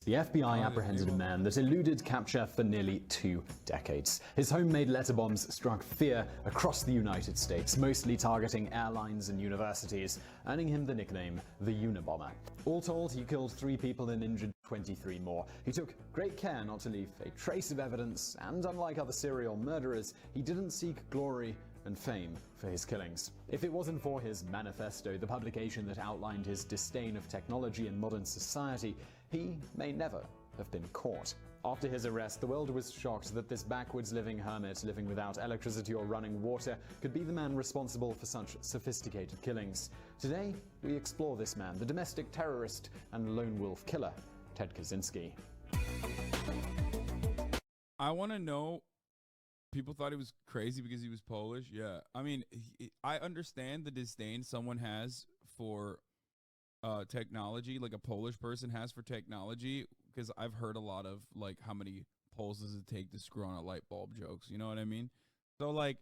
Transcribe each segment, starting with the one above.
the FBI apprehended a man that eluded capture for nearly 2 decades. His homemade letter bombs struck fear across the United States, mostly targeting airlines and universities, earning him the nickname the Unabomber. All told, he killed 3 people and injured 23 more. He took great care not to leave a trace of evidence, and unlike other serial murderers, he didn't seek glory and fame for his killings. If it wasn't for his manifesto, the publication that outlined his disdain of technology in modern society, he may never have been caught. After his arrest, the world was shocked that this backwoods-living hermit living without electricity or running water could be the man responsible for such sophisticated killings. Today, we explore this man, the domestic terrorist and lone wolf killer, Ted Kaczynski. I want to know, people thought he was crazy because he was Polish. Yeah. I mean, I understand the disdain someone has for technology, like a Polish person has for technology, because I've heard a lot of, like, how many Poles does it take to screw on a light bulb jokes, you know what I mean? So, like,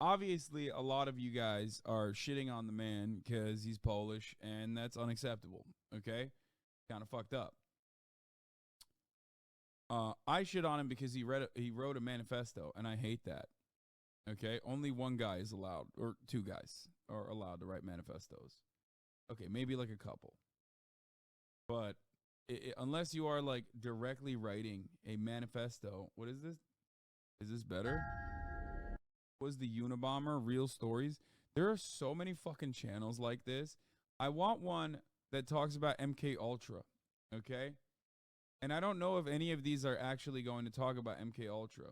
obviously a lot of you guys are shitting on the man because he's Polish, and that's unacceptable, okay? Kind of fucked up. I shit on him because he wrote a manifesto, and I hate that. Okay, only one guy is allowed, or 2 guys are allowed to write manifestos. Okay, maybe like a couple. But unless you are, like, directly writing a manifesto, what is this? Is this better? Was the Unabomber real stories? There are so many fucking channels like this. I want one that talks about MK Ultra. Okay. And I don't know if any of these are actually going to talk about MK Ultra.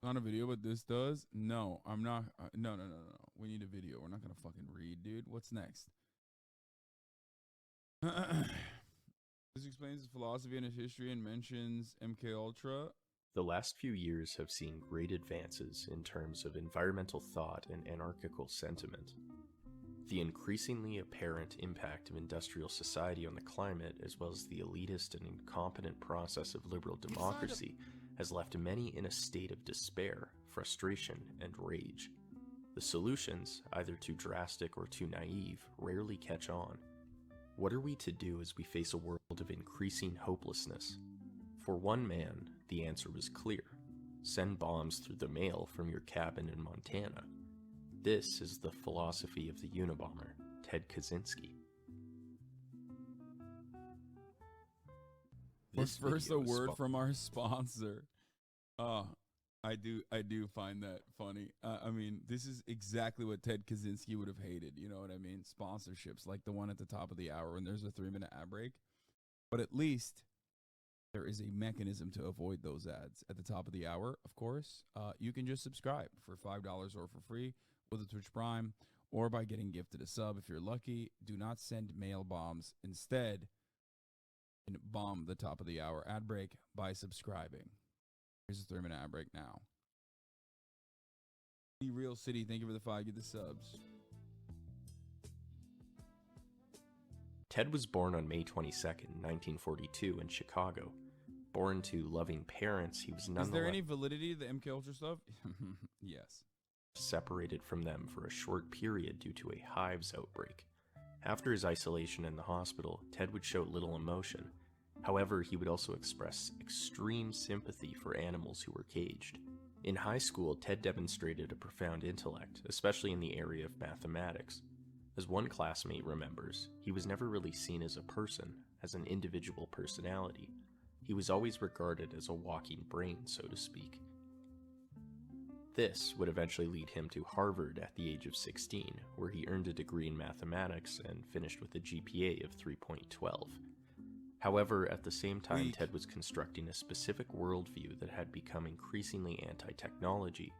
On a video what this does? No, I'm not. No. We need a video. We're not going to fucking read, dude. What's next? This explains his philosophy and his history and mentions MK Ultra. The last few years have seen great advances in terms of environmental thought and anarchical sentiment. The increasingly apparent impact of industrial society on the climate, as well as the elitist and incompetent process of liberal democracy, has left many in a state of despair, frustration, and rage. The solutions, either too drastic or too naive, rarely catch on. What are we to do as we face a world of increasing hopelessness? For one man, the answer was clear. Send bombs through the mail from your cabin in Montana. This is the philosophy of the Unabomber, Ted Kaczynski. But first, a word from our sponsor. I do find that funny. I mean, this is exactly what Ted Kaczynski would have hated. You know what I mean? Sponsorships like the one at the top of the hour when there's a 3-minute ad break. But at least there is a mechanism to avoid those ads at the top of the hour. Of course, you can just subscribe for $5 or for free with a Twitch Prime, or by getting gifted a sub if you're lucky. Do not send mail bombs. Instead, and bomb the top of the hour ad break by subscribing. Here's a 3-minute ad break now. The Real City, thank you for the 5. Get the subs. Ted was born on May 22nd, 1942 in Chicago. Born to loving parents, he was nonetheless... Is there any validity to the MK Ultra stuff? Yes. Separated from them for a short period due to a hives outbreak. After his isolation in the hospital, Ted would show little emotion. However, he would also express extreme sympathy for animals who were caged. In high school, Ted demonstrated a profound intellect, especially in the area of mathematics. As one classmate remembers, he was never really seen as a person, as an individual personality. He was always regarded as a walking brain, so to speak. This would eventually lead him to Harvard at the age of 16, where he earned a degree in mathematics and finished with a GPA of 3.12. However, at the same time, Ted was constructing a specific worldview that had become increasingly anti-technology.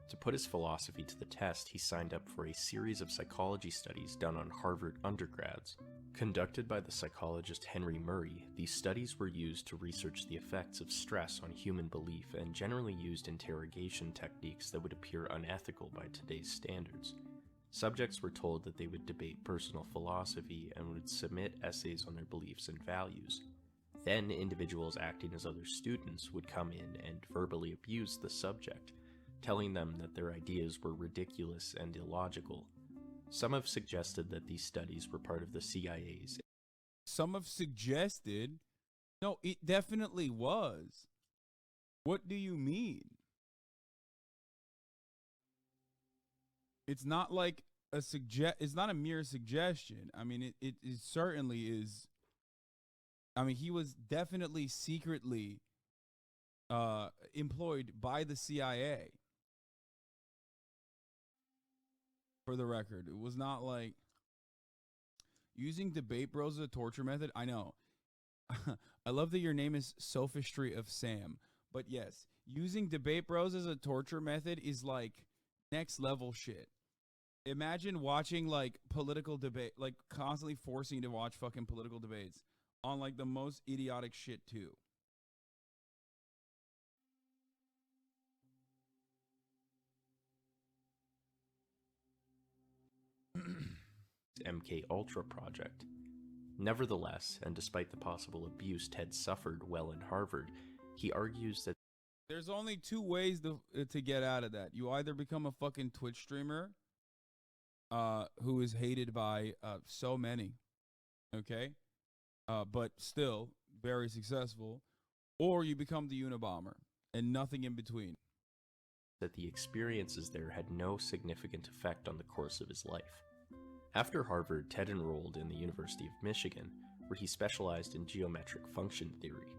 To put his philosophy to the test, he signed up for a series of psychology studies done on Harvard undergrads. Conducted by the psychologist Henry Murray, these studies were used to research the effects of stress on human belief and generally used interrogation techniques that would appear unethical by today's standards. Subjects were told that they would debate personal philosophy and would submit essays on their beliefs and values. Then individuals acting as other students would come in and verbally abuse the subject, telling them that their ideas were ridiculous and illogical. Some have suggested that these studies were part of the CIA's. Some have suggested? No, it definitely was. What do you mean? It's not like it's not a mere suggestion. I mean, it certainly is. I mean, he was definitely secretly employed by the CIA. For the record, it was not like using debate bros as a torture method. I know. I love that your name is Sophistry of Sam. But yes, using debate bros as a torture method is like next level shit. Imagine watching like political debate, like constantly forcing you to watch fucking political debates on like the most idiotic shit too. MK Ultra project. Nevertheless, and despite the possible abuse Ted suffered while in Harvard, he argues that there's only two ways to get out of that. You either become a fucking Twitch streamer who is hated by so many, okay? But still very successful, or you become the Unabomber and nothing in between. That the experiences there had no significant effect on the course of his life. After Harvard, Ted enrolled in the University of Michigan, where he specialized in geometric function theory.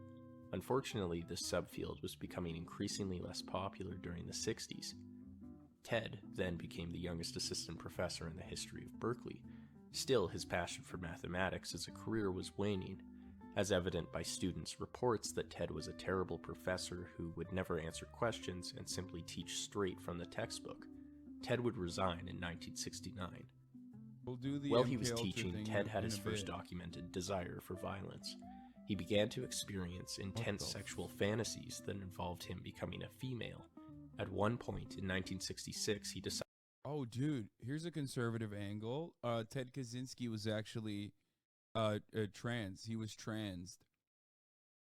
Unfortunately, this subfield was becoming increasingly less popular during the 60s. Ted then became the youngest assistant professor in the history of Berkeley. Still, his passion for mathematics as a career was waning, as evident by students' reports that Ted was a terrible professor who would never answer questions and simply teach straight from the textbook. Ted would resign in 1969. While he was teaching, Ted had his first documented desire for violence. He began to experience intense sexual fantasies that involved him becoming a female. At one point in 1966, he decided... Oh, dude, here's a conservative angle. Ted Kaczynski was actually trans. He was transed.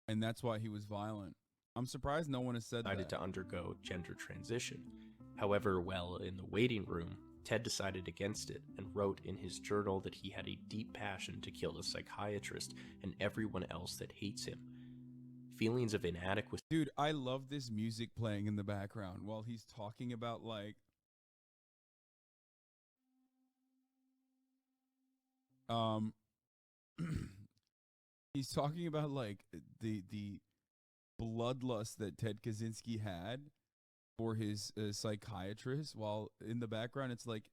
And that's why he was violent. I'm surprised no one has said that. Decided to undergo gender transition. However, while in the waiting room, Ted decided against it and wrote in his journal that he had a deep passion to kill the psychiatrist and everyone else that hates him. Feelings of inadequacy. Dude, I love this music playing in the background while he's talking about like he's talking about like the bloodlust that Ted Kaczynski had for his psychiatrist, while in the background it's like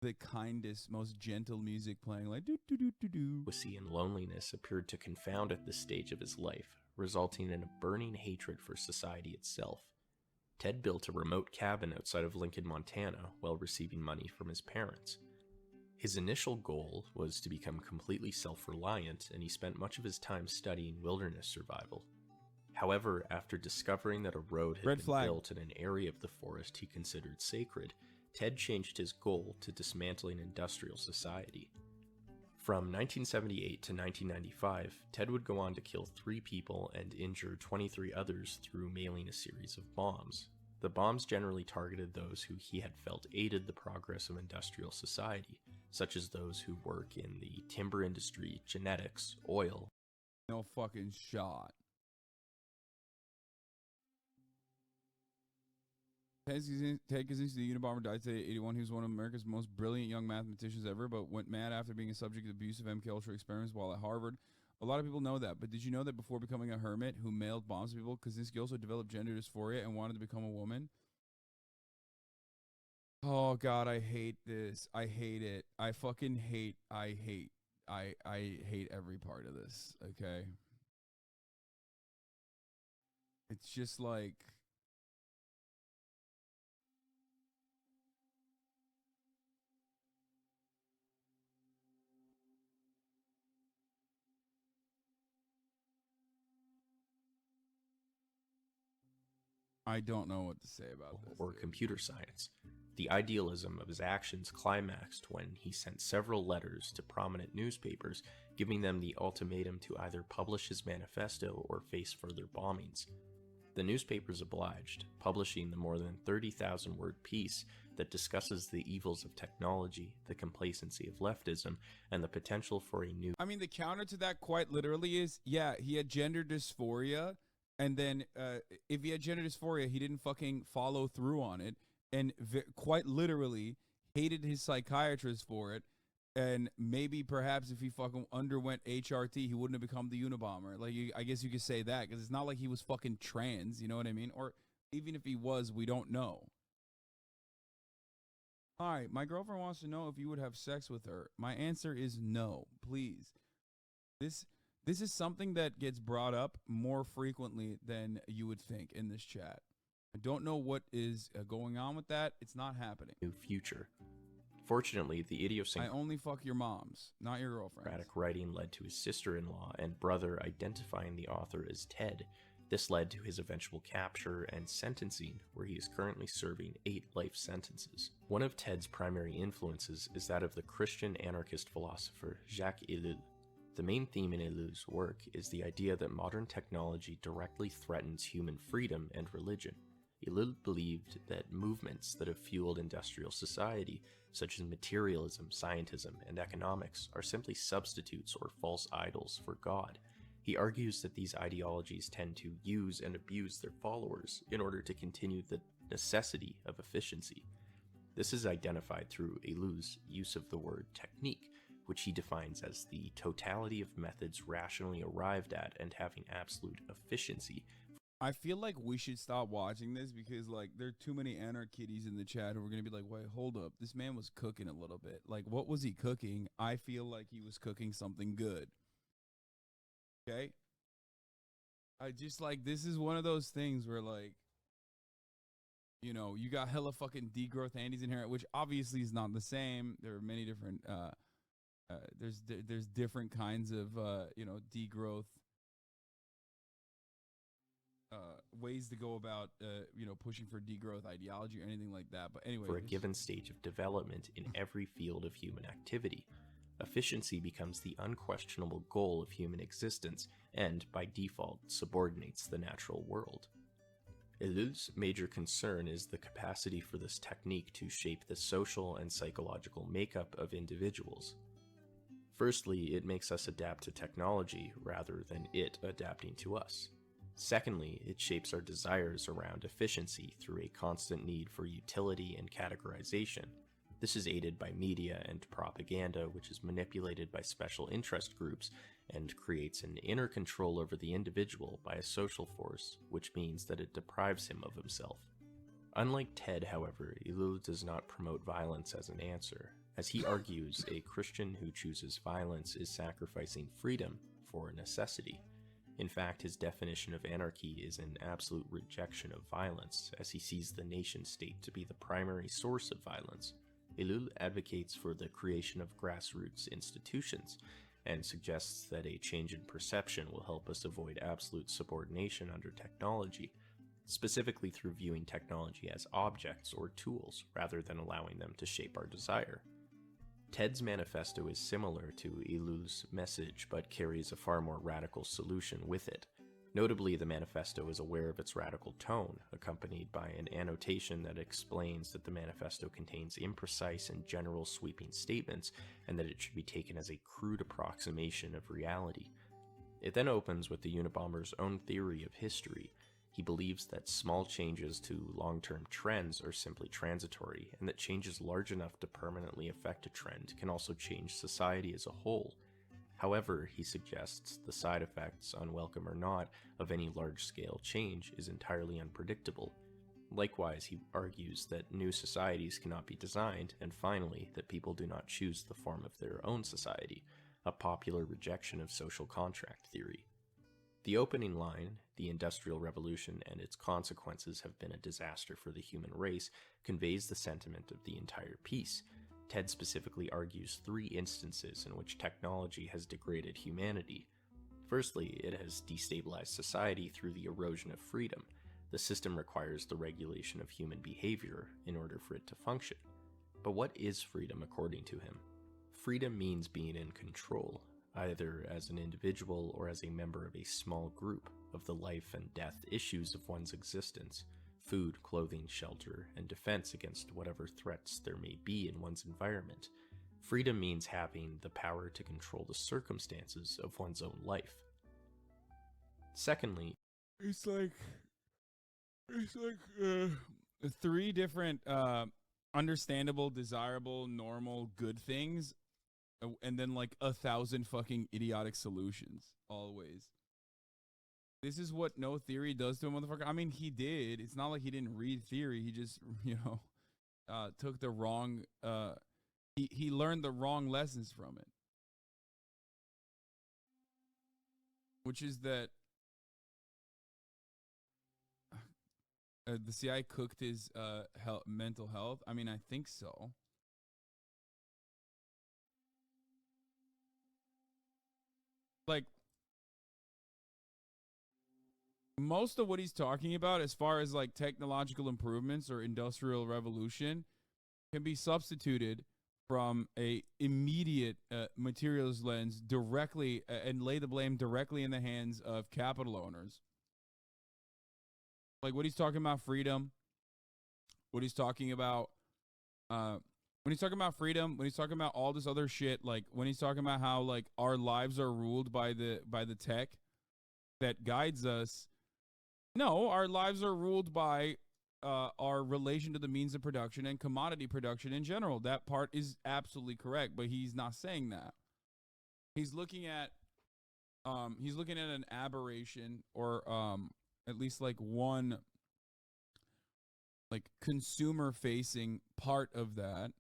the kindest, most gentle music playing, like do do do do do. And loneliness appeared to confound at this stage of his life, resulting in a burning hatred for society itself. Ted built a remote cabin outside of Lincoln, Montana, while receiving money from his parents. His initial goal was to become completely self-reliant, and he spent much of his time studying wilderness survival. However, after discovering that a road had been built in an area of the forest he considered sacred, Ted changed his goal to dismantling industrial society. From 1978 to 1995, Ted would go on to kill 3 people and injure 23 others through mailing a series of bombs. The bombs generally targeted those who he had felt aided the progress of industrial society, such as those who work in the timber industry, genetics, oil. No fucking shot. Ted Kaczynski, the Unabomber, died today at 81. He was one of America's most brilliant young mathematicians ever, but went mad after being a subject of abusive MK Ultra experiments while at Harvard. A lot of people know that, but did you know that before becoming a hermit who mailed bombs to people, Kaczynski also developed gender dysphoria and wanted to become a woman? Oh God, I hate this. I hate it. I fucking hate. I hate every part of this. Okay. It's just like, I don't know what to say about this. Or computer science. The idealism of his actions climaxed when he sent several letters to prominent newspapers, giving them the ultimatum to either publish his manifesto or face further bombings. The newspapers obliged, publishing the more than 30,000-word piece that discusses the evils of technology, the complacency of leftism, and the potential for a new... I mean, the counter to that quite literally is, yeah, he had gender dysphoria, and then if he had gender dysphoria, he didn't fucking follow through on it, and quite literally hated his psychiatrist for it, and maybe perhaps if he fucking underwent HRT, he wouldn't have become the Unabomber. Like, I guess you could say that, because it's not like he was fucking trans, you know what I mean? Or even if he was, we don't know. Hi, my girlfriend wants to know if you would have sex with her. My answer is no, please. This is something that gets brought up more frequently than you would think in this chat. I don't know what is going on with that. It's not happening. New future. Fortunately, the idiosyncratic I only fuck your moms, not your girlfriends. writing led to his sister-in-law and brother identifying the author as Ted. This led to his eventual capture and sentencing, where he is currently serving 8 life sentences. One of Ted's primary influences is that of the Christian anarchist philosopher Jacques Ellul. The main theme in Ellul's work is the idea that modern technology directly threatens human freedom and religion. Ellul believed that movements that have fueled industrial society, such as materialism, scientism, and economics, are simply substitutes or false idols for God. He argues that these ideologies tend to use and abuse their followers in order to continue the necessity of efficiency. This is identified through Ellul's use of the word technique, which he defines as the totality of methods rationally arrived at and having absolute efficiency. I feel like we should stop watching this because, like, there are too many anarchities in the chat who are going to be like, wait, hold up. This man was cooking a little bit. Like, what was he cooking? I feel like he was cooking something good. Okay? I just, like, this is one of those things where, like, you know, you got hella fucking degrowth Andes in here, which obviously is not the same. There are many different, there's different kinds of, you know, degrowth ways to go about, you know, pushing for degrowth ideology or anything like that. But anyway, For a given stage of development in every field of human activity, efficiency becomes the unquestionable goal of human existence and, by default, subordinates the natural world. Ellul's major concern is the capacity for this technique to shape the social and psychological makeup of individuals. Firstly, it makes us adapt to technology rather than it adapting to us. Secondly, it shapes our desires around efficiency through a constant need for utility and categorization. This is aided by media and propaganda, which is manipulated by special interest groups and creates an inner control over the individual by a social force, which means that it deprives him of himself. Unlike Ted, however, Ellul does not promote violence as an answer. As he argues, a Christian who chooses violence is sacrificing freedom for necessity. In fact, his definition of anarchy is an absolute rejection of violence, as he sees the nation-state to be the primary source of violence. Ellul advocates for the creation of grassroots institutions, and suggests that a change in perception will help us avoid absolute subordination under technology, specifically through viewing technology as objects or tools, rather than allowing them to shape our desire. Ted's manifesto is similar to Ellul's message, but carries a far more radical solution with it. Notably, the manifesto is aware of its radical tone, accompanied by an annotation that explains that the manifesto contains imprecise and general sweeping statements, and that it should be taken as a crude approximation of reality. It then opens with the Unabomber's own theory of history. He believes that small changes to long-term trends are simply transitory, and that changes large enough to permanently affect a trend can also change society as a whole. However, he suggests the side effects, unwelcome or not, of any large-scale change is entirely unpredictable. Likewise, he argues that new societies cannot be designed, and finally, that people do not choose the form of their own society, a popular rejection of social contract theory. The opening line, "The Industrial Revolution and its consequences have been a disaster for the human race," conveys the sentiment of the entire piece. Ted specifically argues 3 instances in which technology has degraded humanity. Firstly, it has destabilized society through the erosion of freedom. The system requires the regulation of human behavior in order for it to function. But what is freedom according to him? Freedom means being in control, either as an individual or as a member of a small group, of the life and death issues of one's existence, food, clothing, shelter, and defense against whatever threats there may be in one's environment. Freedom means having the power to control the circumstances of one's own life. Secondly, It's like three different understandable, desirable, normal, good things, and then like 1,000 fucking idiotic solutions. Always. This is what no theory does to a motherfucker. I mean, he did. It's not like he didn't read theory. He just, took the wrong. He learned the wrong lessons from it, which is that the CIA cooked his mental health. I mean, I think so. Like, most of what he's talking about, as far as like technological improvements or industrial revolution, can be substituted from a immediate materials lens directly and lay the blame directly in the hands of capital owners. Like what he's talking about freedom, what he's talking about when he's talking about freedom, when he's talking about all this other shit, like when he's talking about how like our lives are ruled by the tech that guides us. No, our lives are ruled by our relation to the means of production and commodity production in general. That part is absolutely correct, but he's not saying that. He's looking at an aberration, or at least like one like consumer facing part of that,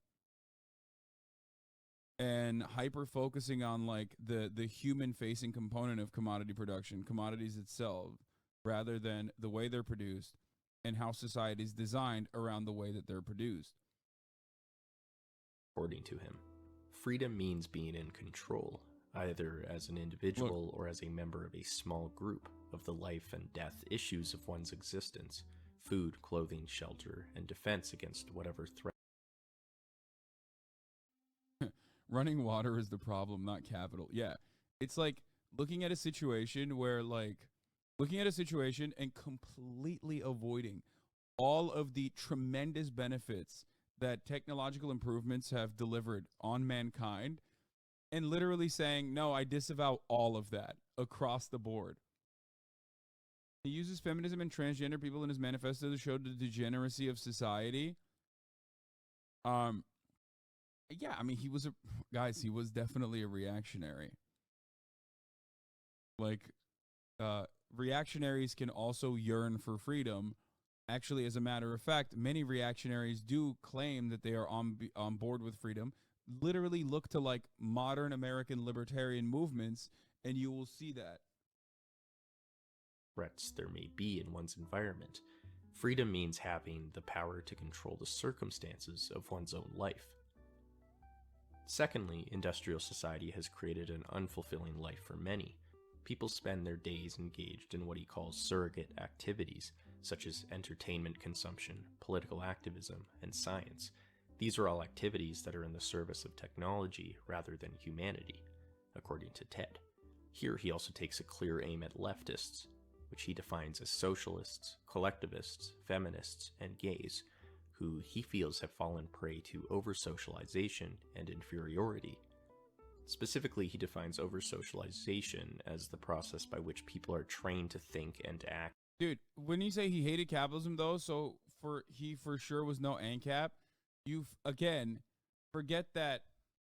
and hyper focusing on like the human facing component of commodity production, commodities itself, rather than the way they're produced and how society is designed around the way that they're produced. According to him, freedom means being in control, either as an individual or as a member of a small group, of the life and death issues of one's existence, food, clothing, shelter, and defense against whatever threat. Running water is the problem, not capital. Yeah. It's like looking at a situation and completely avoiding all of the tremendous benefits that technological improvements have delivered on mankind, and literally saying, no, I disavow all of that across the board. He uses feminism and transgender people in his manifesto to show the degeneracy of society. Yeah, I mean, he was definitely a reactionary. Like, reactionaries can also yearn for freedom. Actually, as a matter of fact, many reactionaries do claim that they are on board with freedom. Literally look to like modern American libertarian movements, and you will see that. Threats there may be in one's environment. Freedom means having the power to control the circumstances of one's own life. Secondly, industrial society has created an unfulfilling life for many. People spend their days engaged in what he calls surrogate activities, such as entertainment consumption, political activism, and science. These are all activities that are in the service of technology rather than humanity, according to Ted. Here he also takes a clear aim at leftists, which he defines as socialists, collectivists, feminists, and gays, who he feels have fallen prey to over-socialization and inferiority. Specifically, he defines over-socialization as the process by which people are trained to think and act. Dude, when you say he hated capitalism, though, so he for sure was no ANCAP, you, again, forget that,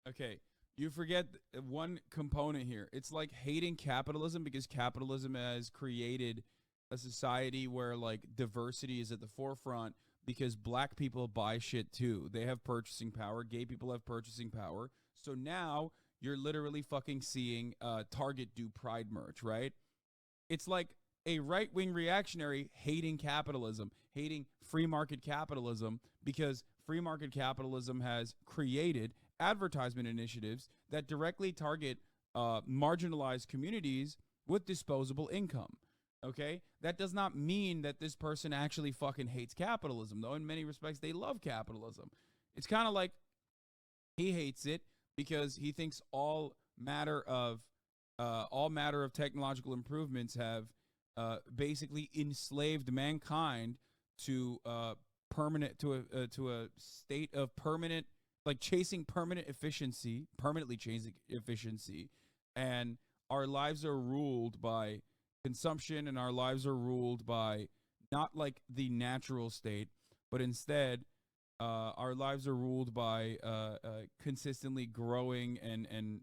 okay, you forget one component here. It's like hating capitalism because capitalism has created a society where, like, diversity is at the forefront because black people buy shit, too. They have purchasing power. Gay people have purchasing power. So now you're literally fucking seeing Target do Pride merch, right? It's like a right-wing reactionary hating capitalism, hating free market capitalism, because free market capitalism has created advertisement initiatives that directly target marginalized communities with disposable income. Okay? That does not mean that this person actually fucking hates capitalism, though. In many respects, they love capitalism. It's kind of like he hates it because he thinks all matter of technological improvements have basically enslaved mankind to to a state of permanent, like chasing permanent efficiency, permanently chasing efficiency, and our lives are ruled by consumption, and our lives are ruled by not like the natural state, but instead our lives are ruled by consistently growing and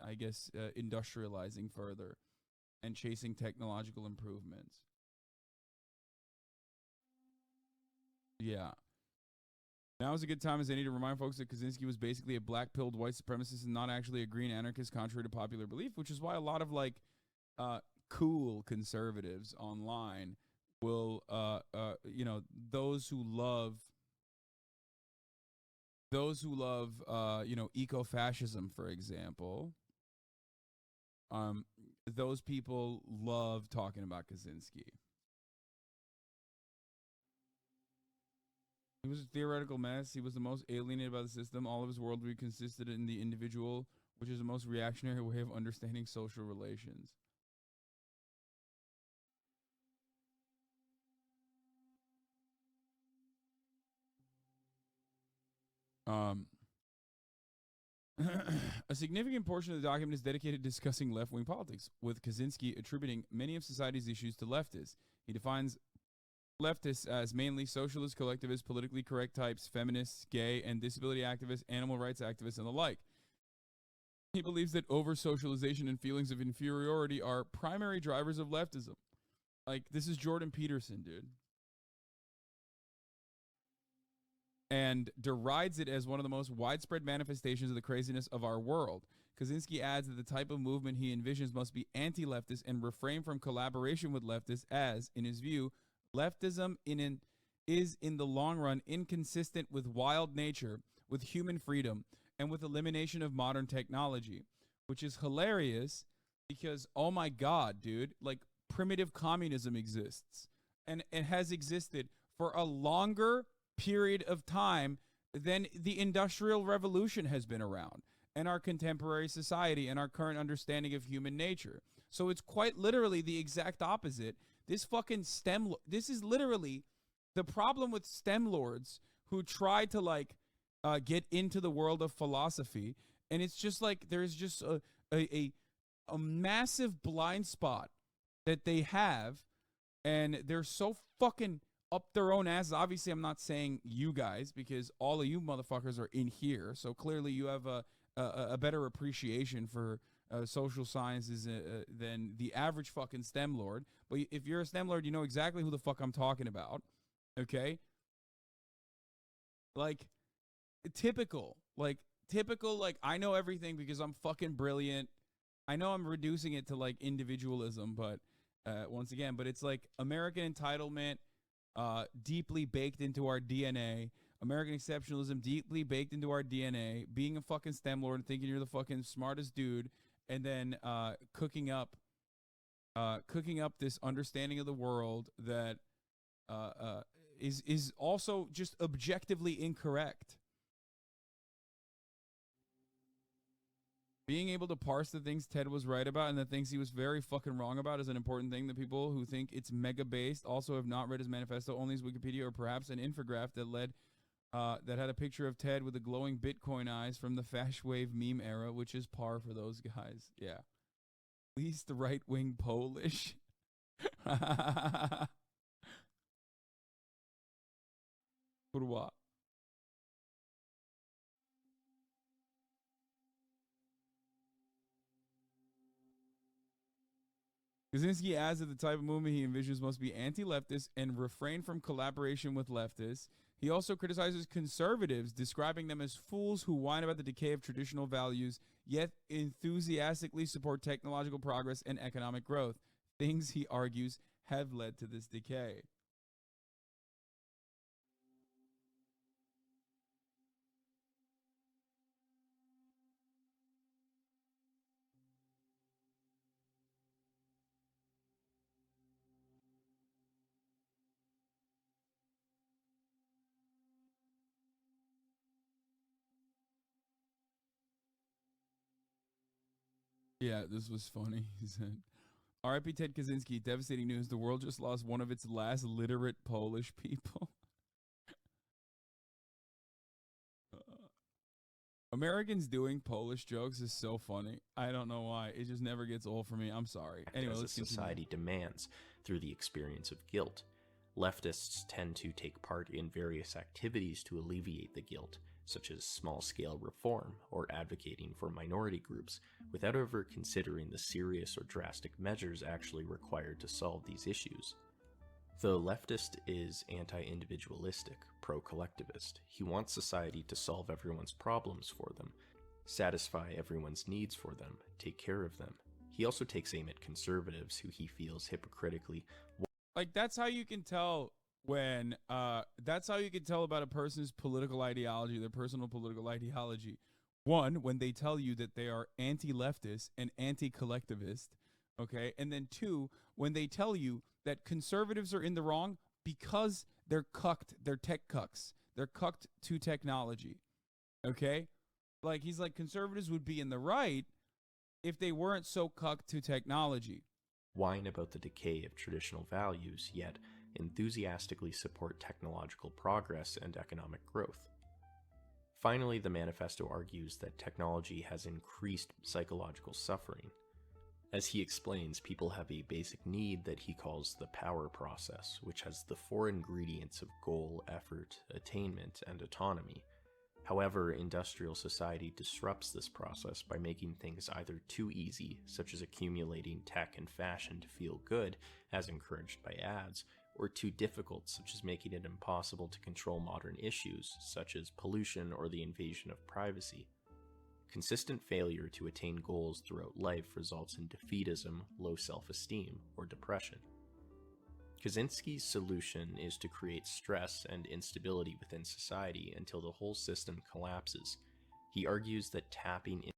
I guess industrializing further and chasing technological improvements. Yeah. Now is a good time as any to remind folks that Kaczynski was basically a black-pilled white supremacist and not actually a green anarchist, contrary to popular belief, which is why a lot of like cool conservatives online will those who love eco-fascism, for example, those people love talking about Kaczynski. He was a theoretical mess. He was the most alienated by the system. All of his worldview consisted in the individual, which is the most reactionary way of understanding social relations. A significant portion of the document is dedicated to discussing left-wing politics, with Kaczynski attributing many of society's issues to leftists. He defines leftists as mainly socialist, collectivist, politically correct types, feminists, gay and disability activists, animal rights activists, and the like. He believes that over-socialization and feelings of inferiority are primary drivers of leftism. Like, this is Jordan Peterson, dude. And derides it as one of the most widespread manifestations of the craziness of our world. Kaczynski adds that the type of movement he envisions must be anti-leftist and refrain from collaboration with leftists as, in his view, leftism is in the long run inconsistent with wild nature, with human freedom, and with elimination of modern technology, which is hilarious because, oh my God, dude, like primitive communism exists and it has existed for a longer period of time than the Industrial Revolution has been around and our contemporary society and our current understanding of human nature. So it's quite literally the exact opposite. This fucking this is literally the problem with STEM lords who try to like get into the world of philosophy. And it's just like, there's just a massive blind spot that they have. And they're so fucking up their own asses. Obviously, I'm not saying you guys, because all of you motherfuckers are in here. So clearly you have a better appreciation for social sciences than the average fucking STEM lord. But if you're a STEM lord, you know exactly who the fuck I'm talking about. Okay? Like, typical, I know everything because I'm fucking brilliant. I know I'm reducing it to like individualism, but once again, but it's like American entitlement, deeply baked into our DNA. American exceptionalism deeply baked into our DNA. Being a fucking STEM lord and thinking you're the fucking smartest dude, and then cooking up this understanding of the world that is also just objectively incorrect. Being able to parse the things Ted was right about and the things he was very fucking wrong about is an important thing that people who think it's mega-based also have not read his manifesto, only his Wikipedia, or perhaps an infograph that had a picture of Ted with the glowing Bitcoin eyes from the Fash Wave meme era, which is par for those guys. Yeah. Least right-wing Polish. What? Kaczynski adds that the type of movement he envisions must be anti-leftist and refrain from collaboration with leftists. He also criticizes conservatives, describing them as fools who whine about the decay of traditional values, yet enthusiastically support technological progress and economic growth, things he argues have led to this decay. Yeah, this was funny. He said, R.I.P. Ted Kaczynski, devastating news. The world just lost one of its last literate Polish people. Americans doing Polish jokes is so funny. I don't know why. It just never gets old for me. I'm sorry. Anyway, as a let's continue. society demands through the experience of guilt. Leftists tend to take part in various activities to alleviate the guilt, such as small-scale reform or advocating for minority groups, without ever considering the serious or drastic measures actually required to solve these issues. The leftist is anti-individualistic, pro-collectivist. He wants society to solve everyone's problems for them, satisfy everyone's needs for them, take care of them. He also takes aim at conservatives who he feels hypocritically. Like, that's how you can tell when, that's how you can tell about a person's political ideology, their personal political ideology. One, when they tell you that they are anti-leftist and anti-collectivist, okay? And then two, when they tell you that conservatives are in the wrong because they're cucked, they're tech cucks. They're cucked to technology, okay? Like, he's like, conservatives would be in the right if they weren't so cucked to technology. Whine about the decay of traditional values, yet enthusiastically support technological progress and economic growth. Finally, the manifesto argues that technology has increased psychological suffering. As he explains, people have a basic need that he calls the power process, which has the four ingredients of goal, effort, attainment, and autonomy. However, industrial society disrupts this process by making things either too easy, such as accumulating tech and fashion to feel good, as encouraged by ads, or too difficult, such as making it impossible to control modern issues, such as pollution or the invasion of privacy. Consistent failure to attain goals throughout life results in defeatism, low self-esteem, or depression. Kaczynski's solution is to create stress and instability within society until the whole system collapses. He argues that tapping in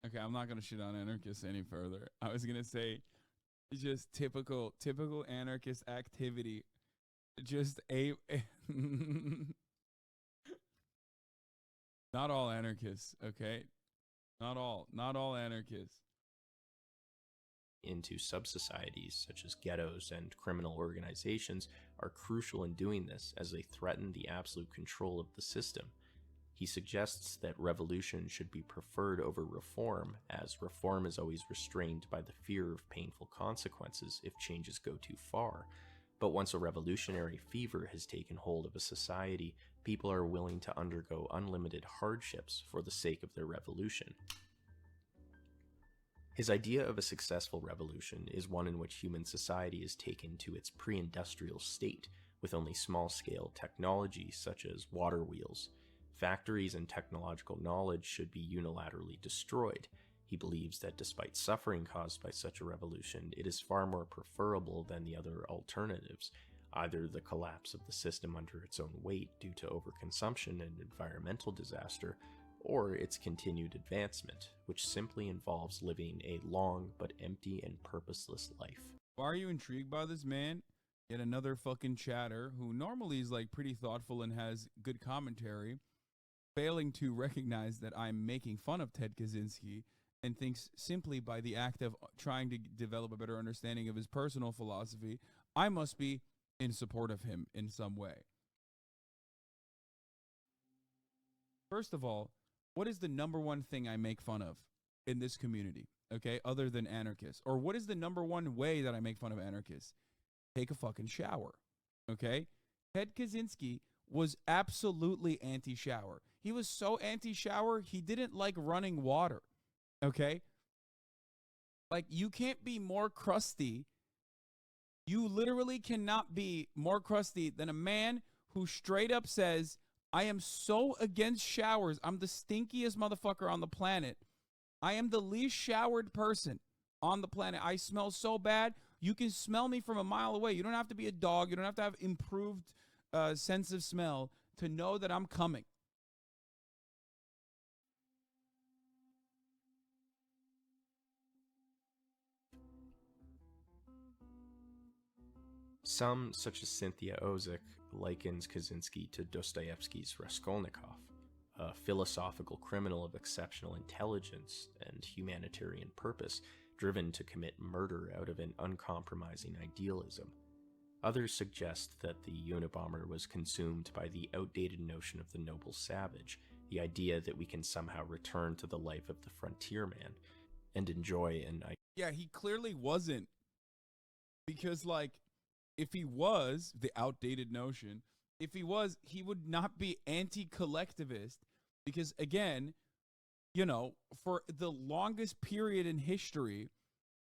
Okay, I'm not gonna shit on anarchists any further. I was gonna say, just typical anarchist activity. Just not all anarchists, okay? Not all anarchists. Into sub-societies such as ghettos and criminal organizations are crucial in doing this, as they threaten the absolute control of the system. He suggests that revolution should be preferred over reform, as reform is always restrained by the fear of painful consequences if changes go too far. But once a revolutionary fever has taken hold of a society, people are willing to undergo unlimited hardships for the sake of their revolution. His idea of a successful revolution is one in which human society is taken to its pre-industrial state, with only small-scale technology such as water wheels. Factories and technological knowledge should be unilaterally destroyed. He believes that despite suffering caused by such a revolution, it is far more preferable than the other alternatives, either the collapse of the system under its own weight due to overconsumption and environmental disaster, or its continued advancement, which simply involves living a long but empty and purposeless life. Why are you intrigued by this man? Yet another fucking chatter who normally is like pretty thoughtful and has good commentary, failing to recognize that I'm making fun of Ted Kaczynski and thinks simply by the act of trying to develop a better understanding of his personal philosophy, I must be in support of him in some way. First of all, what is the number one thing I make fun of in this community, okay, other than anarchists? Or what is the number one way that I make fun of anarchists? Take a fucking shower, okay? Ted Kaczynski was absolutely anti-shower. He was so anti-shower, he didn't like running water, okay? Like, you can't be more crusty. You literally cannot be more crusty than a man who straight up says, I am so against showers. I'm the stinkiest motherfucker on the planet. I am the least showered person on the planet. I smell so bad. You can smell me from a mile away. You don't have to be a dog. You don't have to have improved sense of smell to know that I'm coming. Some, such as Cynthia Ozick, likens Kaczynski to Dostoevsky's Raskolnikov, a philosophical criminal of exceptional intelligence and humanitarian purpose, driven to commit murder out of an uncompromising idealism. Others suggest that the Unabomber was consumed by the outdated notion of the noble savage, the idea that we can somehow return to the life of the frontierman and enjoy an... Yeah, he clearly wasn't. Because, like, if he was, the outdated notion, if he was, he would not be anti-collectivist. Because, again, you know, for the longest period in history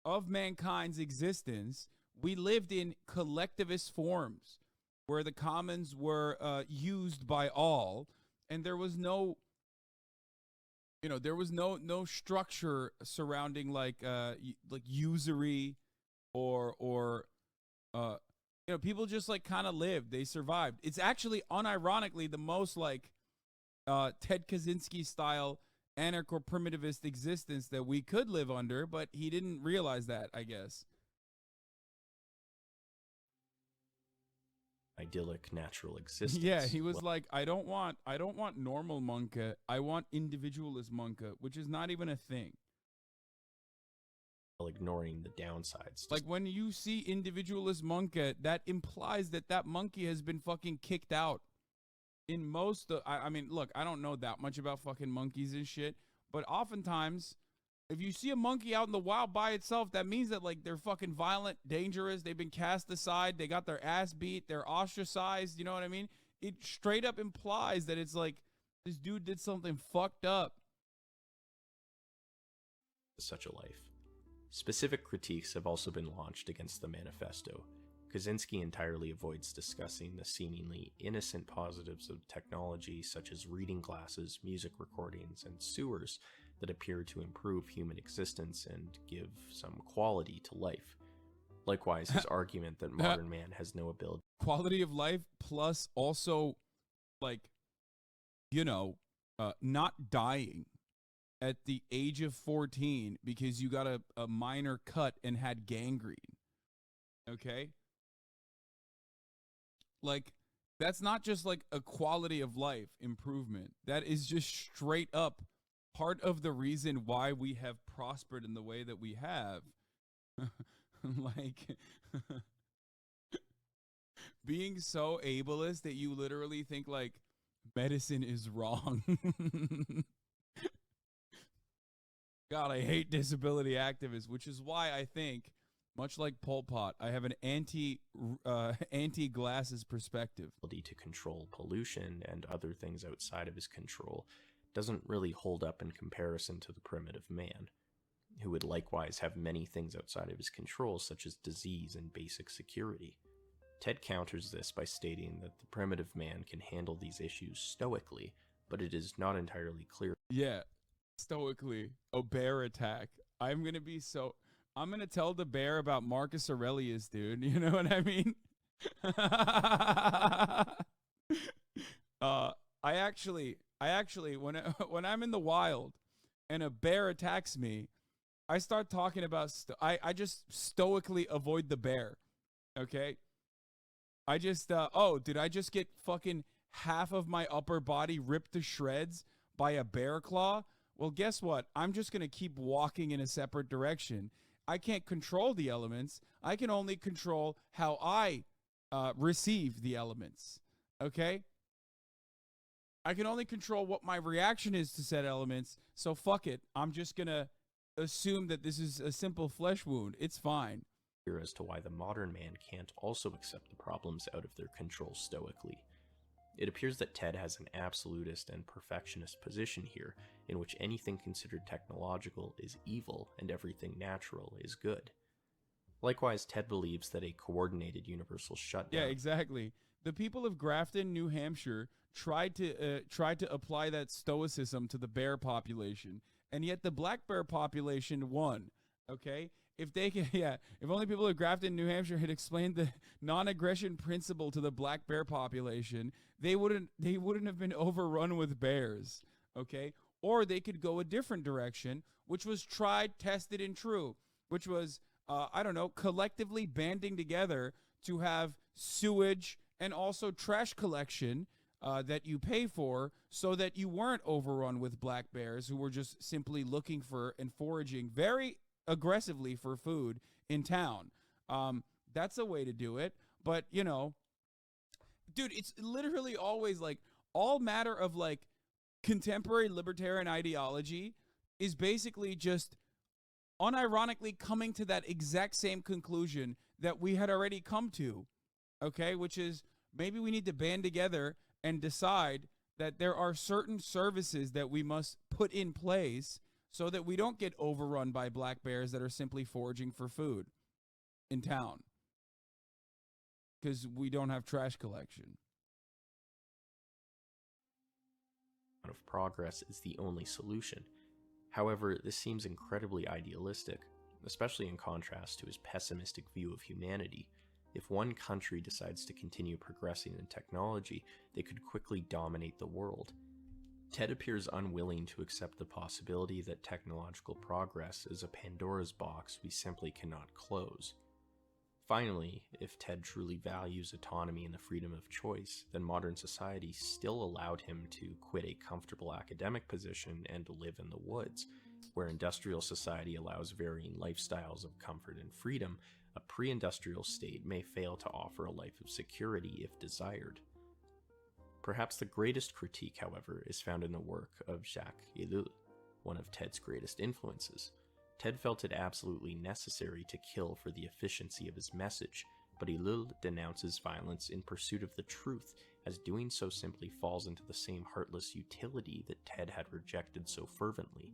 of mankind's existence, we lived in collectivist forms where the commons were used by all, and there was no, you know, there was no structure surrounding like usury or you know, people just like kind of lived, they survived. It's actually unironically the most like Ted Kaczynski style anarcho-primitivist existence that we could live under, but he didn't realize that, I guess. idyllic natural existence. Yeah, he was like, I don't want normal monka. I want individualist monka, which is not even a thing. While ignoring the downsides. Like when you see individualist monka, that implies that that monkey has been fucking kicked out. In most, I mean, look, I don't know that much about fucking monkeys and shit, but oftentimes, if you see a monkey out in the wild by itself, that means that like they're fucking violent, dangerous, they've been cast aside, they got their ass beat, they're ostracized, you know what I mean? It straight up implies that it's like, this dude did something fucked up. Such a life. Specific critiques have also been launched against the manifesto. Kaczynski entirely avoids discussing the seemingly innocent positives of technology such as reading glasses, music recordings, and sewers that appear to improve human existence and give some quality to life. Likewise, his argument that modern man has no ability. Quality of life plus also, like, you know, not dying at the age of 14 because you got a minor cut and had gangrene. Okay? Like, that's not just like a quality of life improvement. That is just straight up part of the reason why we have prospered in the way that we have. Like, being so ableist that you literally think like medicine is wrong. God, I hate disability activists, which is why I think, much like Pol Pot, I have an anti-glasses perspective. To control pollution and other things outside of his control doesn't really hold up in comparison to the primitive man, who would likewise have many things outside of his control, such as disease and basic security. Ted counters this by stating that the primitive man can handle these issues stoically, but it is not entirely clear. Yeah, stoically. A bear attack. I'm going to tell the bear about Marcus Aurelius, dude. You know what I mean? I actually, when I'm in the wild and a bear attacks me, I start talking about, I just stoically avoid the bear. Okay. I just, did I just get fucking half of my upper body ripped to shreds by a bear claw? Well, guess what? I'm just going to keep walking in a separate direction. I can't control the elements. I can only control how I receive the elements. Okay? I can only control what my reaction is to said elements. So fuck it. I'm just going to assume that this is a simple flesh wound. It's fine. As to why the modern man can't also accept the problems out of their control stoically. It appears that Ted has an absolutist and perfectionist position here, in which anything considered technological is evil and everything natural is good. Likewise, Ted believes that a coordinated universal shutdown... Yeah, exactly. The people of Grafton, New Hampshire tried to apply that stoicism to the bear population, and yet the black bear population won, okay? If they can, yeah, if only people of Grafton, New Hampshire had explained the non-aggression principle to the black bear population, they wouldn't have been overrun with bears, okay? Or they could go a different direction, which was tried, tested, and true, which was, I don't know, collectively banding together to have sewage and also trash collection that you pay for so that you weren't overrun with black bears who were just simply looking for and foraging very aggressively for food in town. That's a way to do it. But, you know, dude, it's literally always like all matter of like contemporary libertarian ideology is basically just unironically coming to that exact same conclusion that we had already come to, okay, which is maybe we need to band together and decide that there are certain services that we must put in place so that we don't get overrun by black bears that are simply foraging for food in town because we don't have trash collection. Of progress is the only solution. However, this seems incredibly idealistic, especially in contrast to his pessimistic view of humanity. If one country decides to continue progressing in technology, they could quickly dominate the world. Ted appears unwilling to accept the possibility that technological progress is a Pandora's box we simply cannot close. Finally, if Ted truly values autonomy and the freedom of choice, then modern society still allowed him to quit a comfortable academic position and live in the woods. Where industrial society allows varying lifestyles of comfort and freedom, a pre-industrial state may fail to offer a life of security if desired. Perhaps the greatest critique, however, is found in the work of Jacques Ellul, one of Ted's greatest influences. Ted felt it absolutely necessary to kill for the efficiency of his message, but Ellul denounces violence in pursuit of the truth, as doing so simply falls into the same heartless utility that Ted had rejected so fervently.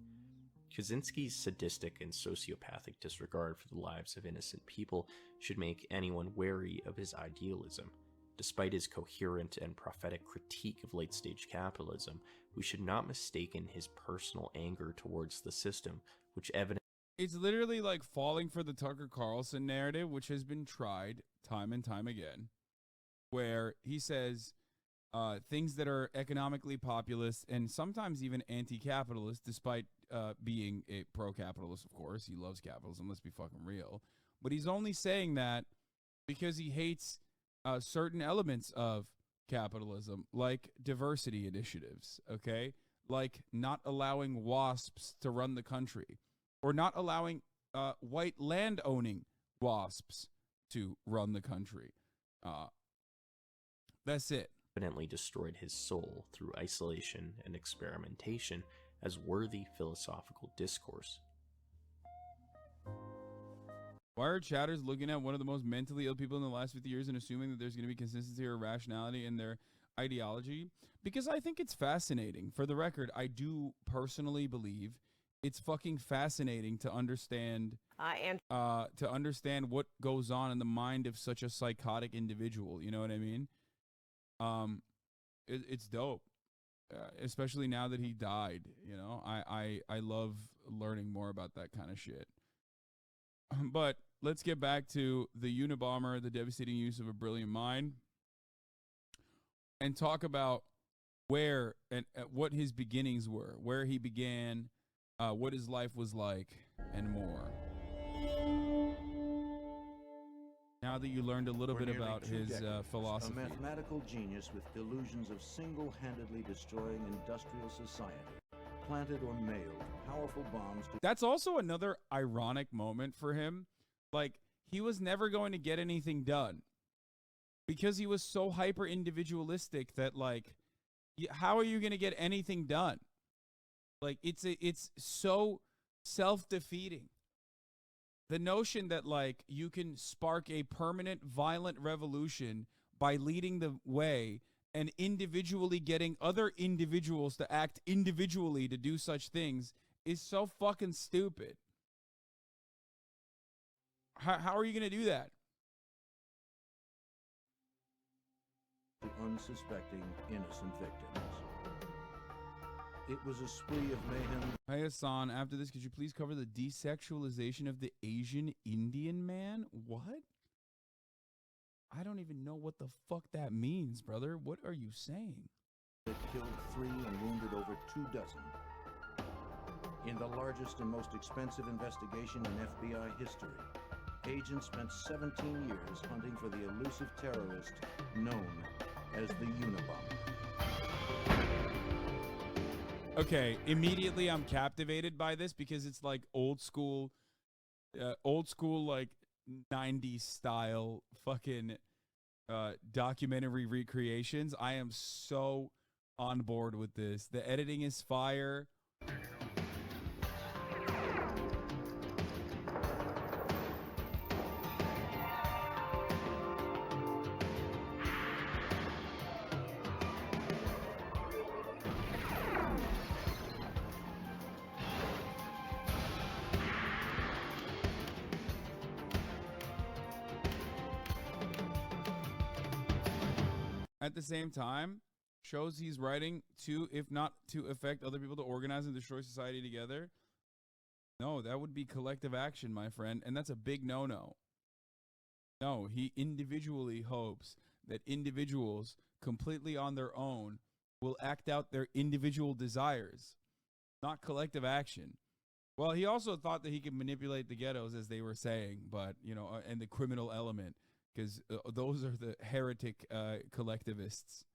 Kaczynski's sadistic and sociopathic disregard for the lives of innocent people should make anyone wary of his idealism. Despite his coherent and prophetic critique of late-stage capitalism, we should not mistake his personal anger towards the system, which evidently It's literally like falling for the Tucker Carlson narrative, which has been tried time and time again, where he says things that are economically populist and sometimes even anti-capitalist, despite being a pro-capitalist, of course. He loves capitalism, let's be fucking real. But he's only saying that because he hates certain elements of capitalism, like diversity initiatives, okay? Like not allowing WASPs to run the country, or not allowing white land-owning WASPs to run the country. That's it. Evidently destroyed his soul through isolation and experimentation as worthy philosophical discourse. Why are chatters looking at one of the most mentally ill people in the last 50 years and assuming that there's going to be consistency or rationality in their ideology? Because I think it's fascinating. For the record, I do personally believe it's fucking fascinating to understand what goes on in the mind of such a psychotic individual. You know what I mean? It's dope, especially now that he died. You know, I love learning more about that kind of shit. But let's get back to the Unabomber, the devastating use of a brilliant mind, and talk about where and what his beginnings were, where he began, what his life was like, and more. Now that you learned a little bit about his philosophy. A mathematical genius with delusions of single-handedly destroying industrial society. Planted or mailed powerful bombs to... That's also another ironic moment for him. Like, he was never going to get anything done because he was so hyper-individualistic that, like, how are you going to get anything done? Like, it's so self-defeating. The notion that, like, you can spark a permanent violent revolution by leading the way and individually getting other individuals to act individually to do such things is so fucking stupid. How are you going to do that? To unsuspecting innocent victims. It was a spree of mayhem. Hey Hasan, after this, could you please cover the desexualization of the Asian Indian man? What? I don't even know what the fuck that means, brother. What are you saying? It killed 3 and wounded over 24. In the largest and most expensive investigation in FBI history, agents spent 17 years hunting for the elusive terrorist known as the Unabomber. Okay, immediately I'm captivated by this because it's like old school like 90s style fucking documentary recreations. I am so on board with this. The editing is fire. At the same time, shows he's writing to, if not to affect other people to organize and destroy society together. No, that would be collective action, my friend, and that's a big no-no. No, he individually hopes that individuals completely on their own will act out their individual desires, not collective action. Well, he also thought that he could manipulate the ghettos, as they were saying, but, you know, and the criminal element, because those are the heretic collectivists.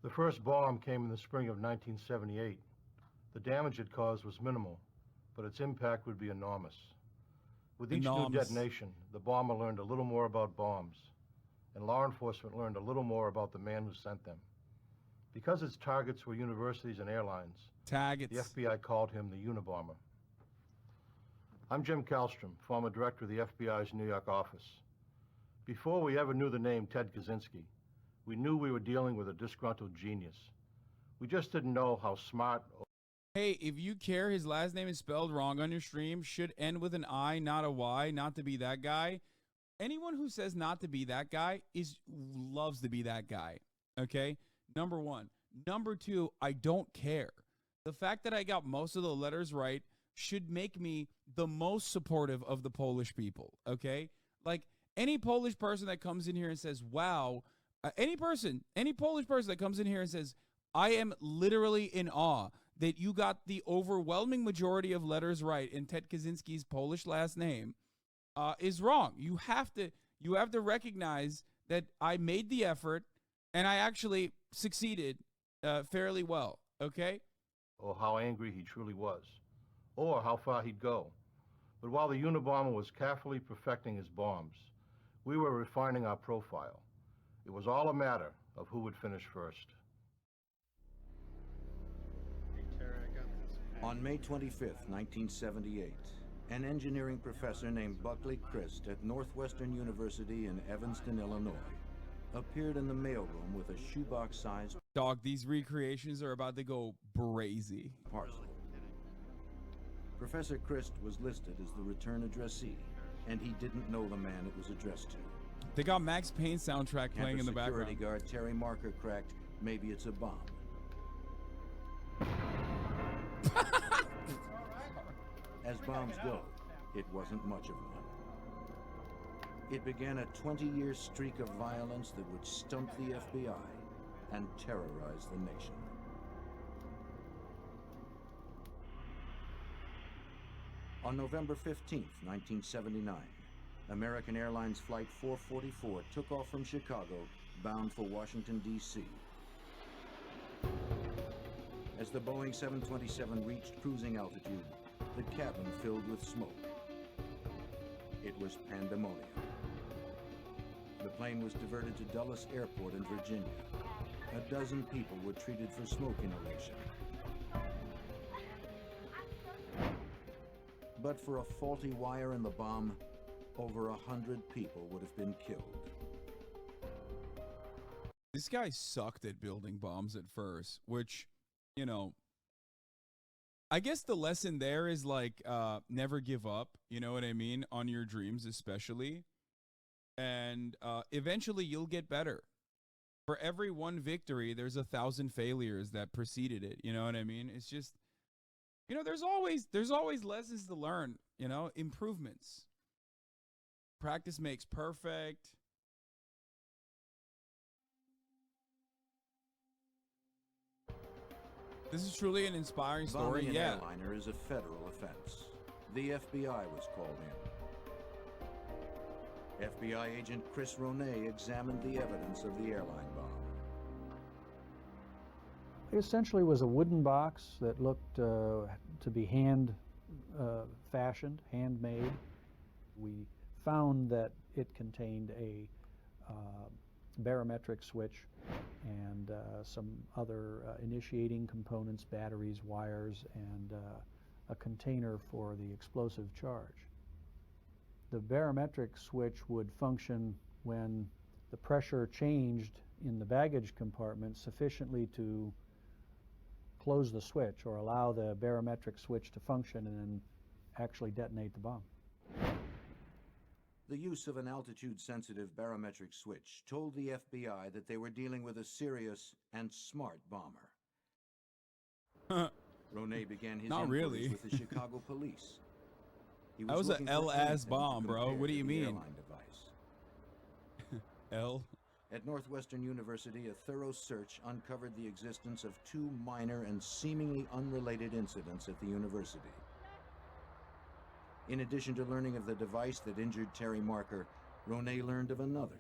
The first bomb came in the spring of 1978. The damage it caused was minimal, but its impact would be enormous. With each new detonation, the bomber learned a little more about bombs, and law enforcement learned a little more about the man who sent them. Because its targets were universities and airlines, the FBI called him the Unabomber. I'm Jim Kallstrom, former director of the FBI's New York office. Before we ever knew the name Ted Kaczynski, we knew we were dealing with a disgruntled genius. We just didn't know how smart. Hey, if you care his last name is spelled wrong on your stream, should end with an I, not a Y, not to be that guy. Anyone who says not to be that guy loves to be that guy, okay? Number one. Number two, I don't care. The fact that I got most of the letters right should make me the most supportive of the Polish people, okay? Like, any Polish person that comes in here and says, wow, any Polish person that comes in here and says, I am literally in awe that you got the overwhelming majority of letters right in Ted Kaczynski's Polish last name, is wrong. You have to recognize that I made the effort and I actually succeeded fairly well, okay? Or how angry he truly was, or how far he'd go. But while the Unabomber was carefully perfecting his bombs, we were refining our profile. It was all a matter of who would finish first. On May 25th, 1978, an engineering professor named Buckley Christ at Northwestern University in Evanston, Illinois, appeared in the mailroom with a shoebox-sized Dog, these recreations are about to go brazy. parcel. Professor Christ was listed as the return addressee, and he didn't know the man it was addressed to. They got Max Payne soundtrack playing in the background. Security guard Terry Marker cracked, maybe it's a bomb. As bombs go, it wasn't much of one. It began a 20-year streak of violence that would stump the FBI and terrorize the nation. On November 15th, 1979, American Airlines Flight 444 took off from Chicago, bound for Washington, D.C. As the Boeing 727 reached cruising altitude, the cabin filled with smoke. It was pandemonium. The plane was diverted to Dulles Airport in Virginia. A dozen people were treated for smoke inhalation. But for a faulty wire in the bomb, over 100 people would have been killed. This guy sucked at building bombs at first, which, you know, I guess the lesson there is like, never give up, you know what I mean, on your dreams especially. And eventually you'll get better. For every one victory, there's 1,000 failures that preceded it, you know what I mean? It's just, you know, there's always lessons to learn, you know, improvements. Practice makes perfect. This is truly an inspiring story. Bombing an Yeah. airliner is a federal offense. The FBI was called in. FBI agent Chris Ronay examined the evidence of the airline bomb. essentially was a wooden box that looked to be hand fashioned, handmade. We found that it contained a barometric switch and some other initiating components, batteries, wires, and a container for the explosive charge. The barometric switch would function when the pressure changed in the baggage compartment sufficiently to close the switch or allow the barometric switch to function and then actually detonate the bomb. The use of an altitude-sensitive barometric switch told the FBI that they were dealing with a serious and smart bomber. Ronay began his Not inquiries really. with the Chicago police. He That was a looking for L-ass anything to bomb, bro. compare What do to you the mean? airline device. L? At Northwestern University, a thorough search uncovered the existence of two minor and seemingly unrelated incidents at the university. In addition to learning of the device that injured Terry Marker, Ronay learned of another.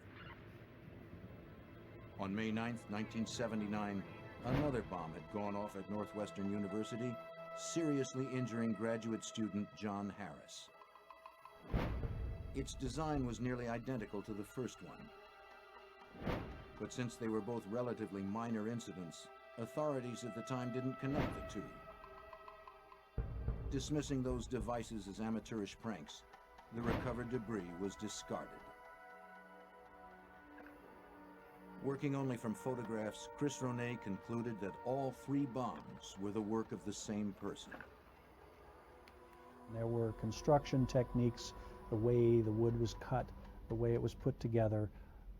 On May 9th, 1979, another bomb had gone off at Northwestern University, seriously injuring graduate student John Harris. Its design was nearly identical to the first one. But since they were both relatively minor incidents, authorities at the time didn't connect the two. Dismissing those devices as amateurish pranks, the recovered debris was discarded. Working only from photographs, Chris Ronay concluded that all three bombs were the work of the same person. There were construction techniques, the way the wood was cut, the way it was put together,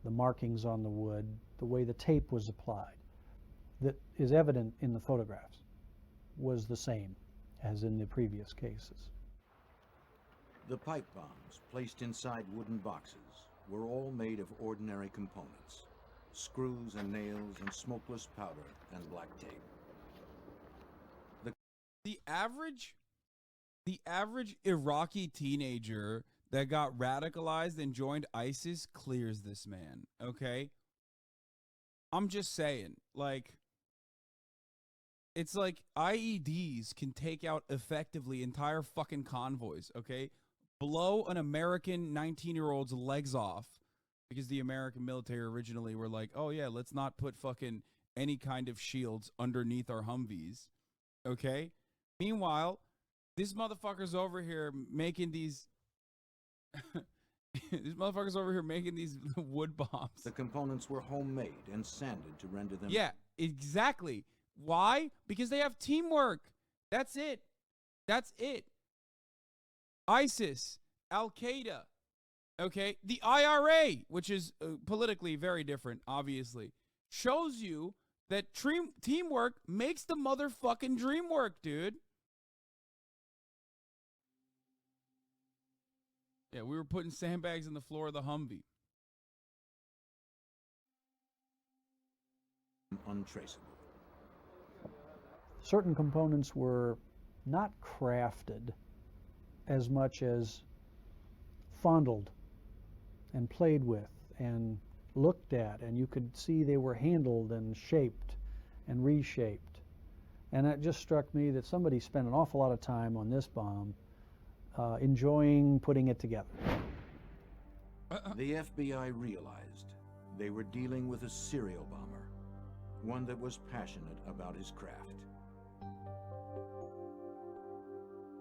the markings on the wood, the way the tape was applied, that is evident in the photographs, was the same as in the previous cases. The pipe bombs, placed inside wooden boxes, were all made of ordinary components: screws and nails and smokeless powder and black tape. The average Iraqi teenager that got radicalized and joined ISIS clears this man, okay? I'm just saying, like, it's like IEDs can take out effectively entire fucking convoys, okay? Blow an American 19-year-old's legs off because the American military originally were like, oh yeah, let's not put fucking any kind of shields underneath our Humvees, okay? Meanwhile, this motherfucker's over here making these these motherfuckers over here making these wood bombs. The components were homemade and sanded to render them. Yeah, exactly. Why? Because they have teamwork. That's it. That's it. ISIS, Al-Qaeda, okay? The IRA, which is politically very different, obviously, shows you that teamwork makes the motherfucking dream work, dude. Yeah, we were putting sandbags in the floor of the Humvee. Untraceable. Certain components were not crafted as much as fondled and played with and looked at, and you could see they were handled and shaped and reshaped. And it just struck me that somebody spent an awful lot of time on this bomb enjoying putting it together. The FBI realized they were dealing with a serial bomber, one that was passionate about his craft.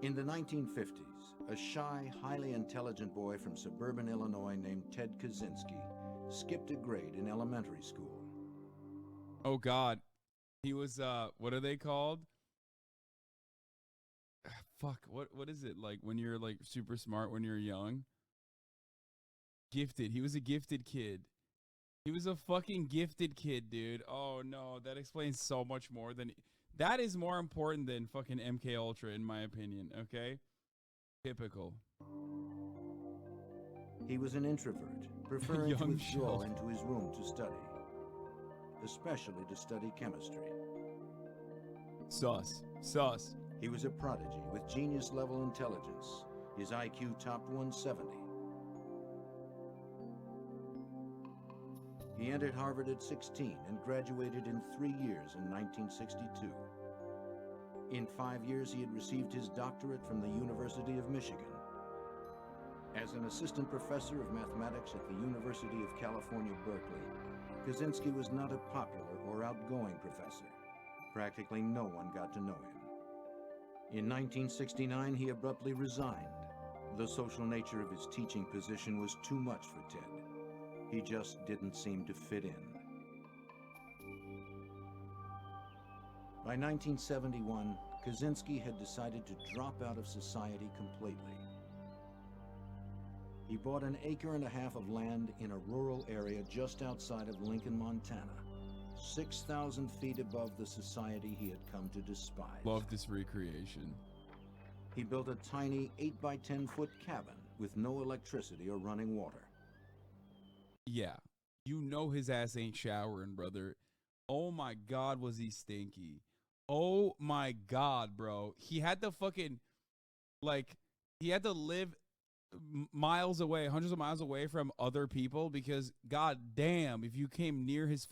In the 1950s, a shy, highly intelligent boy from suburban Illinois named Ted Kaczynski skipped a grade in elementary school. Oh God, he was what are they called? Fuck, what is it like when you're like super smart when you're young? Gifted. He was a gifted kid. He was a fucking gifted kid, dude. Oh no, that explains so much more than that is more important than fucking MK Ultra in my opinion, okay? Typical. He was an introvert, preferring to Young withdraw Sheldon. into his room to study, especially to study chemistry. Sus. He was a prodigy with genius-level intelligence. His IQ topped 170. He entered Harvard at 16 and graduated in 3 years in 1962. In 5 years, he had received his doctorate from the University of Michigan. As an assistant professor of mathematics at the University of California, Berkeley, Kaczynski was not a popular or outgoing professor. Practically no one got to know him. In 1969, he abruptly resigned. The social nature of his teaching position was too much for Ted. He just didn't seem to fit in. By 1971, Kaczynski had decided to drop out of society completely. He bought an acre and a half of land in a rural area just outside of Lincoln, Montana, 6,000 feet above the society he had come to despise. Love this recreation. He built a tiny 8 by 10 foot cabin with no electricity or running water. Yeah, you know his ass ain't showering, brother. Oh my God, was he stinky. Oh my God, bro. He had to fucking, like, he had to live miles away, hundreds of miles away from other people because, god damn, if you came near his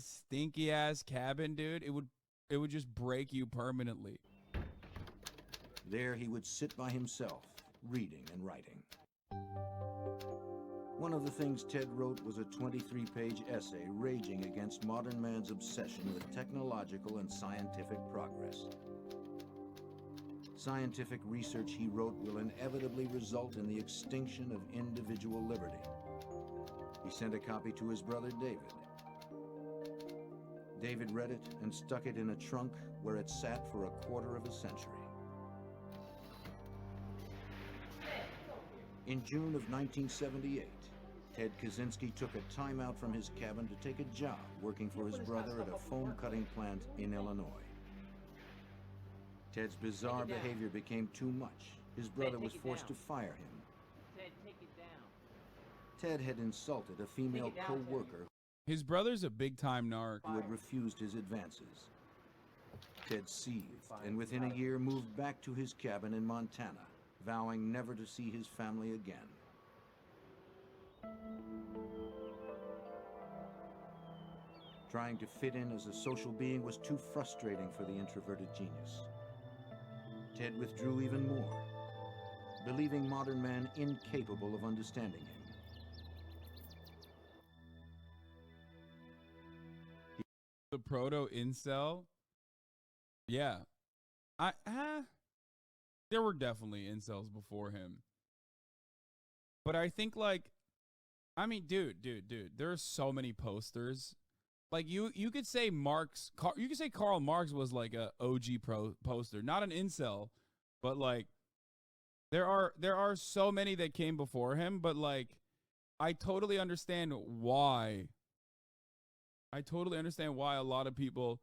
stinky ass cabin, dude, it would just break you permanently. There he would sit by himself, reading and writing. One of the things Ted wrote was a 23-page essay raging against modern man's obsession with technological and scientific progress. Scientific research, he wrote, will inevitably result in the extinction of individual liberty. He sent a copy to his brother David. David read it and stuck it in a trunk where it sat for a quarter of a century. In June of 1978, Ted Kaczynski took a time out from his cabin to take a job working for his brother at a foam cutting plant in Illinois. Ted's bizarre behavior became too much. His brother was forced to fire him. Ted, take it down. Ted had insulted a female co-worker His brother's a big-time narc. who had refused his advances. Ted seethed and within a year moved back to his cabin in Montana, vowing never to see his family again. Trying to fit in as a social being was too frustrating for the introverted genius. Ted withdrew even more, believing modern man incapable of understanding him. The proto-incel? Yeah. There were definitely incels before him. But I think, like, I mean, dude, there are so many posters. Like, you could say Karl Marx was like a OG poster, not an incel, but like there are so many that came before him, but like I totally understand why a lot of people,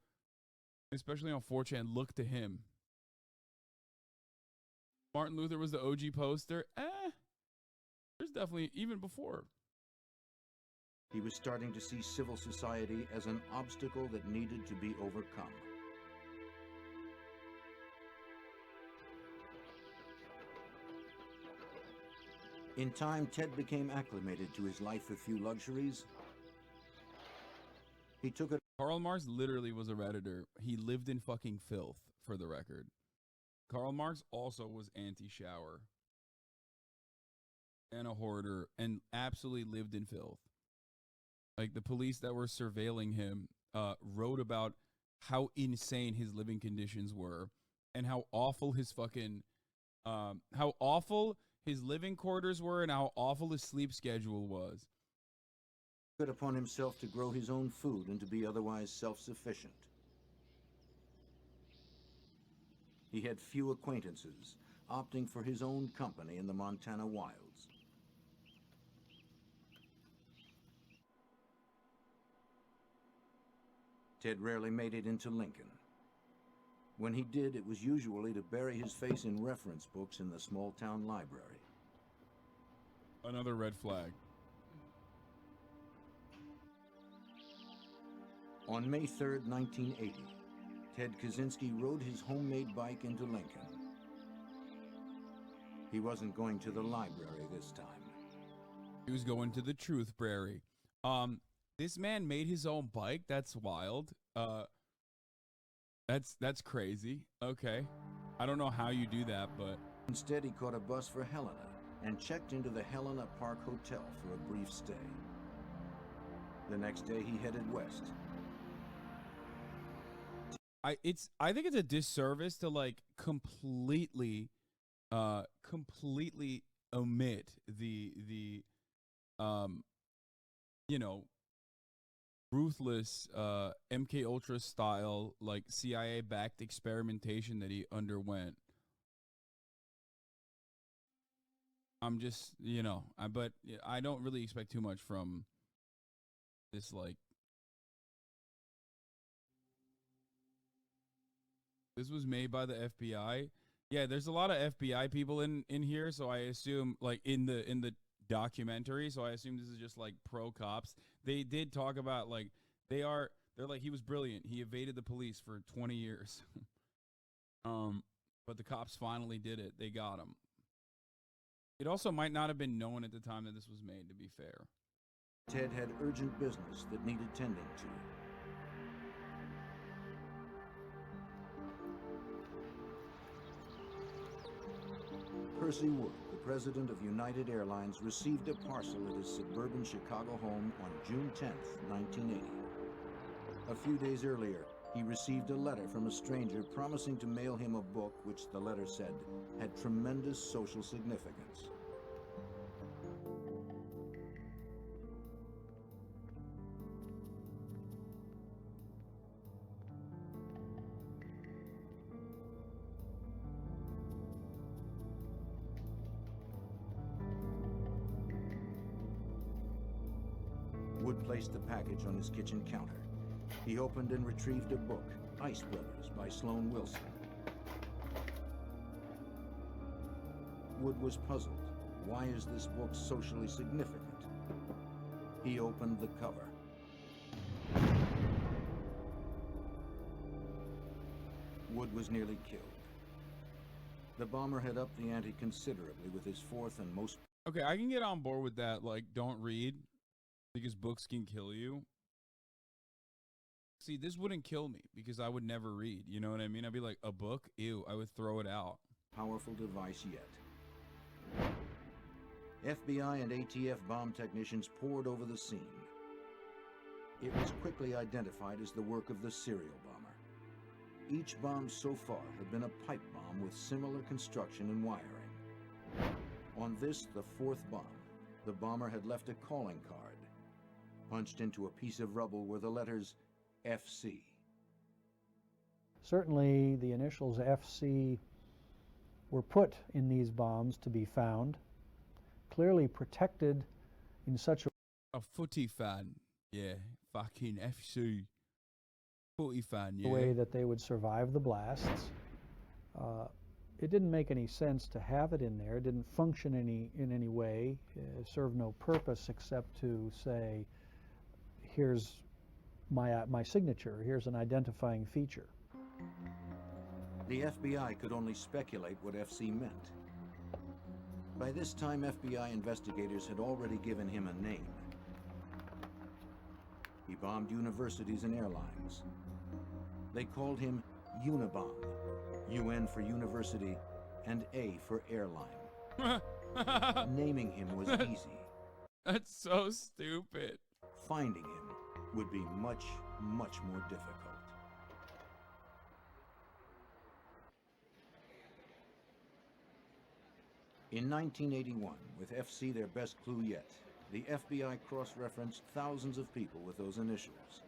especially on 4chan, look to him. Martin Luther was the OG poster. There's definitely even before. He was starting to see civil society as an obstacle that needed to be overcome. In time, Ted became acclimated to his life with few luxuries. He took it. Karl Marx literally was a Redditor. He lived in fucking filth, for the record. Karl Marx also was anti-shower and a hoarder and absolutely lived in filth. Like, the police that were surveilling him wrote about how insane his living conditions were and how awful his fucking, how awful his living quarters were and how awful his sleep schedule was. Took it upon himself to grow his own food and to be otherwise self-sufficient. He had few acquaintances, opting for his own company in the Montana wilds. Ted rarely made it into Lincoln. When he did, it was usually to bury his face in reference books in the small-town library. Another red flag. On May 3rd, 1980, Ted Kaczynski rode his homemade bike into Lincoln. He wasn't going to the library this time. He was going to the Truth Prairie. This man made his own bike. That's wild. That's crazy. Okay. I don't know how you do that, but Instead, he caught a bus for Helena and checked into the Helena Park Hotel for a brief stay. The next day, he headed west. I think it's a disservice to like completely omit the you know, ruthless MK Ultra style, like CIA backed experimentation that he underwent. I'm just, you know, but I don't really expect too much from this, like, this was made by the FBI. Yeah, there's a lot of FBI people in here, so I assume, like, in the documentary, so I assume this is just like pro cops. They did talk about, like, they're like, he was brilliant. He evaded the police for 20 years. But the cops finally did it. They got him. It also might not have been known at the time that this was made, to be fair. Ted had urgent business that needed tending to. Percy Wood, the president of United Airlines, received a parcel at his suburban Chicago home on June 10th, 1980. A few days earlier, he received a letter from a stranger promising to mail him a book which, the letter said, had tremendous social significance. Wood placed the package on his kitchen counter. He opened and retrieved a book, Ice Brothers by Sloan Wilson. Wood was puzzled. Why is this book socially significant? He opened the cover. Wood was nearly killed. The bomber had upped the ante considerably with his fourth and most... Okay, I can get on board with that. Like, don't read, because books can kill you. See, this wouldn't kill me because I would never read. You know what I mean? I'd be like, a book? Ew, I would throw it out. Powerful device yet. FBI and ATF bomb technicians poured over the scene. It was quickly identified as the work of the serial bomber. Each bomb so far had been a pipe bomb with similar construction and wiring. On this, the fourth bomb, the bomber had left a calling card. Punched into a piece of rubble were the letters FC. Certainly, the initials FC were put in these bombs to be found, clearly protected in such A footy fan. Yeah, fucking FC. Footy fan, yeah. a way that they would survive the blasts. It didn't make any sense to have it in there. It didn't function in any way. It served no purpose except to say, here's my signature, here's an identifying feature. The FBI could only speculate what FC meant. By this time, FBI investigators had already given him a name. He bombed universities and airlines. They called him Unabomb, UN for university, and A for airline. Naming him was easy. That's so stupid. Finding him would be much, much more difficult. In 1981, with FC their best clue yet, the FBI cross-referenced thousands of people with those initials.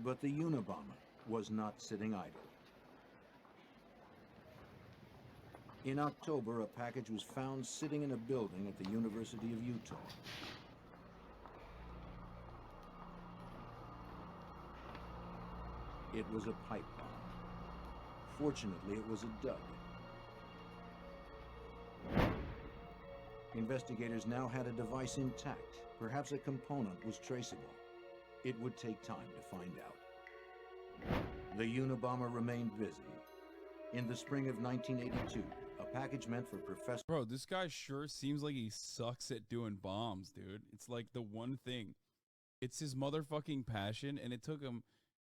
But the Unabomber was not sitting idle. In October, a package was found sitting in a building at the University of Utah. It was a pipe bomb. Fortunately, it was a dud. Investigators now had a device intact. Perhaps a component was traceable. It would take time to find out. The Unabomber remained busy. In the spring of 1982, a package meant for Professor... Bro, this guy sure seems like he sucks at doing bombs, dude. It's like the one thing. It's his motherfucking passion, and it took him...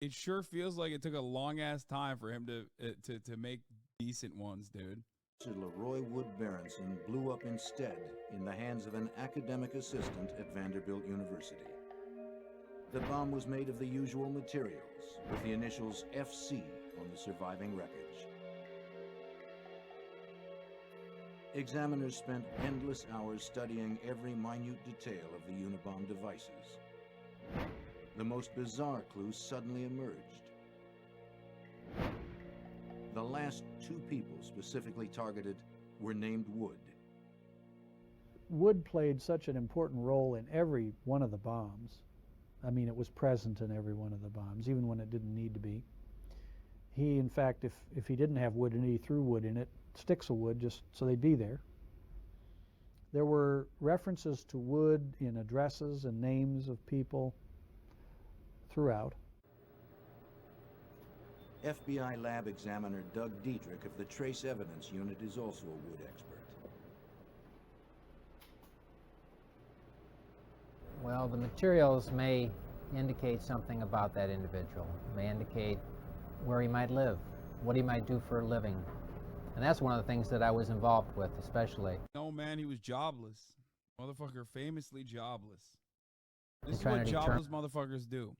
It sure feels like it took a long-ass time for him to make decent ones, dude. Leroy Wood Berenson blew up instead in the hands of an academic assistant at Vanderbilt University. The bomb was made of the usual materials, with the initials FC on the surviving wreckage. Examiners spent endless hours studying every minute detail of the Unabomber devices. The most bizarre clue suddenly emerged. The last two people specifically targeted were named Wood. Wood played such an important role in every one of the bombs. I mean, it was present in every one of the bombs, even when it didn't need to be. He, in fact, if he didn't have wood in it, he threw wood in it, sticks of wood, just so they'd be there. There were references to wood in addresses and names of people throughout. FBI lab examiner Doug Diedrich of the Trace Evidence Unit is also a wood expert. Well, the materials may indicate something about that individual, may indicate where he might live, what he might do for a living. And that's one of the things that I was involved with, especially. No, man, he was jobless. Motherfucker, famously jobless. This is trying what to jobless motherfuckers do.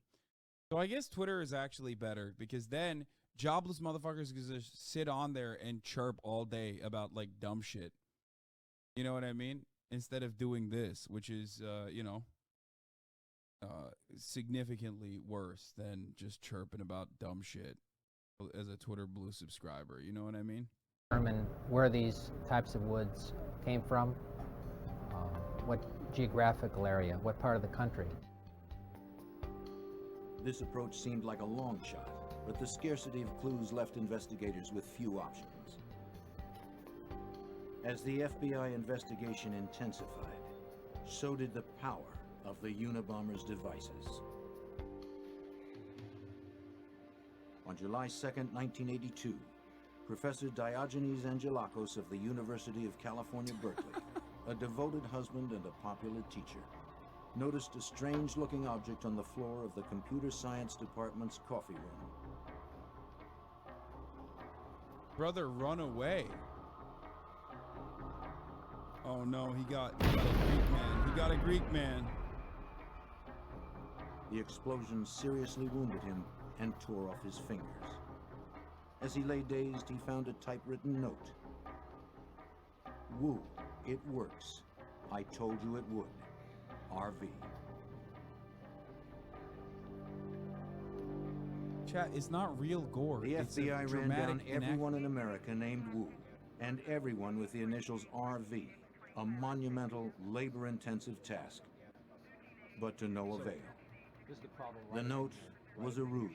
So I guess Twitter is actually better, because then jobless motherfuckers can just sit on there and chirp all day about, like, dumb shit. You know what I mean? Instead of doing this, which is, you know, significantly worse than just chirping about dumb shit as a Twitter Blue subscriber. You know what I mean? Determine where these types of woods came from, what geographical area, what part of the country. This approach seemed like a long shot, but the scarcity of clues left investigators with few options. As the FBI investigation intensified, so did the power of the Unabomber's devices. On July 2nd, 1982, Professor Diogenes Angelakos of the University of California, Berkeley, a devoted husband and a popular teacher, noticed a strange-looking object on the floor of the Computer Science Department's coffee room. Brother, run away. Oh no, he got a Greek man. He got a Greek man. The explosion seriously wounded him and tore off his fingers. As he lay dazed, he found a typewritten note. Woo, it works. I told you it would. RV. Chat, it's not real gore. The It's a FBI ran dramatic down everyone in America named Wu, and everyone with the initials RV, a monumental, labor-intensive task, but to no avail. The note was a ruse.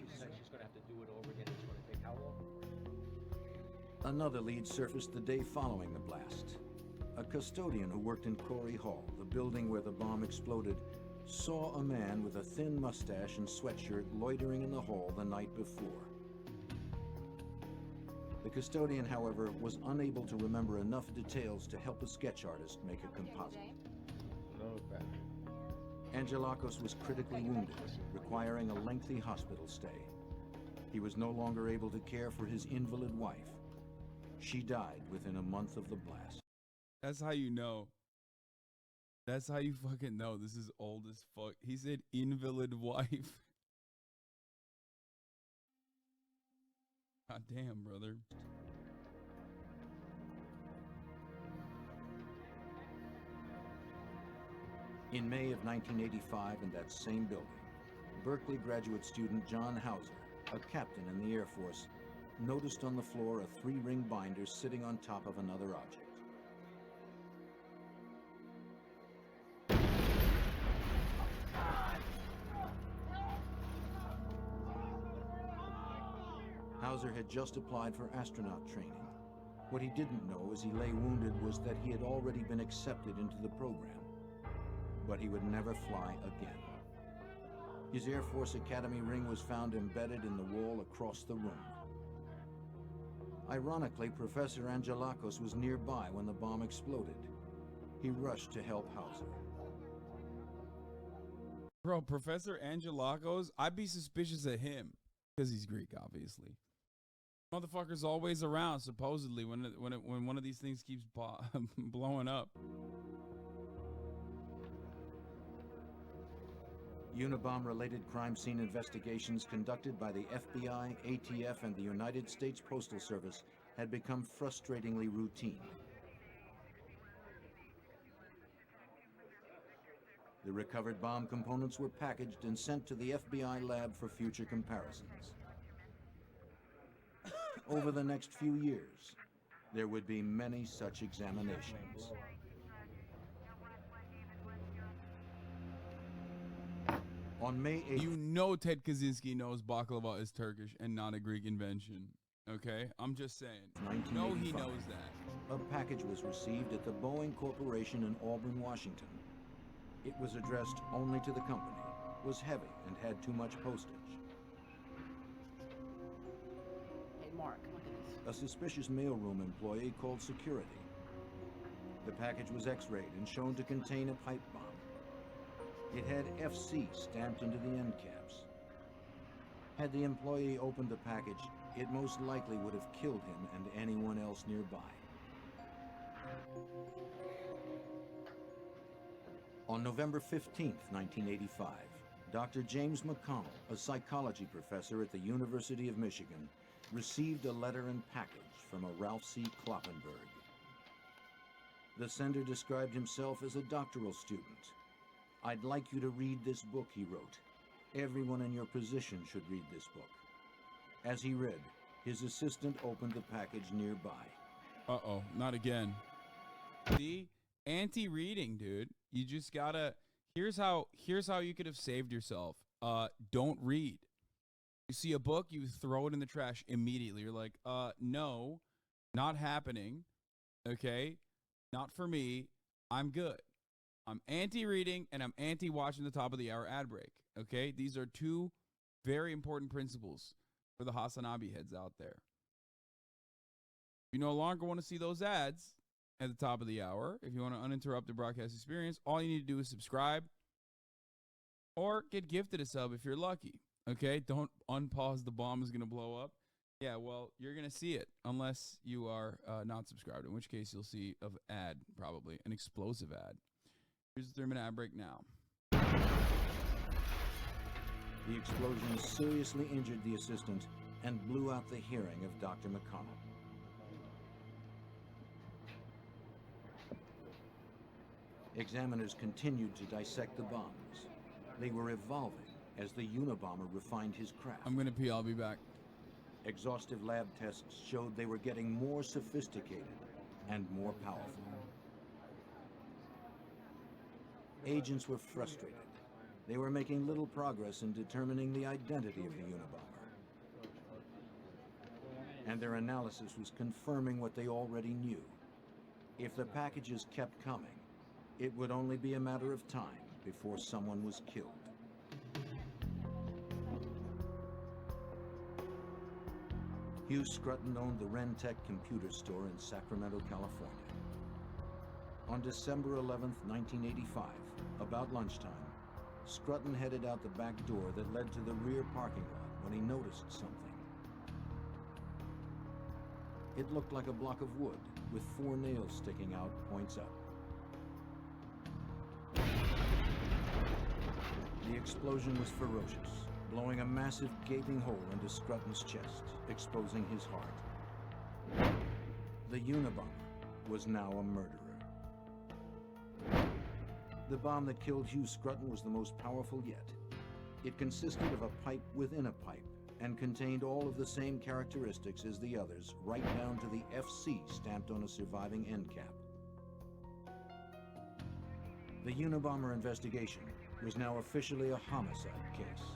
Another lead surfaced the day following the blast. A custodian who worked in Corey Hall, the building where the bomb exploded, saw a man with a thin mustache and sweatshirt loitering in the hall the night before. The custodian, however, was unable to remember enough details to help a sketch artist make a composite. Angelakos was critically wounded, requiring a lengthy hospital stay. He was no longer able to care for his invalid wife. She died within a month of the blast. That's how you know. That's how you fucking know this is old as fuck. He said invalid wife. God damn, brother. In May of 1985, in that same building, Berkeley graduate student John Hauser, a captain in the Air Force, noticed on the floor a 3-ring binder sitting on top of another object. Hauser had just applied for astronaut training. What he didn't know as he lay wounded was that he had already been accepted into the program. But he would never fly again. His Air Force Academy ring was found embedded in the wall across the room. Ironically, Professor Angelakos was nearby when the bomb exploded. He rushed to help Hauser. Bro, Professor Angelakos, I'd be suspicious of him because he's Greek, obviously. Motherfucker's always around, supposedly, when one of these things keeps blowing up. Unabomber-related crime scene investigations conducted by the FBI, ATF, and the United States Postal Service had become frustratingly routine. The recovered bomb components were packaged and sent to the FBI lab for future comparisons. Over the next few years, there would be many such examinations. On May 8th... You know Ted Kaczynski knows baklava is Turkish and not a Greek invention. Okay? I'm just saying. No, he knows that. A package was received at the Boeing Corporation in Auburn, Washington. It was addressed only to the company, was heavy, and had too much postage. Hey, Mark, look at this. A suspicious mailroom employee called security. The package was x-rayed and shown to contain a pipe bomb. It had FC stamped into the end caps. Had the employee opened the package, it most likely would have killed him and anyone else nearby. On November 15th, 1985, Dr. James McConnell, a psychology professor at the University of Michigan, received a letter and package from a Ralph C. Kloppenberg. The sender described himself as a doctoral student. "I'd like you to read this book," he wrote. "Everyone in your position should read this book." As he read, his assistant opened the package nearby. Uh-oh, not again. See? Anti-reading, dude. You just gotta... Here's how you could have saved yourself. Don't read. You see a book, you throw it in the trash immediately. You're like, no, not happening. Okay? Not for me. I'm good. I'm anti-reading and I'm anti-watching the top of the hour ad break. Okay? These are two very important principles for the Hasanabi heads out there. You no longer want to see those ads at the top of the hour. If you want an uninterrupted broadcast experience, all you need to do is subscribe or get gifted a sub if you're lucky. Okay? Don't unpause the bomb is going to blow up. Yeah, well, you're going to see it unless you are not subscribed, in which case you'll see an ad, probably, an explosive ad. Here's the 3-minute ad break now. The explosion seriously injured the assistant and blew out the hearing of Dr. McConnell. Examiners continued to dissect the bombs. They were evolving as the Unabomber refined his craft. I'm going to pee. I'll be back. Exhaustive lab tests showed they were getting more sophisticated and more powerful. Agents were frustrated. They were making little progress in determining the identity of the Unabomber. And their analysis was confirming what they already knew. If the packages kept coming, it would only be a matter of time before someone was killed. Hugh Scruton owned the Rentec computer store in Sacramento, California. On December 11th, 1985, about lunchtime, Scruton headed out the back door that led to the rear parking lot when he noticed something. It looked like a block of wood with 4 nails sticking out points up. The explosion was ferocious, blowing a massive gaping hole into Scruton's chest, exposing his heart. The Unabomber was now a murderer. The bomb that killed Hugh Scruton was the most powerful yet. It consisted of a pipe within a pipe and contained all of the same characteristics as the others, right down to the FC stamped on a surviving end cap. The Unabomber investigation was now officially a homicide case.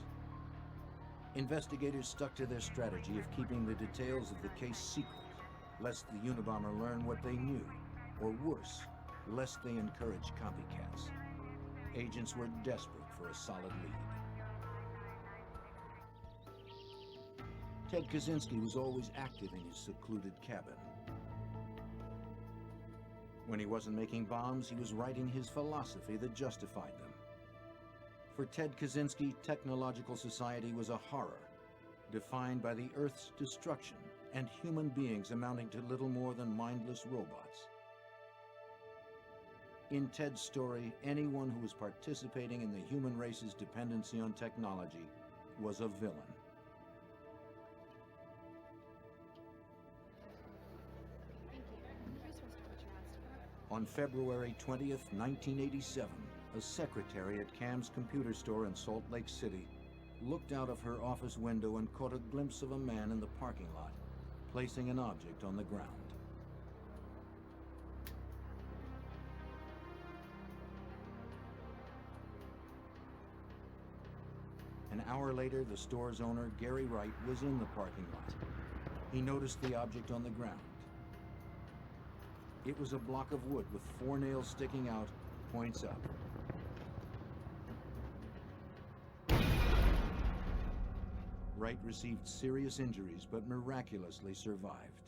Investigators stuck to their strategy of keeping the details of the case secret, lest the Unabomber learn what they knew, or worse, lest they encourage copycats. Agents were desperate for a solid lead. Ted Kaczynski was always active in his secluded cabin. When he wasn't making bombs, he was writing his philosophy that justified them. For Ted Kaczynski, technological society was a horror, defined by the Earth's destruction and human beings amounting to little more than mindless robots. In Ted's story, anyone who was participating in the human race's dependency on technology was a villain. On February 20th, 1987, a secretary at Cam's computer store in Salt Lake City looked out of her office window and caught a glimpse of a man in the parking lot, placing an object on the ground. An hour later, the store's owner, Gary Wright, was in the parking lot. He noticed the object on the ground. It was a block of wood with 4 nails sticking out, points up. Wright received serious injuries, but miraculously survived.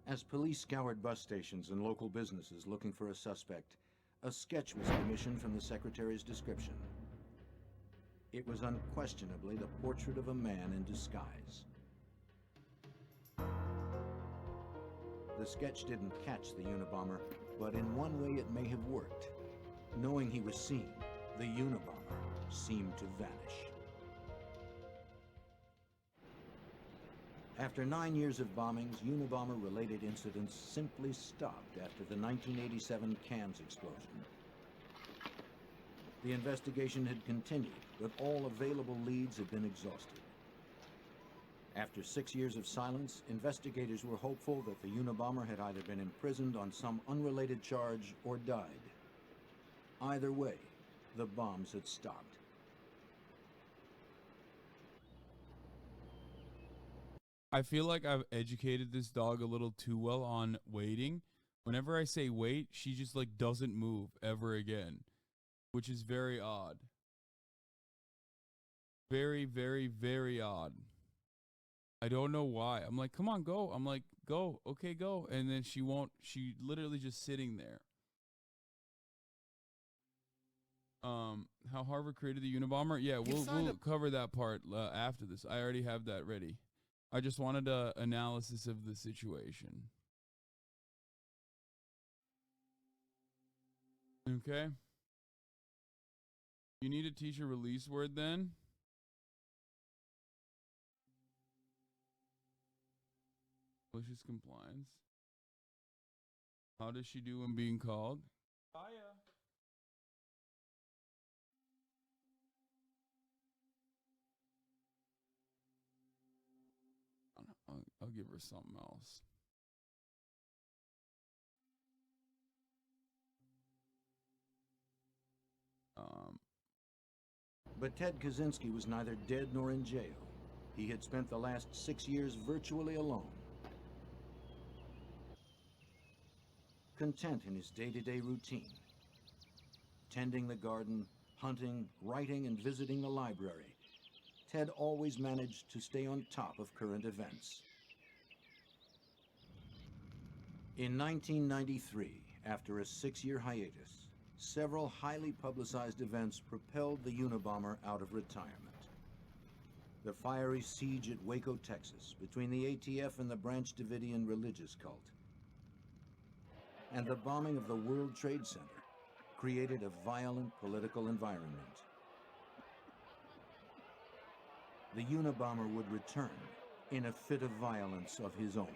As police scoured bus stations and local businesses looking for a suspect, a sketch was commissioned from the secretary's description. It was unquestionably the portrait of a man in disguise. The sketch didn't catch the Unabomber, but in one way it may have worked. Knowing he was seen, the Unabomber seemed to vanish. After 9 years of bombings, Unabomber-related incidents simply stopped after the 1987 Cams explosion. The investigation had continued, but all available leads had been exhausted. After 6 years of silence, investigators were hopeful that the Unabomber had either been imprisoned on some unrelated charge or died. Either way, the bombs had stopped. I feel like I've educated this dog a little too well on waiting. Whenever I say wait, she just like doesn't move ever again, which is very odd. Very, very, very odd. I don't know why. I'm like, come on, go. I'm like, go. Okay, go. And then she won't. She literally just sitting there. How Harvard created the Unabomber? Yeah, we'll cover that part after this. I already have that ready. I just wanted an analysis of the situation. Okay. You need a teacher release word then? Delicious compliance. How does she do when being called? Hiya. I'll give her something else. But Ted Kaczynski was neither dead nor in jail. He had spent the last 6 years virtually alone. Content in his day-to-day routine. Tending the garden, hunting, writing, and visiting the library, Ted always managed to stay on top of current events. In 1993, after a 6-year hiatus, several highly publicized events propelled the Unabomber out of retirement. The fiery siege at Waco, Texas, between the ATF and the Branch Davidian religious cult, and the bombing of the World Trade Center created a violent political environment. The Unabomber would return in a fit of violence of his own.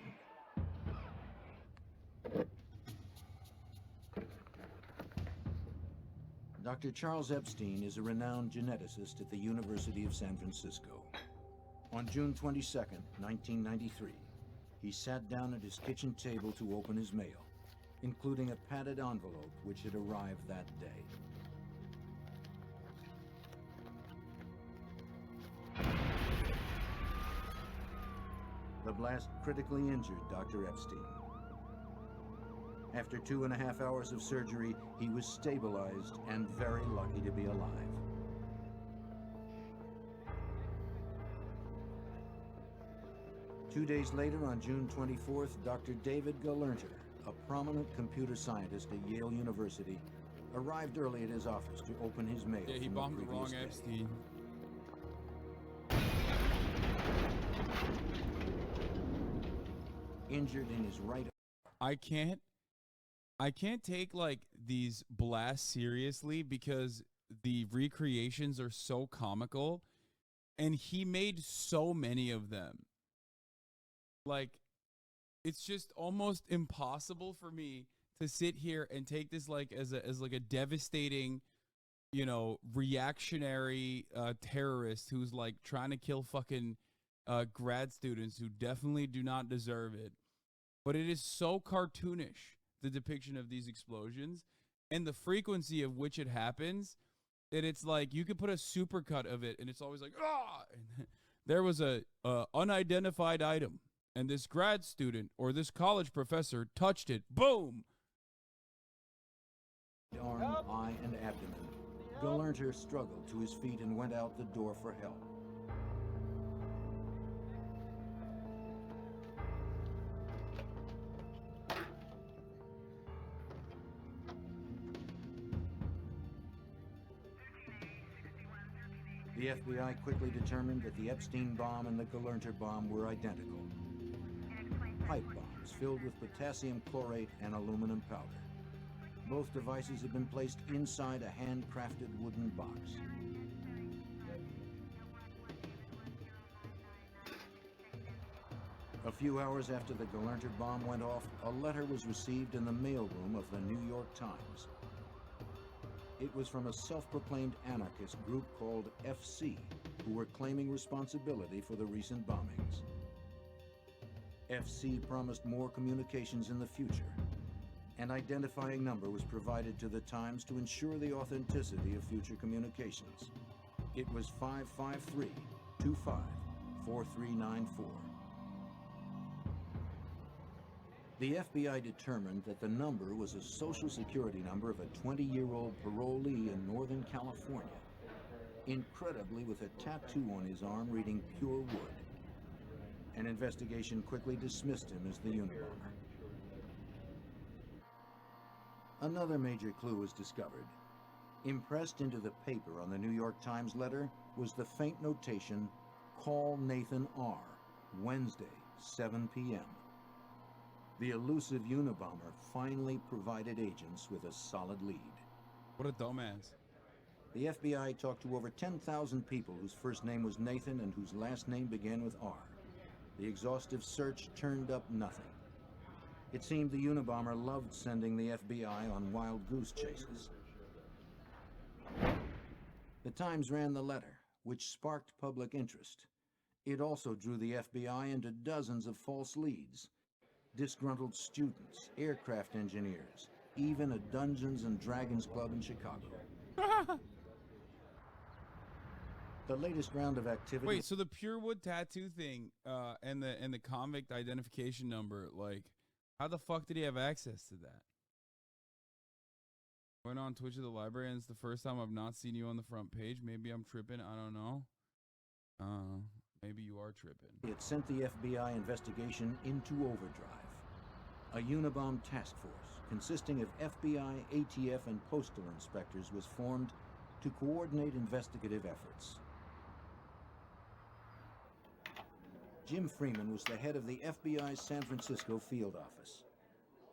Dr. Charles Epstein is a renowned geneticist at the University of San Francisco. On June 22nd, 1993, he sat down at his kitchen table to open his mail, including a padded envelope which had arrived that day. The blast critically injured Dr. Epstein. After 2.5 hours of surgery, he was stabilized and very lucky to be alive. 2 days later, on June 24th, Dr. David Galernter, a prominent computer scientist at Yale University, arrived early at his office to open his mail. Yeah, he from bombed the previous wrong day. Epstein. Injured in his right. I can't take like these blasts seriously because the recreations are so comical, and he made so many of them. Like, it's just almost impossible for me to sit here and take this like as like a devastating, you know, reactionary terrorist who's like trying to kill fucking grad students who definitely do not deserve it. But it is so cartoonish, the depiction of these explosions and the frequency of which it happens, that it's like you could put a supercut of it and it's always like, ah! And there was a unidentified item, and this grad student or this college professor touched it. Boom! Arm, eye, and abdomen. Galernter struggled to his feet and went out the door for help. The FBI quickly determined that the Epstein bomb and the Galernter bomb were identical. Pipe bombs filled with potassium chlorate and aluminum powder. Both devices had been placed inside a handcrafted wooden box. A few hours after the Galernter bomb went off, a letter was received in the mailroom of the New York Times. It was from a self-proclaimed anarchist group called FC, who were claiming responsibility for the recent bombings. FC promised more communications in the future. An identifying number was provided to the Times to ensure the authenticity of future communications. It was 553-25-4394. The FBI determined that the number was a Social Security number of a 20-year-old parolee in Northern California, incredibly with a tattoo on his arm reading "Pure Wood." An investigation quickly dismissed him as the Unabomber. Another major clue was discovered. Impressed into the paper on the New York Times letter was the faint notation, "Call Nathan R., Wednesday, 7 p.m." The elusive Unabomber finally provided agents with a solid lead. What a dumbass. The FBI talked to over 10,000 people whose first name was Nathan and whose last name began with R. The exhaustive search turned up nothing. It seemed the Unabomber loved sending the FBI on wild goose chases. The Times ran the letter, which sparked public interest. It also drew the FBI into dozens of false leads. Disgruntled students, aircraft engineers, even a Dungeons and Dragons club in Chicago. The latest round of activity. Wait, so the Pure Wood tattoo thing and the convict identification number, like, how the fuck did he have access to that? Went on Twitch at the library, and it's the first time I've not seen you on the front page. Maybe I'm tripping. I don't know. Maybe you are tripping. It sent the FBI investigation into overdrive. A Unabomb task force consisting of FBI, ATF, and postal inspectors was formed to coordinate investigative efforts. Jim Freeman was the head of the FBI's San Francisco field office.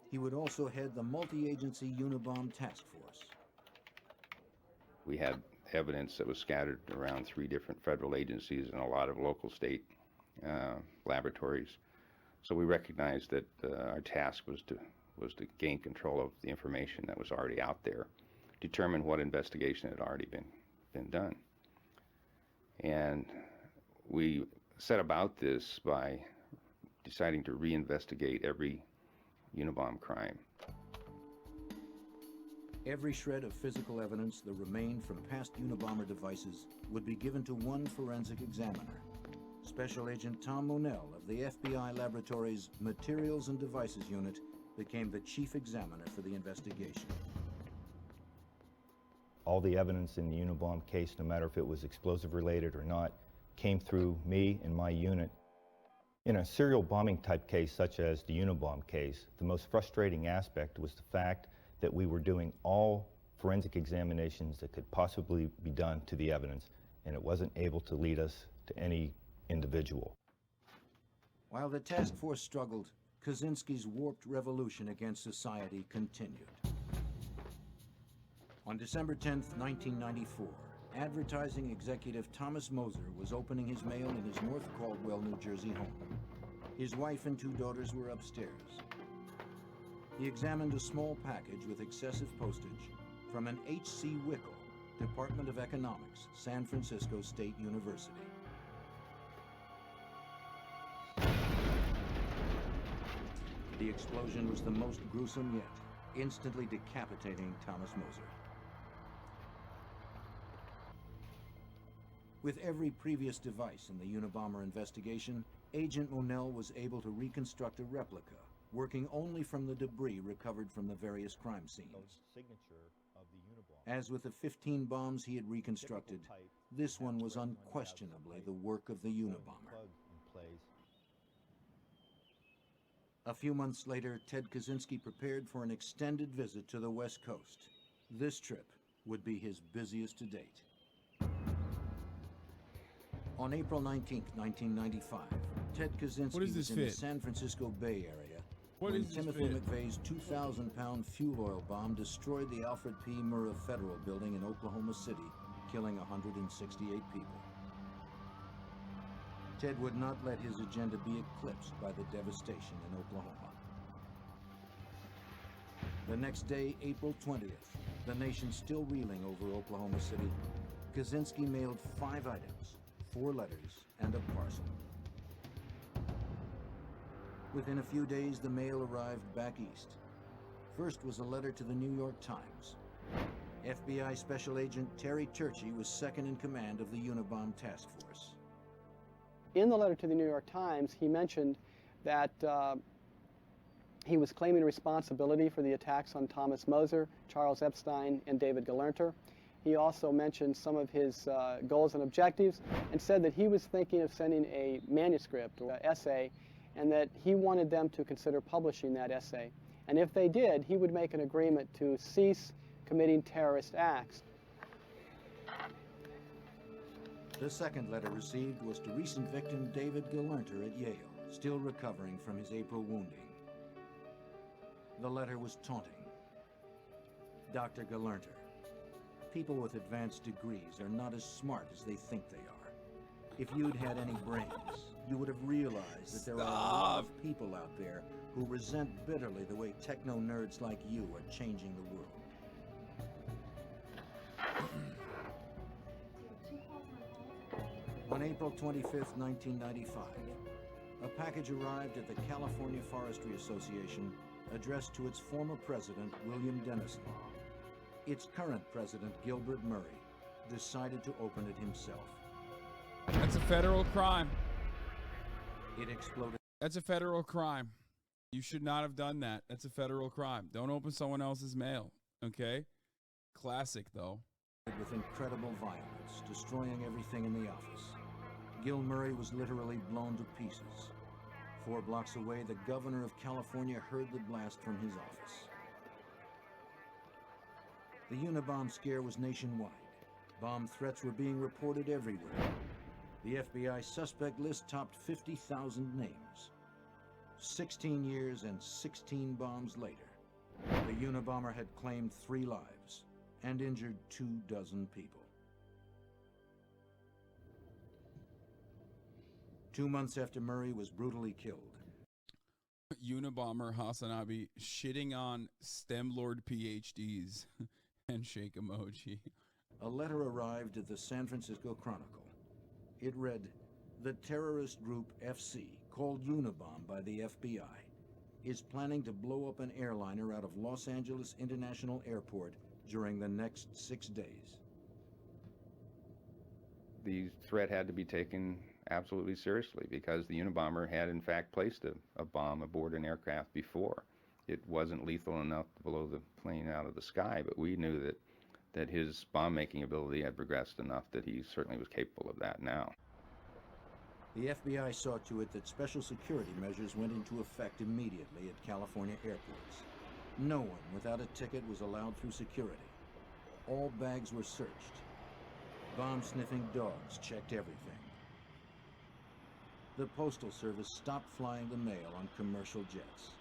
He would also head the multi-agency Unabomb task force. We had evidence that was scattered around 3 different federal agencies and a lot of local state laboratories. So we recognized that our task was to gain control of the information that was already out there, determine what investigation had already been done. And we set about this by deciding to reinvestigate every Unabomb crime. Every shred of physical evidence that remained from past Unabomber devices would be given to one forensic examiner. Special Agent Tom Monell of the FBI Laboratories Materials and Devices Unit became the chief examiner for the investigation. All the evidence in the Unabomb case, no matter if it was explosive related or not, came through me and my unit. In a serial bombing type case such as the Unabomber case, the most frustrating aspect was the fact that we were doing all forensic examinations that could possibly be done to the evidence, and it wasn't able to lead us to any individual. While the task force struggled, Kaczynski's warped revolution against society continued. On December 10, 1994, advertising executive Thomas Moser was opening his mail in his North Caldwell, New Jersey home. His wife and two daughters were upstairs. He examined a small package with excessive postage from an H.C. Wickel, Department of Economics, San Francisco State University. The explosion was the most gruesome yet, instantly decapitating Thomas Moser. With every previous device in the Unabomber investigation, Agent Monell was able to reconstruct a replica, working only from the debris recovered from the various crime scenes. As with the 15 bombs he had reconstructed, this one was unquestionably the work of the Unabomber. A few months later, Ted Kaczynski prepared for an extended visit to the West Coast. This trip would be his busiest to date. On April 19, 1995, Ted Kaczynski was in the San Francisco Bay Area when Timothy McVeigh's 2,000-pound fuel oil bomb destroyed the Alfred P. Murrah Federal Building in Oklahoma City, killing 168 people. Ted would not let his agenda be eclipsed by the devastation in Oklahoma. The next day, April 20th, the nation still reeling over Oklahoma City, Kaczynski mailed 5 items, 4 letters, and a parcel. Within a few days, the mail arrived back east. First was a letter to the New York Times. FBI Special Agent Terry Turchie was second in command of the Unabomber Task Force. In the letter to the New York Times, he mentioned that he was claiming responsibility for the attacks on Thomas Moser, Charles Epstein, and David Gelernter. He also mentioned some of his goals and objectives and said that he was thinking of sending a manuscript or essay and that he wanted them to consider publishing that essay. And if they did, he would make an agreement to cease committing terrorist acts. The second letter received was to recent victim David Gelernter at Yale, still recovering from his April wounding. The letter was taunting. Dr. Gelernter, people with advanced degrees are not as smart as they think they are. If you'd had any brains, you would have realized that there are a lot of people out there who resent bitterly the way techno-nerds like you are changing the world. On April 25, 1995, a package arrived at the California Forestry Association addressed to its former president, William Dennison. Its current president, Gilbert Murray, decided to open it himself. That's a federal crime. It exploded. That's a federal crime. You should not have done that. That's a federal crime. Don't open someone else's mail, okay? Classic, though. With incredible violence, destroying everything in the office. Gil Murray was literally blown to pieces. 4 blocks away, the governor of California heard the blast from his office. The Unabomber scare was nationwide. Bomb threats were being reported everywhere. The FBI suspect list topped 50,000 names. 16 years and 16 bombs later, the Unabomber had claimed 3 lives and injured 24 people. 2 months after Murray was brutally killed, Unabomber Hasanabi shitting on STEM Lord PhDs. Handshake emoji. A letter arrived at the San Francisco Chronicle. It read, "The terrorist group FC, called Unabomber by the FBI, is planning to blow up an airliner out of Los Angeles International Airport during the next 6 days." The threat had to be taken absolutely seriously because the Unabomber had in fact placed a bomb aboard an aircraft before. It wasn't lethal enough to blow the plane out of the sky, but we knew that his bomb-making ability had progressed enough that he certainly was capable of that now. The FBI saw to it that special security measures went into effect immediately at California airports. No one without a ticket was allowed through security. All bags were searched. Bomb-sniffing dogs checked everything. The Postal Service stopped flying the mail on commercial jets.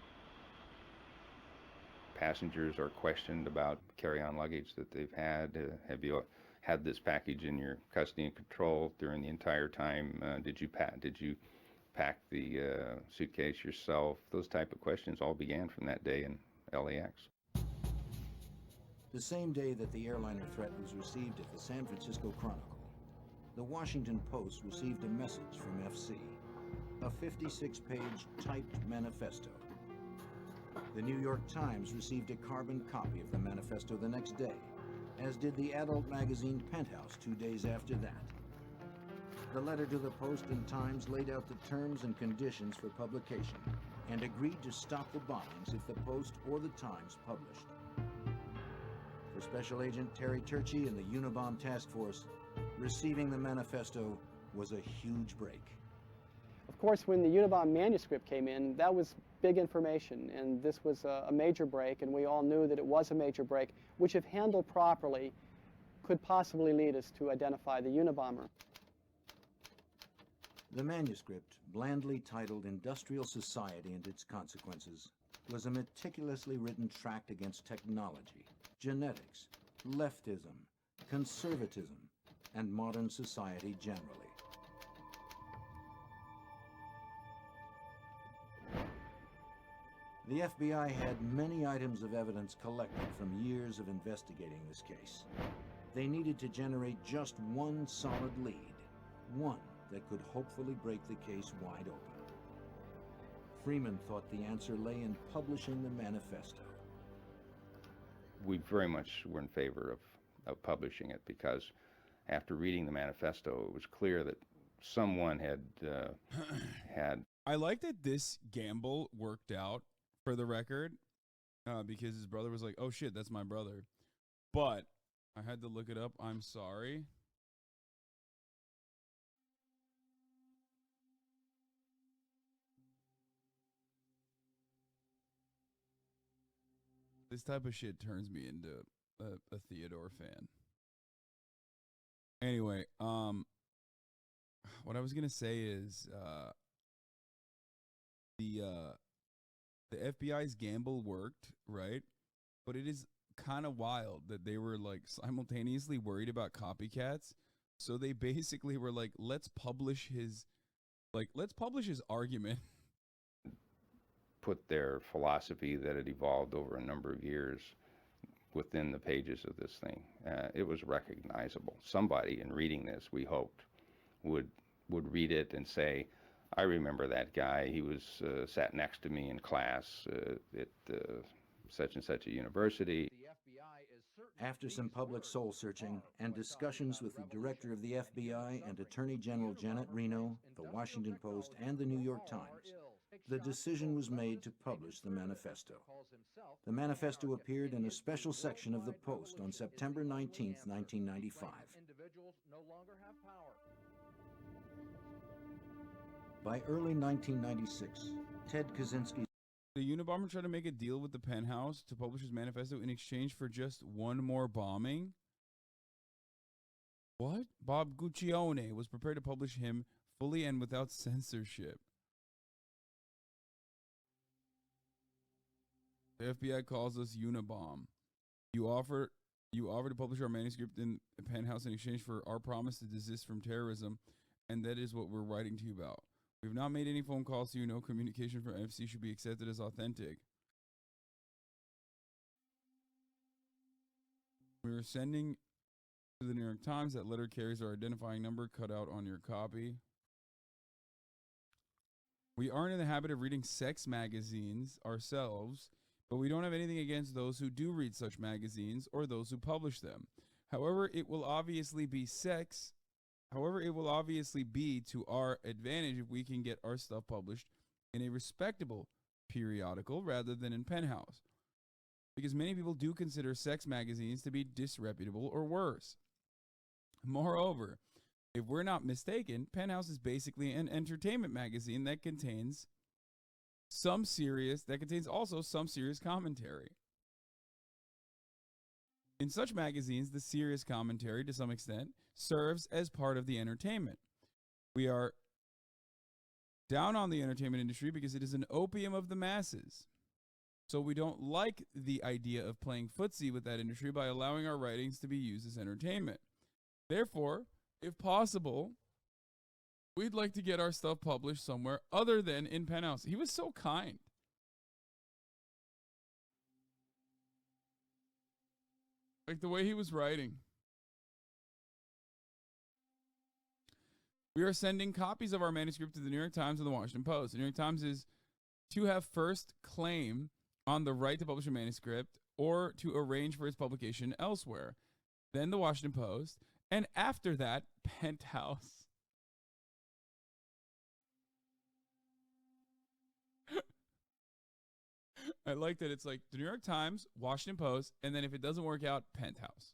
Passengers are questioned about carry-on luggage that they've had. Have you had this package in your custody and control during the entire time? Did you pack the suitcase yourself? Those type of questions all began from that day in LAX. The same day that the airliner threat was received at the San Francisco Chronicle, the Washington Post received a message from FC, a 56-page typed manifesto. The New York Times received a carbon copy of the manifesto the next day, as did the adult magazine Penthouse 2 days after that. The letter to the Post and Times laid out the terms and conditions for publication and agreed to stop the bombings if the Post or the Times published. For Special Agent Terry Turchi and the Unabomber Task Force, receiving the manifesto was a huge break. Of course, when the Unabomber manuscript came in, that was big information, and this was a major break, and we all knew that it was a major break, which, if handled properly, could possibly lead us to identify the Unabomber. The manuscript, blandly titled Industrial Society and Its Consequences, was a meticulously written tract against technology, genetics, leftism, conservatism, and modern society generally. The FBI had many items of evidence collected from years of investigating this case. They needed to generate just one solid lead, one that could hopefully break the case wide open. Freeman thought the answer lay in publishing the manifesto. We very much were in favor of publishing it because after reading the manifesto, it was clear that someone had I like that this gamble worked out, for the record, because his brother was like, oh shit, that's my brother. But I had to look it up. I'm sorry. This type of shit turns me into a Theodore fan. Anyway, what I was gonna say is the FBI's gamble worked, right? But it is kind of wild that they were like simultaneously worried about copycats. So they basically were like, let's publish his argument. Put their philosophy that had evolved over a number of years within the pages of this thing. It was recognizable. Somebody in reading this, we hoped, would read it and say, I remember that guy. He was sat next to me in class at such and such a university. After some public soul-searching and discussions with the director of the FBI and Attorney General Janet Reno, the Washington Post, and the New York Times, the decision was made to publish the manifesto. The manifesto appeared in a special section of the Post on September 19, 1995. By early 1996, Ted Kaczynski... The Unabomber tried to make a deal with the Penthouse to publish his manifesto in exchange for just one more bombing. What? Bob Guccione was prepared to publish him fully and without censorship. The FBI calls us Unabomber. You offer to publish our manuscript in the Penthouse in exchange for our promise to desist from terrorism, and that is what we're writing to you about. We have not made any phone calls, so you know communication from FC should be accepted as authentic. We are sending to the New York Times. That letter carries our identifying number cut out on your copy. We aren't in the habit of reading sex magazines ourselves, but we don't have anything against those who do read such magazines or those who publish them. However, it will obviously be to our advantage if we can get our stuff published in a respectable periodical rather than in Penthouse, because many people do consider sex magazines to be disreputable or worse. Moreover, if we're not mistaken, Penthouse is basically an entertainment magazine that contains also some serious commentary. In such magazines, the serious commentary, to some extent, serves as part of the entertainment. We are down on the entertainment industry because it is an opium of the masses. So we don't like the idea of playing footsie with that industry by allowing our writings to be used as entertainment. Therefore, if possible, we'd like to get our stuff published somewhere other than in Penthouse. He was so kind. Like the way he was writing. We are sending copies of our manuscript to the New York Times and the Washington Post. The New York Times is to have first claim on the right to publish a manuscript or to arrange for its publication elsewhere. Then the Washington Post. And after that, Penthouse. I like that it's like the New York Times, Washington Post, and then if it doesn't work out, Penthouse.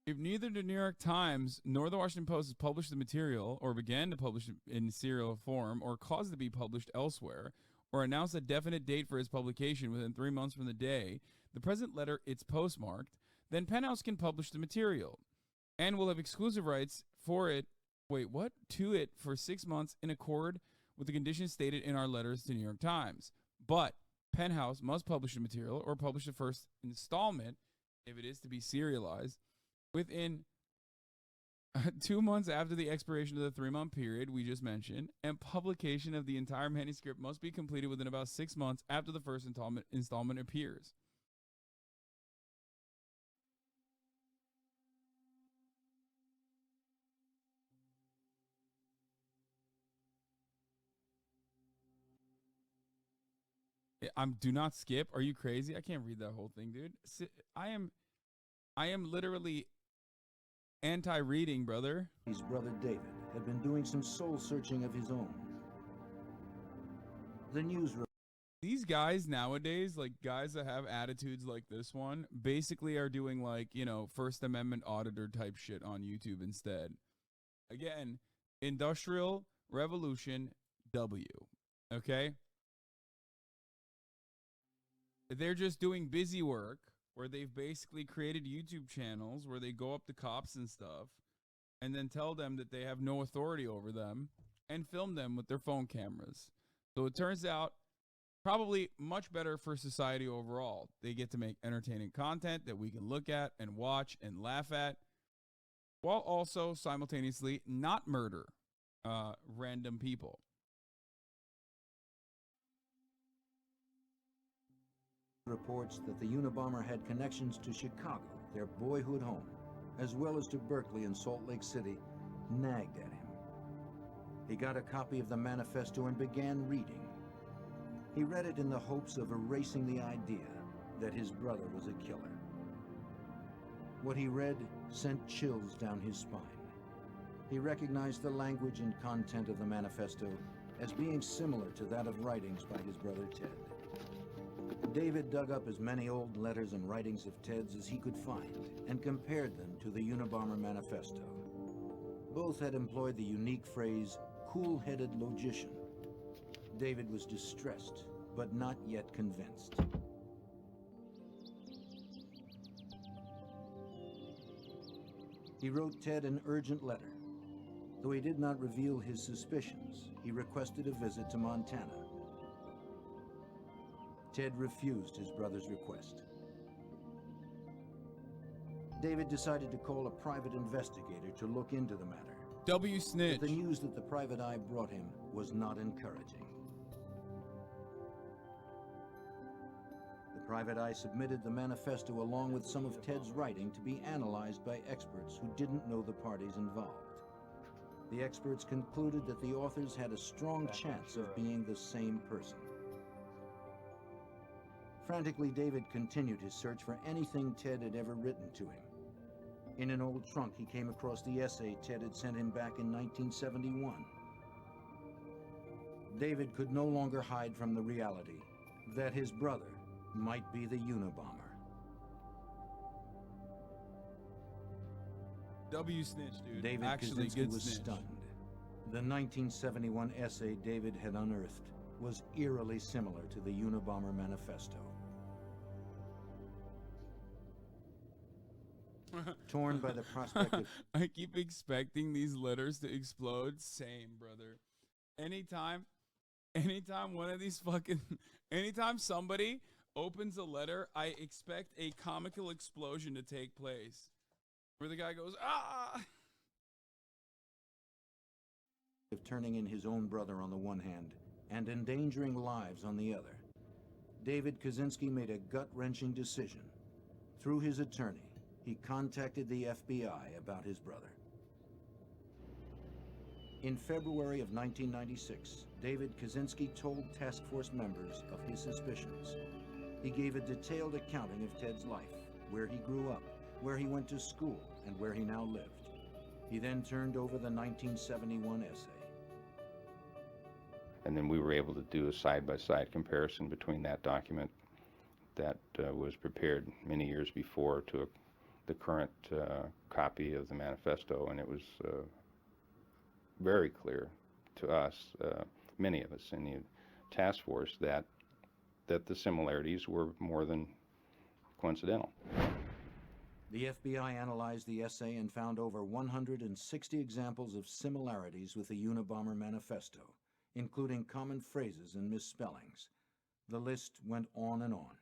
If neither the New York Times nor the Washington Post has published the material or began to publish it in serial form or caused it to be published elsewhere or announced a definite date for its publication within 3 months from the day the present letter it's postmarked, then Penthouse can publish the material and will have exclusive rights for it, to it for 6 months in accord with the conditions stated in our letters to the New York Times. But Penthouse must publish the material or publish the first installment, if it is to be serialized, within 2 months after the expiration of the 3-month period we just mentioned, and publication of the entire manuscript must be completed within about 6 months after the first installment appears. Do not skip. Are you crazy? I can't read that whole thing, dude. I am literally anti-reading, brother. His brother David had been doing some soul searching of his own. The news. These guys nowadays, like guys that have attitudes like this one, basically are doing like, First Amendment auditor type shit on YouTube instead. Again, Industrial Revolution W. Okay? They're just doing busy work where they've basically created YouTube channels where they go up to cops and stuff and then tell them that they have no authority over them and film them with their phone cameras. So it turns out probably much better for society overall. They get to make entertaining content that we can look at and watch and laugh at while also simultaneously not murder random people. Reports that the Unabomber had connections to Chicago, their boyhood home, as well as to Berkeley and Salt Lake City, nagged at him. He got a copy of the manifesto and began reading. He read it in the hopes of erasing the idea that his brother was a killer. What he read sent chills down his spine. He recognized the language and content of the manifesto as being similar to that of writings by his brother Ted. David dug up as many old letters and writings of Ted's as he could find and compared them to the Unabomber manifesto. Both had employed the unique phrase, cool-headed logician. David was distressed, but not yet convinced. He wrote Ted an urgent letter. Though he did not reveal his suspicions, he requested a visit to Montana. Ted refused his brother's request. David decided to call a private investigator to look into the matter. W snitch. But the news that the private eye brought him was not encouraging. The private eye submitted the manifesto along with some of Ted's writing to be analyzed by experts who didn't know the parties involved. The experts concluded that the authors had a strong chance of being the same person. Frantically, David continued his search for anything Ted had ever written to him. In an old trunk, he came across the essay Ted had sent him back in 1971. David could no longer hide from the reality that his brother might be the Unabomber. W snitch, dude. David Actually, Kaczynski good was snitch. stunned. The 1971 essay David had unearthed was eerily similar to the Unabomber Manifesto. Torn by the prospect of... I keep expecting these letters to explode. Same, brother. Anytime one of these anytime somebody opens a letter, I expect a comical explosion to take place. Where the guy goes, ah! of turning in his own brother on the one hand and endangering lives on the other. David Kaczynski made a gut-wrenching decision. Through his attorney, he contacted the FBI about his brother. In February of 1996, David Kaczynski told task force members of his suspicions. He gave a detailed accounting of Ted's life, where he grew up, where he went to school, and where he now lived. He then turned over the 1971 essay. And then we were able to do a side-by-side comparison between that document that was prepared many years before to the current copy of the manifesto, and it was very clear to us, many of us in the task force, that the similarities were more than coincidental. The FBI analyzed the essay and found over 160 examples of similarities with the Unabomber Manifesto, including common phrases and misspellings. The list went on and on.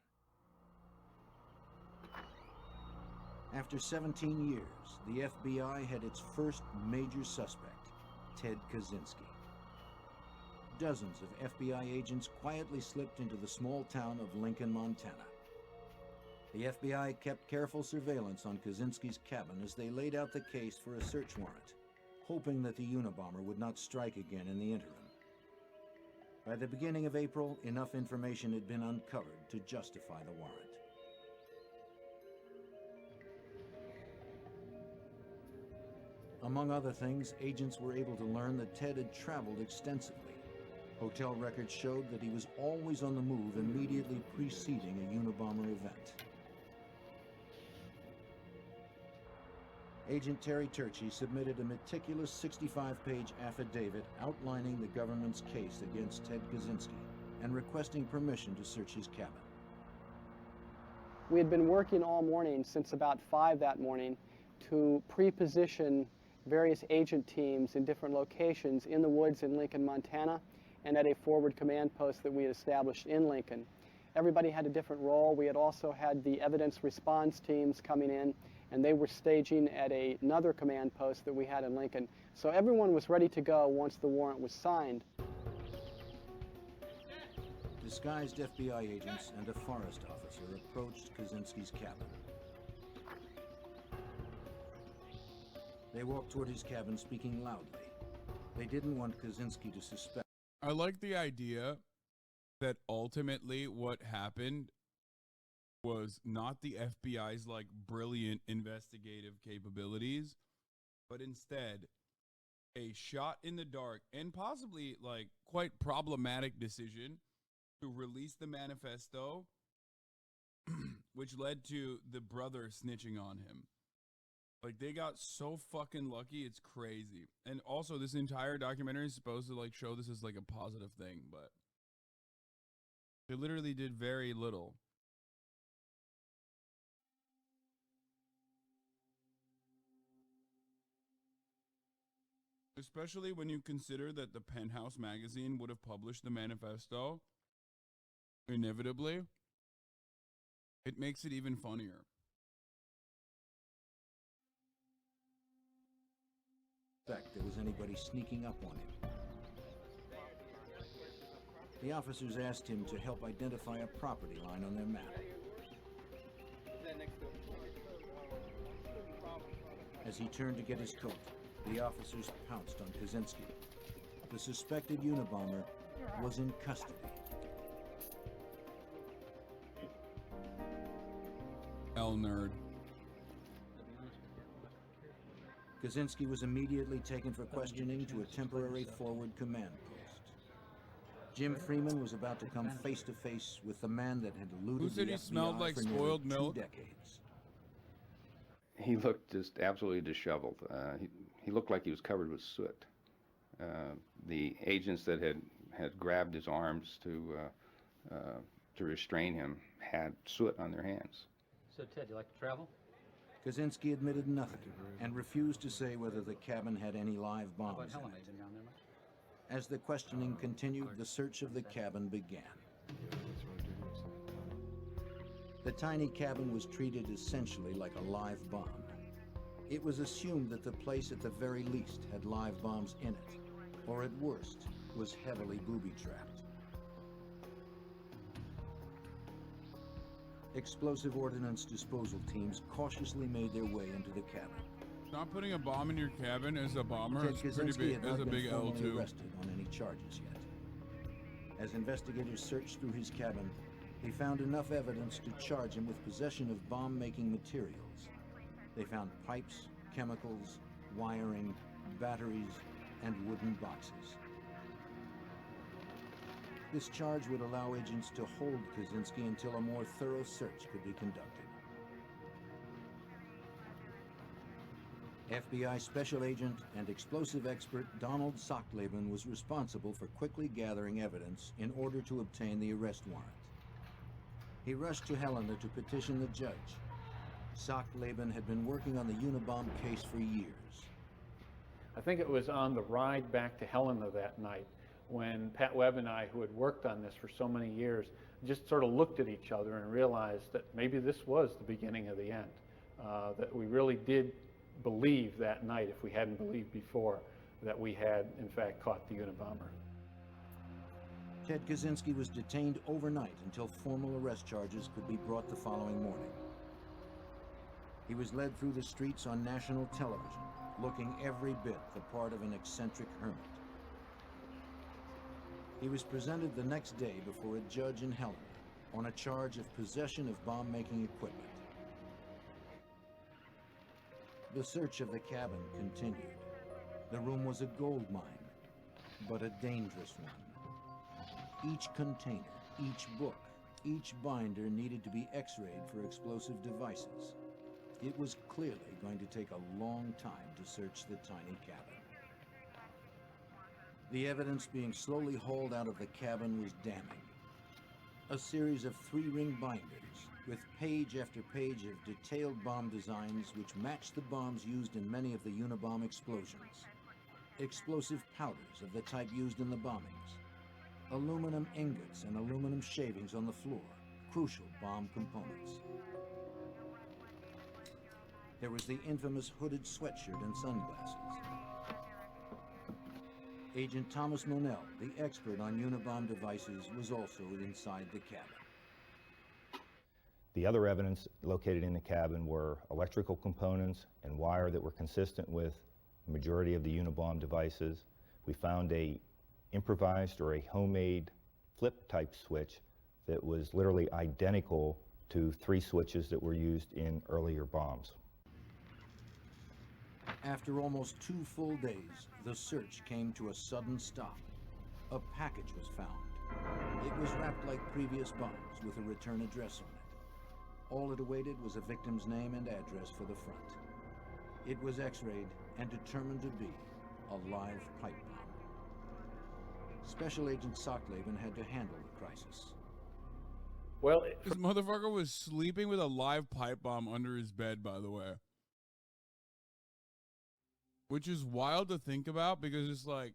After 17 years, the FBI had its first major suspect, Ted Kaczynski. Dozens of FBI agents quietly slipped into the small town of Lincoln, Montana. The FBI kept careful surveillance on Kaczynski's cabin as they laid out the case for a search warrant, hoping that the Unabomber would not strike again in the interim. By the beginning of April, enough information had been uncovered to justify the warrant. Among other things, agents were able to learn that Ted had traveled extensively. Hotel records showed that he was always on the move immediately preceding a Unabomber event. Agent Terry Turchi submitted a meticulous 65-page affidavit outlining the government's case against Ted Kaczynski and requesting permission to search his cabin. We had been working all morning, since about 5 that morning, to pre-position various agent teams in different locations in the woods in Lincoln, Montana, and at a forward command post that we had established in Lincoln. Everybody had a different role. We had also had the evidence response teams coming in, and they were staging at another command post that we had in Lincoln. So everyone was ready to go once the warrant was signed. Disguised FBI agents and a forest officer approached Kaczynski's cabin. They walked toward his cabin speaking loudly. They didn't want Kaczynski to suspect. I like the idea that ultimately what happened was not the FBI's like brilliant investigative capabilities, but instead a shot in the dark and possibly like quite problematic decision to release the manifesto, which led to the brother snitching on him. Like, they got so fucking lucky, it's crazy. And also, this entire documentary is supposed to like show this as like a positive thing, but they literally did very little. Especially when you consider that the Penthouse magazine would have published the manifesto, inevitably, it makes it even funnier. There was anybody sneaking up on him. The officers asked him to help identify a property line on their map. As he turned to get his coat, the officers pounced on Kaczynski. The suspected Unabomber was in custody. L nerd. Kaczynski was immediately taken for questioning to a temporary forward command post. Jim Freeman was about to come face to face with the man that had eluded the FBI smelled like for spoiled nearly 2 milk? decades. he looked just absolutely disheveled. He looked like he was covered with soot. The agents that had grabbed his arms to restrain him had soot on their hands. So, Ted, you like to travel? Kaczynski admitted nothing and refused to say whether the cabin had any live bombs in it. As the questioning continued, the search of the cabin began. The tiny cabin was treated essentially like a live bomb. It was assumed that the place at the very least had live bombs in it, or at worst, was heavily booby-trapped. Explosive ordnance disposal teams cautiously made their way into the cabin. Not putting a bomb in your cabin as a bomber Ted is pretty Kaczynski big. had That's not a been big formally L2. arrested on any charges yet. As investigators searched through his cabin, they found enough evidence to charge him with possession of bomb-making materials. They found pipes, chemicals, wiring, batteries, and wooden boxes. This charge would allow agents to hold Kaczynski until a more thorough search could be conducted. FBI Special Agent and explosive expert Donald Sockleben was responsible for quickly gathering evidence in order to obtain the arrest warrant. He rushed to Helena to petition the judge. Sockleben had been working on the Unabomb case for years. I think it was on the ride back to Helena that night when Pat Webb and I, who had worked on this for so many years, just sort of looked at each other and realized that maybe this was the beginning of the end, that we really did believe that night, if we hadn't believed before, that we had in fact caught the Unabomber. Ted Kaczynski was detained overnight until formal arrest charges could be brought the following morning. He was led through the streets on national television, looking every bit the part of an eccentric hermit. He was presented the next day before a judge in Helena on a charge of possession of bomb-making equipment. The search of the cabin continued. The room was a gold mine, but a dangerous one. Each container, each book, each binder needed to be x-rayed for explosive devices. It was clearly going to take a long time to search the tiny cabin. The evidence being slowly hauled out of the cabin was damning. A series of 3-ring binders with page after page of detailed bomb designs which matched the bombs used in many of the Unabomb explosions. Explosive powders of the type used in the bombings. Aluminum ingots and aluminum shavings on the floor, crucial bomb components. There was the infamous hooded sweatshirt and sunglasses. Agent Thomas Monell, the expert on Unabomb devices, was also inside the cabin. The other evidence located in the cabin were electrical components and wire that were consistent with the majority of the Unabomb devices. We found a improvised or a homemade flip type switch that was literally identical to 3 switches that were used in earlier bombs. After almost 2 full days, the search came to a sudden stop. A package was found. It was wrapped like previous bombs with a return address on it. All it awaited was a victim's name and address for the front. It was x-rayed and determined to be a live pipe bomb. Special Agent Sockleben had to handle the crisis. Well, this motherfucker was sleeping with a live pipe bomb under his bed, by the way. Which is wild to think about because it's like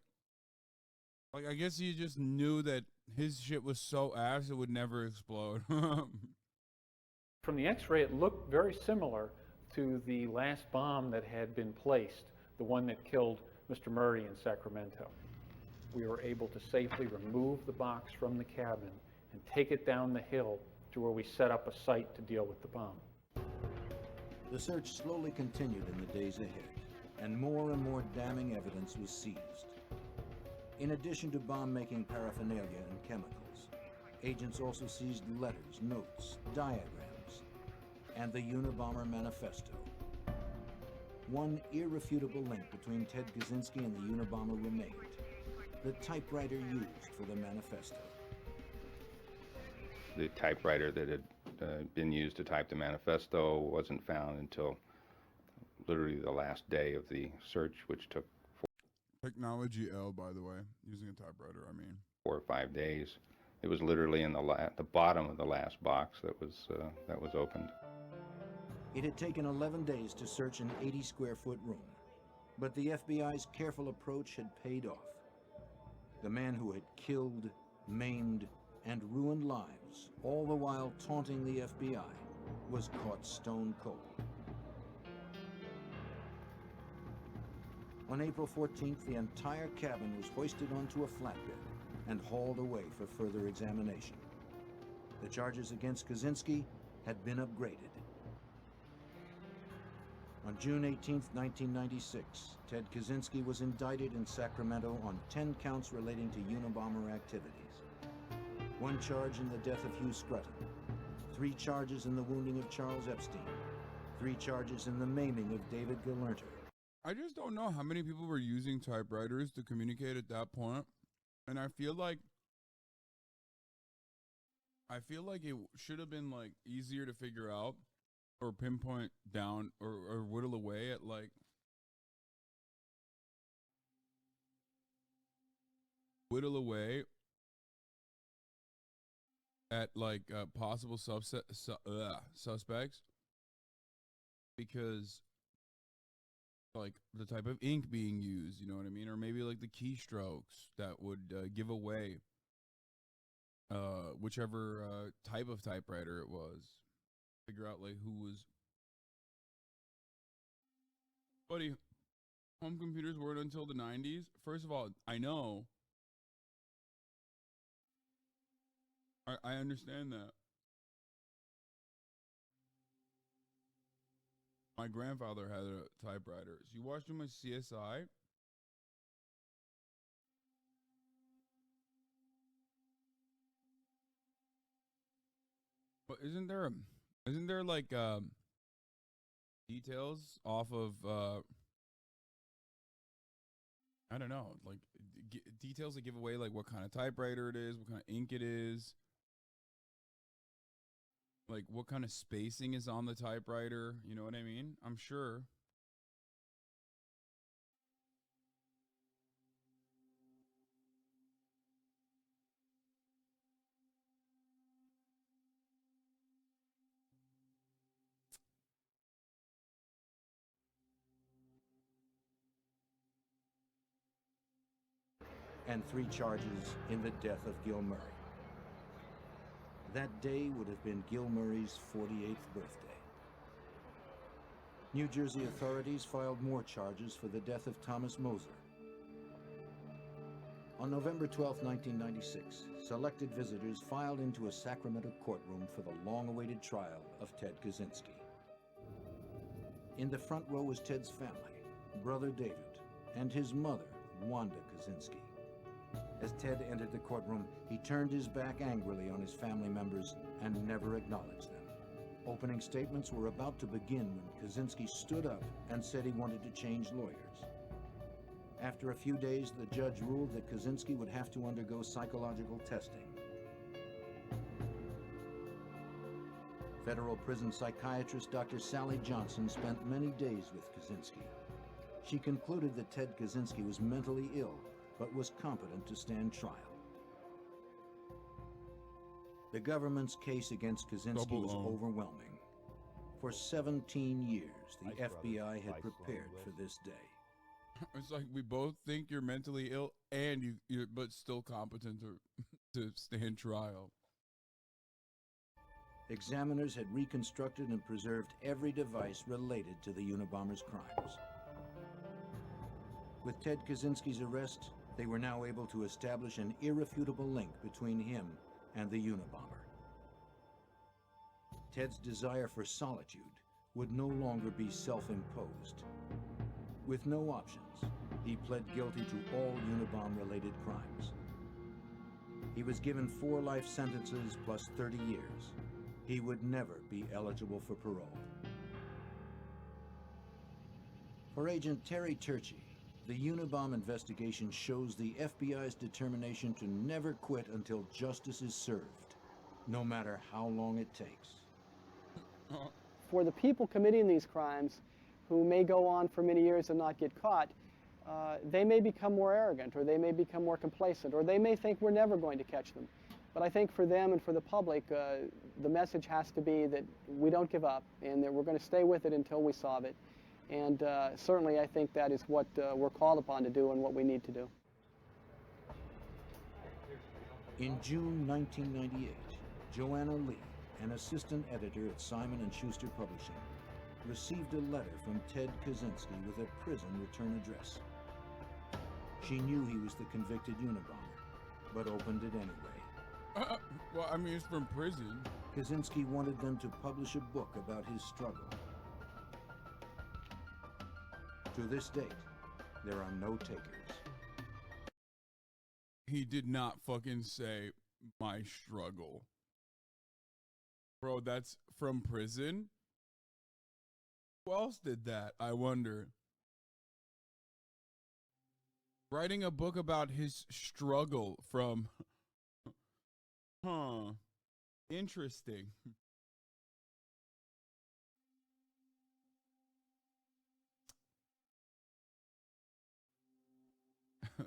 I guess he just knew that his shit was so ass it would never explode. From the x-ray, it looked very similar to the last bomb that had been placed, the one that killed Mr. Murray in Sacramento. We were able to safely remove the box from the cabin and take it down the hill to where we set up a site to deal with the bomb. The search slowly continued in the days ahead, and more damning evidence was seized. In addition to bomb-making paraphernalia and chemicals, agents also seized letters, notes, diagrams, and the Unabomber manifesto. One irrefutable link between Ted Kaczynski and the Unabomber remained: the typewriter used for the manifesto. The typewriter that had been used to type the manifesto wasn't found until literally the last day of the search, which took Technology L, by the way, using a typewriter, I mean. 4 or 5 days. It was literally in the bottom of the last box that was opened. It had taken 11 days to search an 80-square-foot room, but the FBI's careful approach had paid off. The man who had killed, maimed, and ruined lives, all the while taunting the FBI, was caught stone cold. On April 14th, the entire cabin was hoisted onto a flatbed and hauled away for further examination. The charges against Kaczynski had been upgraded. On June 18, 1996, Ted Kaczynski was indicted in Sacramento on 10 counts relating to Unabomber activities. 1 charge in the death of Hugh Scruton, 3 charges in the wounding of Charles Epstein, 3 charges in the maiming of David Galerter. I just don't know how many people were using typewriters to communicate at that point, and I feel like it should have been like easier to figure out or pinpoint down or whittle away at possible suspects, because like the type of ink being used, you know what I mean, or maybe like the keystrokes that would give away whichever type of typewriter it was. Figure out like who was. Buddy, home computers weren't until the 90s. First of all, I know. I understand that. My grandfather had a typewriter. So you watched too much CSI? But isn't there like details off of I don't know, like details that give away like what kind of typewriter it is, what kind of ink it is, like what kind of spacing is on the typewriter, you know what I mean? I'm sure. And 3 charges in the death of Gil Murray. That day would have been Gil Murray's 48th birthday. New Jersey authorities filed more charges for the death of Thomas Moser. On November 12, 1996, selected visitors filed into a Sacramento courtroom for the long-awaited trial of Ted Kaczynski. In the front row was Ted's family, brother David, and his mother, Wanda Kaczynski. As Ted entered the courtroom, he turned his back angrily on his family members and never acknowledged them. Opening statements were about to begin when Kaczynski stood up and said he wanted to change lawyers. After a few days, the judge ruled that Kaczynski would have to undergo psychological testing. Federal prison psychiatrist Dr. Sally Johnson spent many days with Kaczynski. She concluded that Ted Kaczynski was mentally ill, but was competent to stand trial. The government's case against Kaczynski was overwhelming. For 17 years, the FBI had prepared for this day. It's like we both think you're mentally ill and you're but still competent to stand trial. Examiners had reconstructed and preserved every device related to the Unabomber's crimes. With Ted Kaczynski's arrest, they were now able to establish an irrefutable link between him and the Unabomber. Ted's desire for solitude would no longer be self-imposed. With no options, he pled guilty to all Unabomber-related crimes. He was given 4 life sentences plus 30 years. He would never be eligible for parole. For Agent Terry Turchi, the Unabomber investigation shows the FBI's determination to never quit until justice is served, no matter how long it takes. For the people committing these crimes, who may go on for many years and not get caught, they may become more arrogant, or they may become more complacent, or they may think we're never going to catch them. But I think for them and for the public, the message has to be that we don't give up and that we're going to stay with it until we solve it. And certainly I think that is what we're called upon to do and what we need to do. In June 1998, Joanna Lee, an assistant editor at Simon & Schuster Publishing, received a letter from Ted Kaczynski with a prison return address. She knew he was the convicted Unabomber, but opened it anyway. Well, I mean, it's from prison. Kaczynski wanted them to publish a book about his struggle. To this date, there are no takers. He did not fucking say my struggle. Bro, that's from prison? Who else did that, I wonder? Writing a book about his struggle from... Huh. Interesting.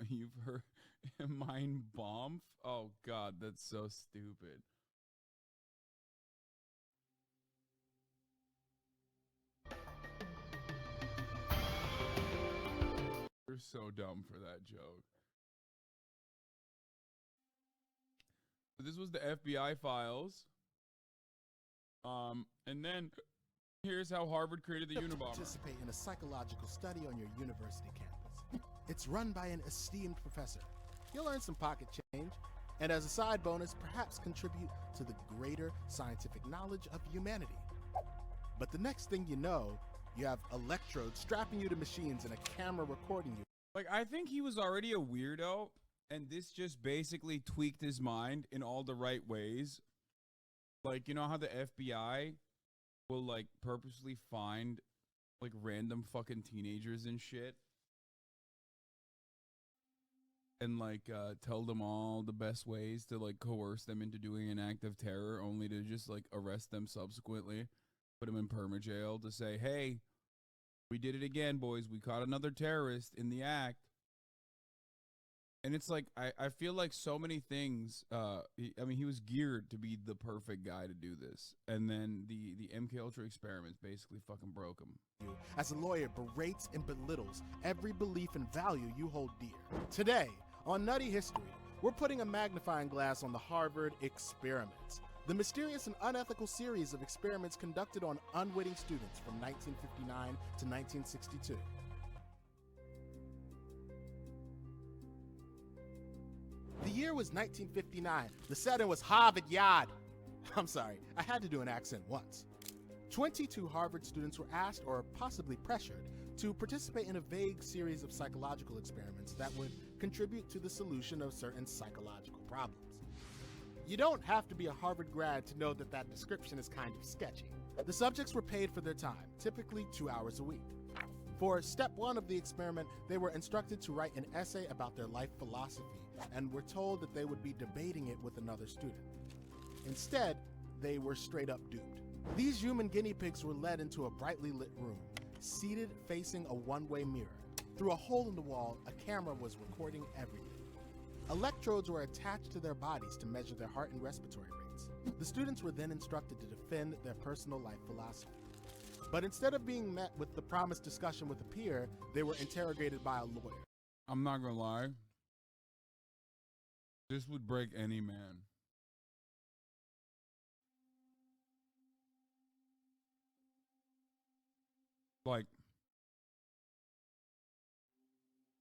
You've heard mind bomb? Oh God, that's so stupid. You're so dumb for that joke. This was the FBI files. And then here's how Harvard created the Unabomber. Participate in a psychological study on your university campus. It's run by an esteemed professor. You'll earn some pocket change, and as a side bonus, perhaps contribute to the greater scientific knowledge of humanity. But the next thing you know, you have electrodes strapping you to machines and a camera recording you. Like, I think he was already a weirdo, and this just basically tweaked his mind in all the right ways. Like, you know how the FBI will, like, purposely find, like, random fucking teenagers and shit? And, like, tell them all the best ways to, like, coerce them into doing an act of terror, only to just, like, arrest them subsequently, put them in perma-jail to say, hey, we did it again, boys. We caught another terrorist in the act. And it's like, I feel like so many things, I mean, he was geared to be the perfect guy to do this. And then the MKUltra experiments basically fucking broke him. As a lawyer, berates and belittles every belief and value you hold dear. Today, on Nutty History, we're putting a magnifying glass on the Harvard experiments, the mysterious and unethical series of experiments conducted on unwitting students from 1959 to 1962. The year was 1959. The setting was Harvard Yard. I'm sorry, I had to do an accent once. 22 Harvard students were asked, or possibly pressured, to participate in a vague series of psychological experiments that would contribute to the solution of certain psychological problems. You don't have to be a Harvard grad to know that that description is kind of sketchy. The subjects were paid for their time, typically 2 hours a week. For step one of the experiment, they were instructed to write an essay about their life philosophy, and were told that they would be debating it with another student. Instead, they were straight up duped. These human guinea pigs were led into a brightly lit room, seated facing a one-way mirror. Through a hole in the wall, a camera was recording everything. Electrodes were attached to their bodies to measure their heart and respiratory rates. The students were then instructed to defend their personal life philosophy. But instead of being met with the promised discussion with a peer, they were interrogated by a lawyer. I'm not gonna lie. This would break any man. Like,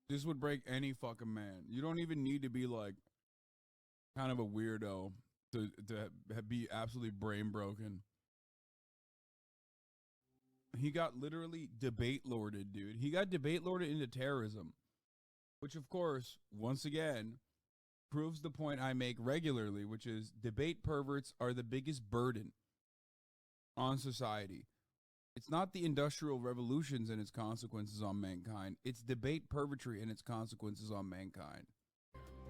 this would break any fucking man. You don't even need to be like kind of a weirdo to be absolutely brain broken. He got literally debate lorded, dude. He got debate lorded into terrorism, which of course, once again, proves the point I make regularly, which is debate perverts are the biggest burden on society. It's not the Industrial Revolutions and its consequences on mankind. It's debate pervertry and its consequences on mankind.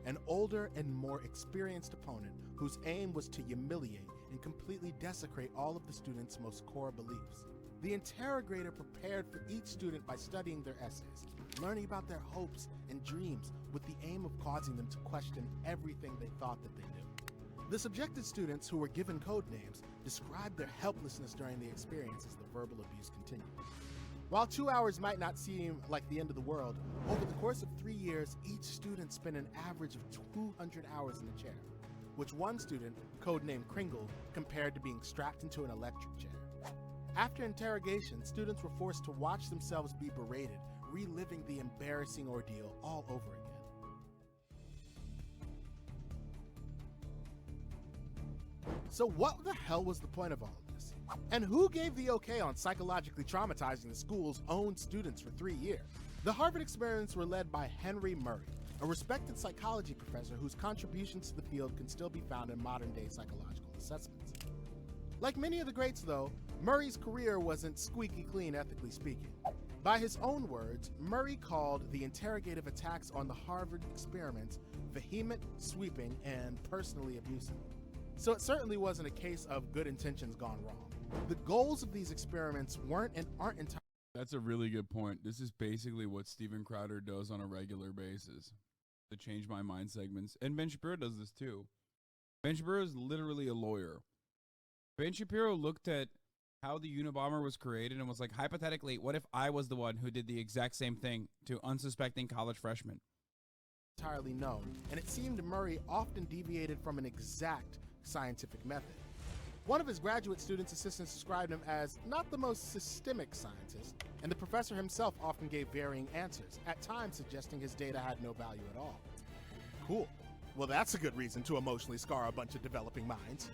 An older and more experienced opponent whose aim was to humiliate and completely desecrate all of the students' most core beliefs. The interrogator prepared for each student by studying their essays, learning about their hopes and dreams with the aim of causing them to question everything they thought that they knew. The subjected students, who were given code names, described their helplessness during the experience as the verbal abuse continued. While 2 hours might not seem like the end of the world, over the course of 3 years, each student spent an average of 200 hours in a chair, which one student, codenamed Kringle, compared to being strapped into an electric chair. After interrogation, students were forced to watch themselves be berated, reliving the embarrassing ordeal all over again. So what the hell was the point of all of this? And who gave the okay on psychologically traumatizing the school's own students for 3 years? The Harvard experiments were led by Henry Murray, a respected psychology professor whose contributions to the field can still be found in modern-day psychological assessments. Like many of the greats, though, Murray's career wasn't squeaky clean, ethically speaking. By his own words, Murray called the interrogative attacks on the Harvard experiments vehement, sweeping, and personally abusive. So it certainly wasn't a case of good intentions gone wrong. The goals of these experiments weren't and aren't entirely. That's a really good point. This is basically what Steven Crowder does on a regular basis. The Change My Mind segments. And Ben Shapiro does this too. Ben Shapiro is literally a lawyer. Ben Shapiro looked at how the Unabomber was created and was like, hypothetically, what if I was the one who did the exact same thing to unsuspecting college freshmen? Entirely known, and it seemed Murray often deviated from an exact scientific method. One of his graduate students' assistants described him as not the most systemic scientist, and the professor himself often gave varying answers, at times suggesting his data had no value at all. Cool. Well, that's a good reason to emotionally scar a bunch of developing minds.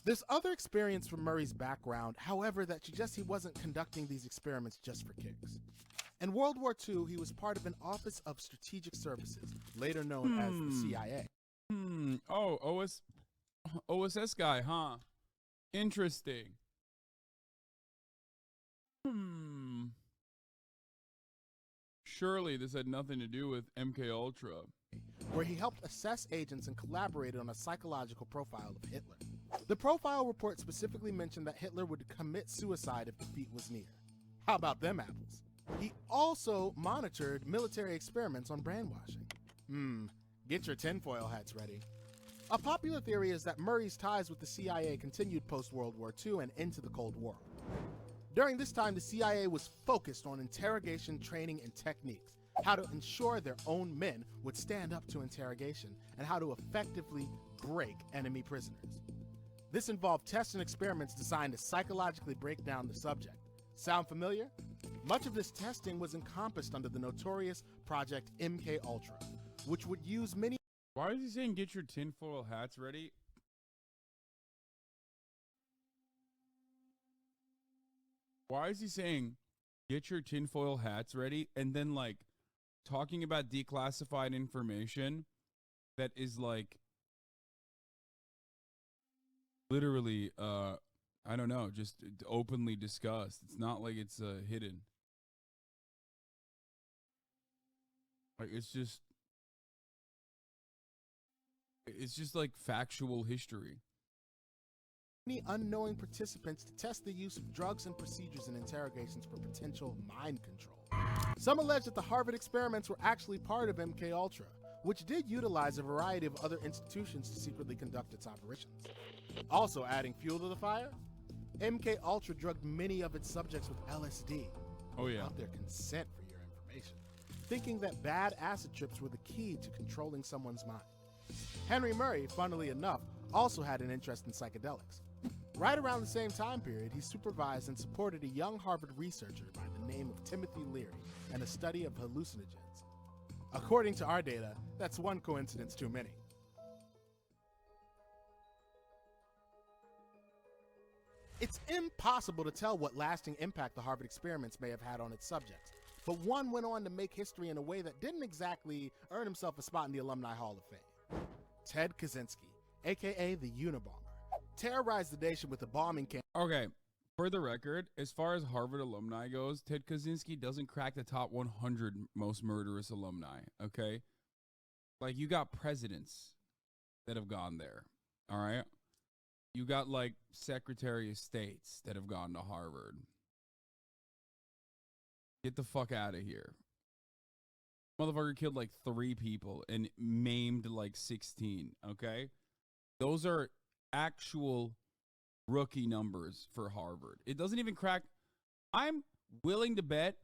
There's other experience from Murray's background, however, that suggests he wasn't conducting these experiments just for kicks. In World War II, he was part of an Office of Strategic Services, later known as the CIA. Oh, OSS guy, huh? Interesting. Surely this had nothing to do with MK Ultra. Where he helped assess agents and collaborated on a psychological profile of Hitler. The profile report specifically mentioned that Hitler would commit suicide if defeat was near. How about them apples? He also monitored military experiments on brainwashing. Get your tinfoil hats ready. A popular theory is that Murray's ties with the CIA continued post-World War II and into the Cold War. During this time, the CIA was focused on interrogation, training, and techniques, how to ensure their own men would stand up to interrogation, and how to effectively break enemy prisoners. This involved tests and experiments designed to psychologically break down the subject. Sound familiar? Much of this testing was encompassed under the notorious Project MK Ultra, which would use many. Why is he saying get your tinfoil hats ready? Why is he saying get your tinfoil hats ready and then like talking about declassified information that is like literally I don't know, just openly discussed. It's not like it's hidden. Like it's just like factual history. Many unknowing participants to test the use of drugs and procedures in interrogations for potential mind control. Some allege that the Harvard experiments were actually part of MK Ultra, which did utilize a variety of other institutions to secretly conduct its operations. Also adding fuel to the fire, MK Ultra drugged many of its subjects with LSD. Oh yeah. Without their consent, for your information, thinking that bad acid trips were the key to controlling someone's mind. Henry Murray, funnily enough, also had an interest in psychedelics. Right around the same time period, he supervised and supported a young Harvard researcher by the name of Timothy Leary and a study of hallucinogens. According to our data, that's one coincidence too many. It's impossible to tell what lasting impact the Harvard experiments may have had on its subjects, but one went on to make history in a way that didn't exactly earn himself a spot in the Alumni Hall of Fame. Ted Kaczynski, aka the Unabomber, terrorized the nation with a bombing campaign. Okay, for the record, as far as Harvard alumni goes, Ted Kaczynski doesn't crack the top 100 most murderous alumni, okay? Like, you got presidents that have gone there, all right? You got like Secretary of States that have gone to Harvard. Get the fuck out of here. Motherfucker killed like 3 people and maimed like 16, okay? Those are actual rookie numbers for Harvard. It doesn't even crack. I'm willing to bet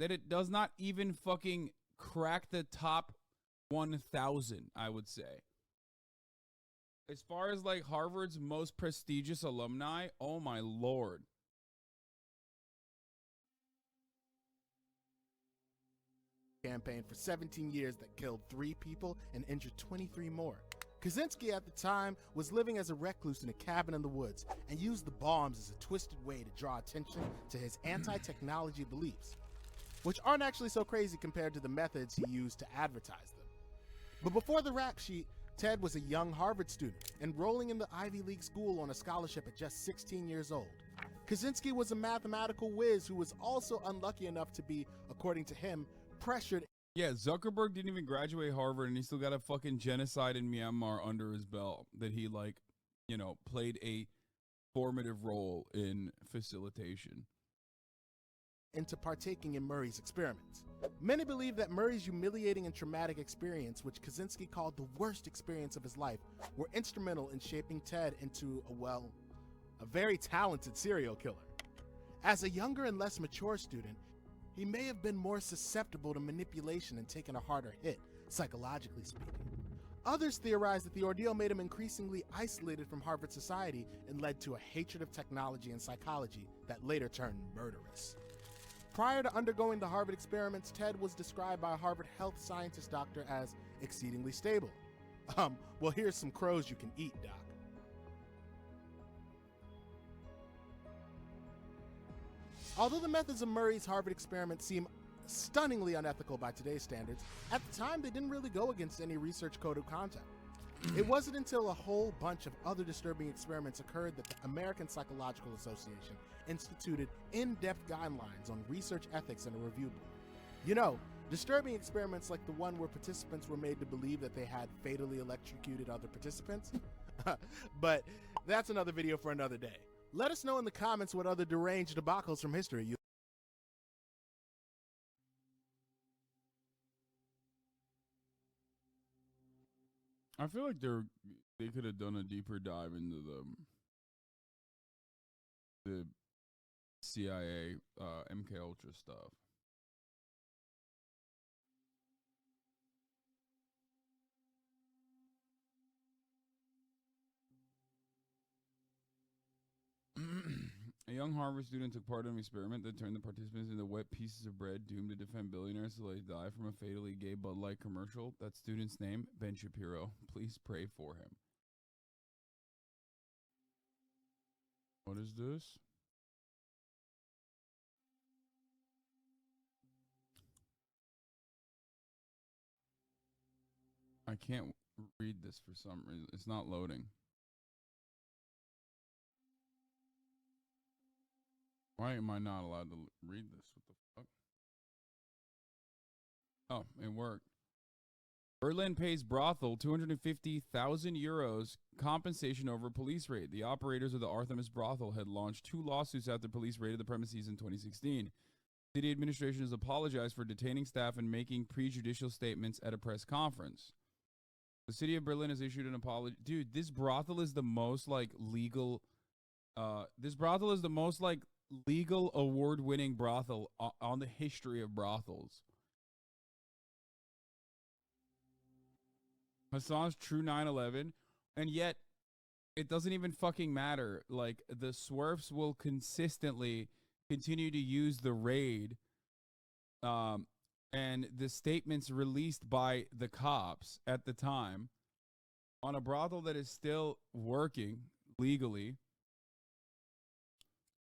that it does not even fucking crack the top 1,000, I would say. As far as like Harvard's most prestigious alumni, oh my lord. Campaign for 17 years that killed 3 people and injured 23 more. Kaczynski at the time was living as a recluse in a cabin in the woods and used the bombs as a twisted way to draw attention to his anti-technology beliefs, which aren't actually so crazy compared to the methods he used to advertise them. But before the rap sheet, Ted was a young Harvard student, enrolling in the Ivy League school on a scholarship at just 16 years old. Kaczynski was a mathematical whiz who was also unlucky enough to be, according to him, pressured. Yeah, Zuckerberg didn't even graduate Harvard, and he still got a fucking genocide in Myanmar under his belt that he, like, you know, played a formative role in facilitation. Into partaking in Murray's experiments. Many believe that Murray's humiliating and traumatic experience, which Kaczynski called the worst experience of his life, were instrumental in shaping Ted into a very talented serial killer. As a younger and less mature student, he may have been more susceptible to manipulation and taken a harder hit, psychologically speaking. Others theorize that the ordeal made him increasingly isolated from Harvard society and led to a hatred of technology and psychology that later turned murderous. Prior to undergoing the Harvard experiments, Ted was described by a Harvard health scientist doctor as exceedingly stable. Well, here's some crows you can eat, Doc. Although the methods of Murray's Harvard experiment seem stunningly unethical by today's standards, at the time they didn't really go against any research code of conduct. It wasn't until a whole bunch of other disturbing experiments occurred that the American Psychological Association instituted in-depth guidelines on research ethics and a review board. You know, disturbing experiments like the one where participants were made to believe that they had fatally electrocuted other participants. But that's another video for another day. Let us know in the comments what other deranged debacles from history you I feel like they could have done a deeper dive into the CIA MK Ultra stuff. A young Harvard student took part in an experiment that turned the participants into wet pieces of bread doomed to defend billionaires till they die from a fatally gay Bud Light commercial. That student's name, Ben Shapiro. Please pray for him. What is this? I can't read this for some reason. It's not loading. Why am I not allowed to read this? What the fuck? Oh, it worked. Berlin pays brothel 250,000 euros compensation over police raid. The operators of the Artemis brothel had launched 2 lawsuits after police raided the premises in 2016. City administration has apologized for detaining staff and making prejudicial statements at a press conference. The city of Berlin has issued an apology. Dude, this brothel is the most like legal. This brothel is the most like legal award-winning brothel on the history of brothels. Hassan's true 9/11, and yet it doesn't even fucking matter. Like, the Swerfs will consistently continue to use the raid, and the statements released by the cops at the time on a brothel that is still working legally,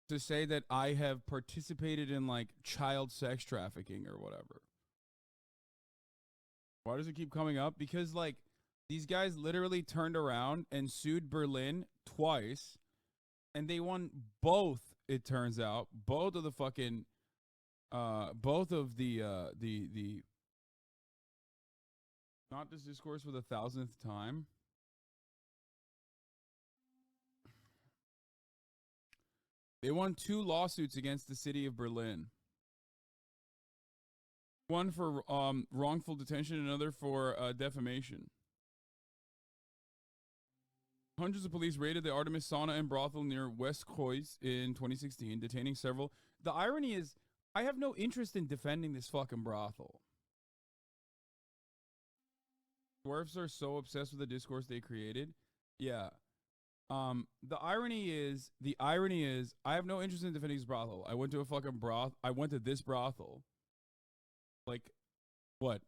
to say that I have participated in like child sex trafficking or whatever. Why does it keep coming up? Because like these guys literally turned around and sued Berlin twice, and they won both, it turns out. Both of the fucking both of the not this discourse for the 1,000th time. They won 2 lawsuits against the city of Berlin. One for wrongful detention, another for defamation. Hundreds of police raided the Artemis sauna and brothel near West Kreuz in 2016, detaining several. The irony is, I have no interest in defending this fucking brothel. Dwarfs are so obsessed with the discourse they created. Yeah. The irony is, I have no interest in defending this brothel. I went to a fucking I went to this brothel. Like, what?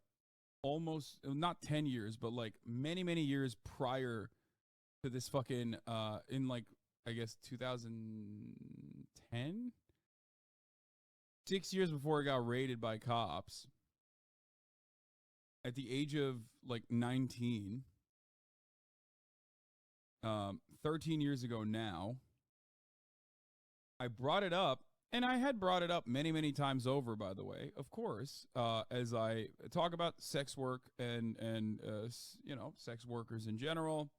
Almost, not 10 years, but like many, many years prior to this fucking, in like, I guess 2010? 6 years before it got raided by cops. At the age of like 19. 13 years ago now. I brought it up, and I had brought it up many, many times over, by the way, of course, as I talk about sex work and you know, sex workers in general.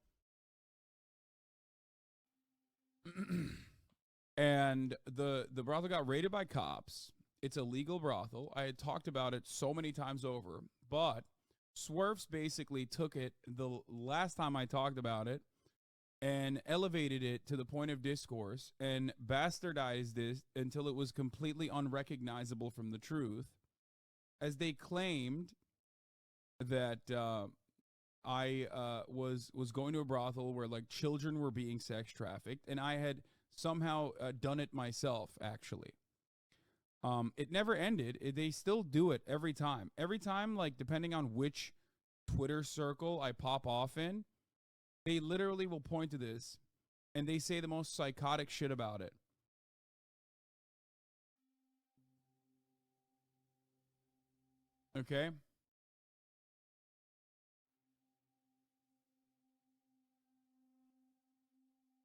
And the brothel got raided by cops. It's a legal brothel. I had talked about it so many times over, but Swerves basically took it the last time I talked about it and elevated it to the point of discourse and bastardized this until it was completely unrecognizable from the truth, as they claimed that I was going to a brothel where like children were being sex trafficked, and I had somehow done it myself, actually. It never ended. They still do it every time. Every time, like, depending on which Twitter circle I pop off in, they literally will point to this, and they say the most psychotic shit about it. Okay?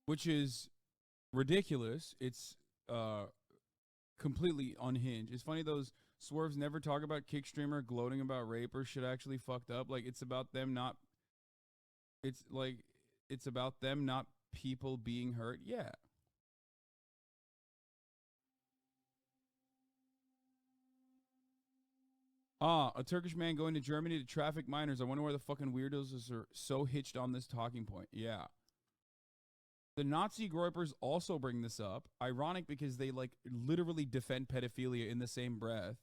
Which is ridiculous. It's completely unhinged. It's funny, those Swerves never talk about Kickstreamer gloating about rape or shit actually fucked up. Like, it's about them not... It's like, it's about them not people being hurt. Yeah. A Turkish man going to Germany to traffic minors. I wonder where the fucking weirdos are so hitched on this talking point. Yeah. The Nazi groypers also bring this up. Ironic, because they like literally defend pedophilia in the same breath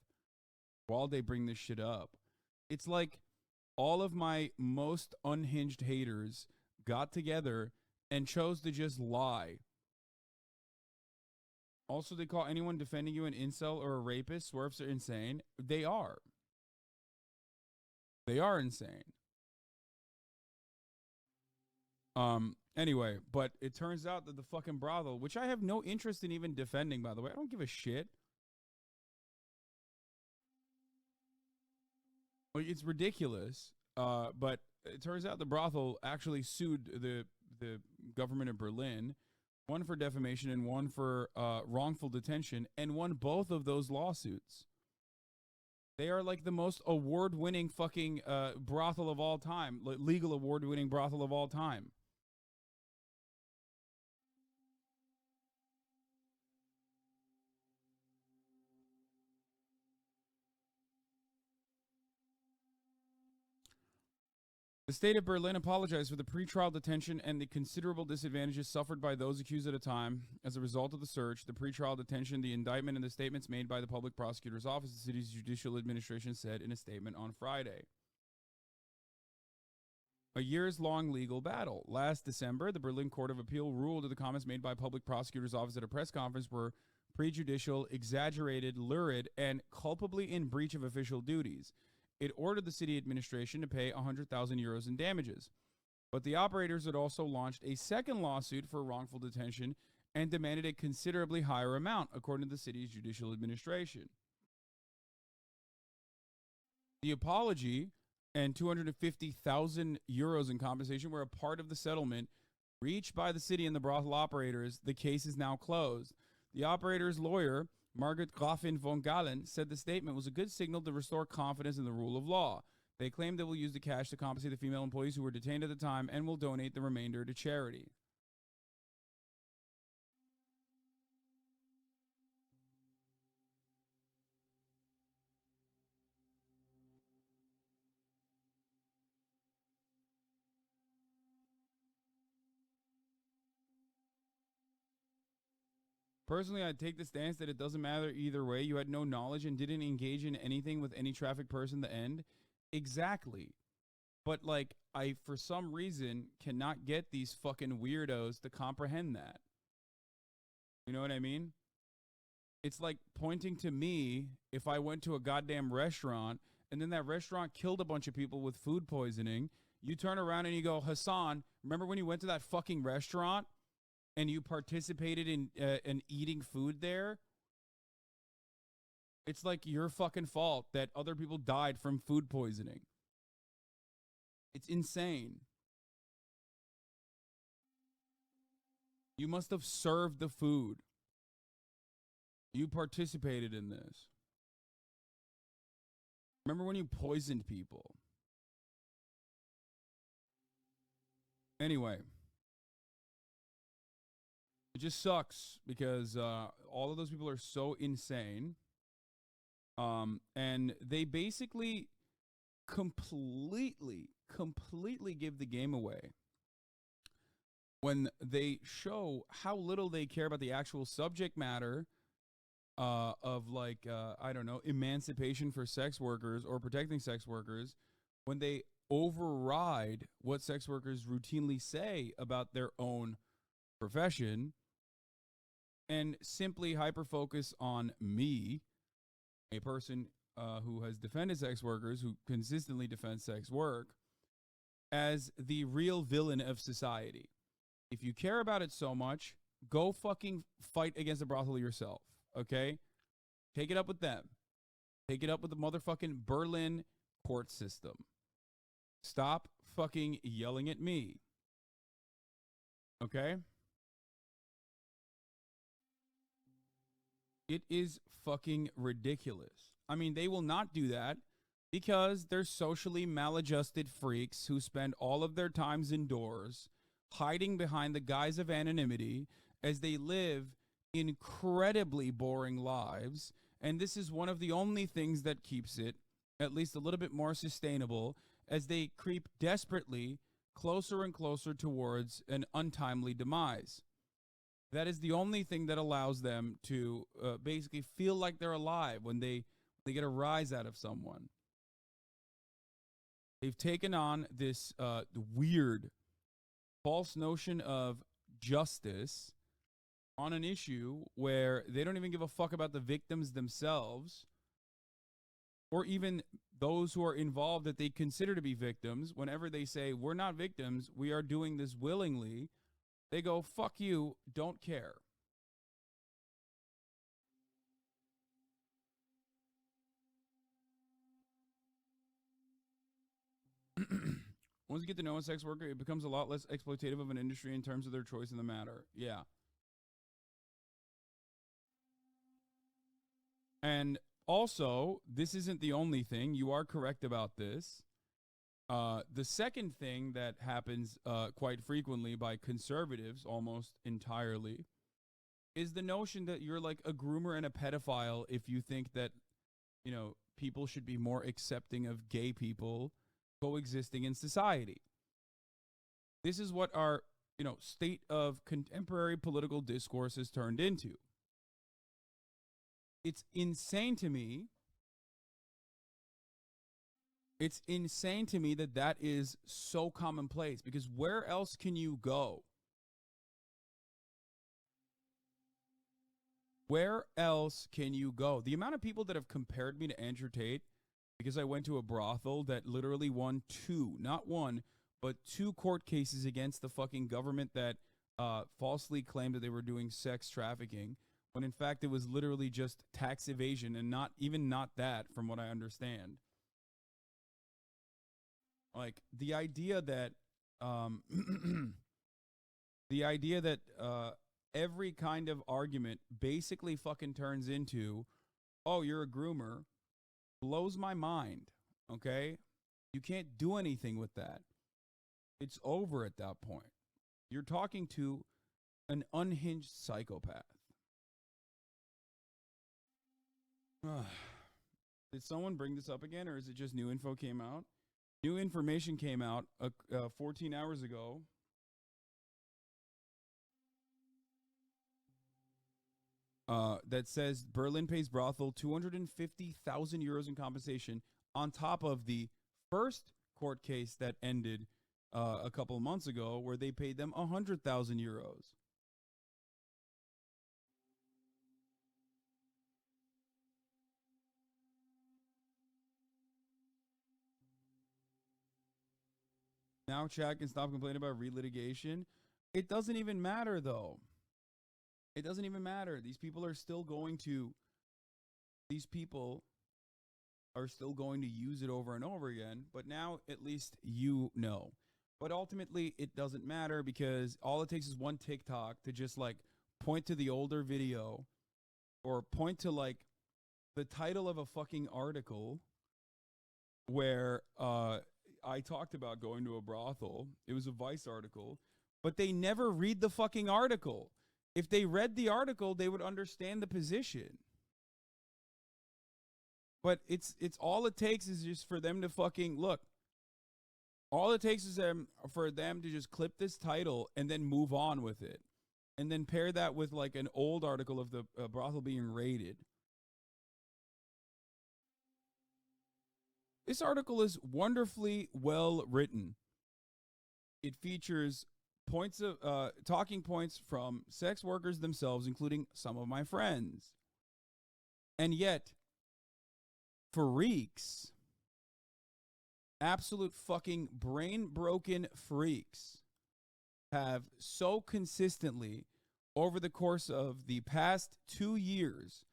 while they bring this shit up. It's like all of my most unhinged haters got together and chose to just lie. Also, they call anyone defending you an incel or a rapist. Swerves are insane. They are. They are insane. Anyway, but it turns out that the fucking brothel, which I have no interest in even defending, by the way, I don't give a shit. It's ridiculous. But it turns out the brothel actually sued the government of Berlin, one for defamation and one for wrongful detention, and won both of those lawsuits. They are like the most award-winning fucking brothel of all time, legal award-winning brothel of all time. The state of Berlin apologized for the pretrial detention and the considerable disadvantages suffered by those accused at a time. As a result of the search, the pretrial detention, the indictment, and the statements made by the public prosecutor's office, the city's judicial administration said in a statement on Friday. A years-long legal battle. Last December, the Berlin Court of Appeal ruled that the comments made by public prosecutor's office at a press conference were prejudicial, exaggerated, lurid, and culpably in breach of official duties. It ordered the city administration to pay 100,000 euros in damages. But the operators had also launched a second lawsuit for wrongful detention and demanded a considerably higher amount, according to the city's judicial administration. The apology and 250,000 euros in compensation were a part of the settlement reached by the city and the brothel operators. The case is now closed. The operator's lawyer, Margaret Grafin von Galen, said the statement was a good signal to restore confidence in the rule of law. They claim they will use the cash to compensate the female employees who were detained at the time and will donate the remainder to charity. Personally, I'd take the stance that it doesn't matter either way. You had no knowledge and didn't engage in anything with any traffic person to end. Exactly. But, like, I, for some reason, cannot get these fucking weirdos to comprehend that. You know what I mean? It's like pointing to me if I went to a goddamn restaurant and then that restaurant killed a bunch of people with food poisoning. You turn around and you go, Hasan, remember when you went to that fucking restaurant and you participated in eating food there? It's like your fucking fault that other people died from food poisoning. It's insane. You must have served the food. You participated in this. Remember when you poisoned people? Anyway. It just sucks because all of those people are so insane. And they basically completely give the game away when they show how little they care about the actual subject matter of, like, I don't know, emancipation for sex workers or protecting sex workers, when they override what sex workers routinely say about their own profession and simply hyper-focus on me, a person who has defended sex workers, who consistently defends sex work, as the real villain of society. If you care about it so much, go fucking fight against the brothel yourself, okay? Take it up with them. Take it up with the motherfucking Berlin court system. Stop fucking yelling at me, okay? It is fucking ridiculous. I mean, they will not do that because they're socially maladjusted freaks who spend all of their times indoors, hiding behind the guise of anonymity as they live incredibly boring lives. And this is one of the only things that keeps it at least a little bit more sustainable as they creep desperately closer and closer towards an untimely demise. That is the only thing that allows them to basically feel like they're alive when they get a rise out of someone. They've taken on this weird, false notion of justice on an issue where they don't even give a fuck about the victims themselves or even those who are involved that they consider to be victims. Whenever they say, we're not victims, we are doing this willingly, they go, fuck you, don't care. Once you get to know a sex worker, it becomes a lot less exploitative of an industry in terms of their choice in the matter. Yeah. And also, this isn't the only thing. You are correct about this. The second thing that happens quite frequently by conservatives, almost entirely, is the notion that you're like a groomer and a pedophile if you think that, you know, people should be more accepting of gay people coexisting in society. This is what our, you know, state of contemporary political discourse has turned into. It's insane to me. It's insane to me that that is so commonplace, because where else can you go? Where else can you go? The amount of people that have compared me to Andrew Tate because I went to a brothel that literally won two, not one, but two court cases against the fucking government that falsely claimed that they were doing sex trafficking, when in fact it was literally just tax evasion, and not that, from what I understand. Like, the idea that every kind of argument basically fucking turns into, oh, you're a groomer, blows my mind, okay? You can't do anything with that. It's over at that point. You're talking to an unhinged psychopath. Did someone bring this up again, or is it just new info came out? New information came out 14 hours ago. that says Berlin pays brothel 250,000 euros in compensation on top of the first court case that ended a couple of months ago, where they paid them 100,000 euros. Now Chad can stop complaining about relitigation. It doesn't even matter, though. It doesn't even matter. These people are still going to use it over and over again, but now at least you know. But ultimately, it doesn't matter, because all it takes is one TikTok to just like point to the older video or point to like the title of a fucking article where I talked about going to a brothel. It was a Vice article, but they never read the fucking article. If they read the article, they would understand the position. But it's all it takes is just for them to fucking look. All it takes is for them to just clip this title and then move on with it. And then pair that with like an old article of the brothel being raided. This article is wonderfully well written. It features talking points from sex workers themselves, including some of my friends. And yet, freaks, absolute fucking brain-broken freaks, have so consistently, over the course of the past 2 years,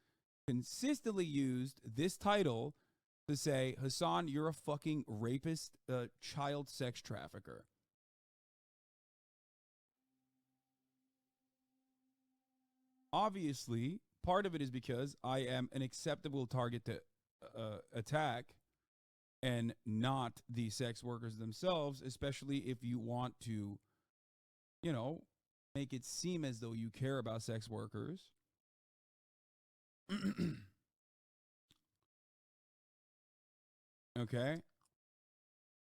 consistently used this title to say, Hasan, you're a fucking rapist, child sex trafficker. Obviously, part of it is because I am an acceptable target to attack and not the sex workers themselves, especially if you want to, you know, make it seem as though you care about sex workers. Okay?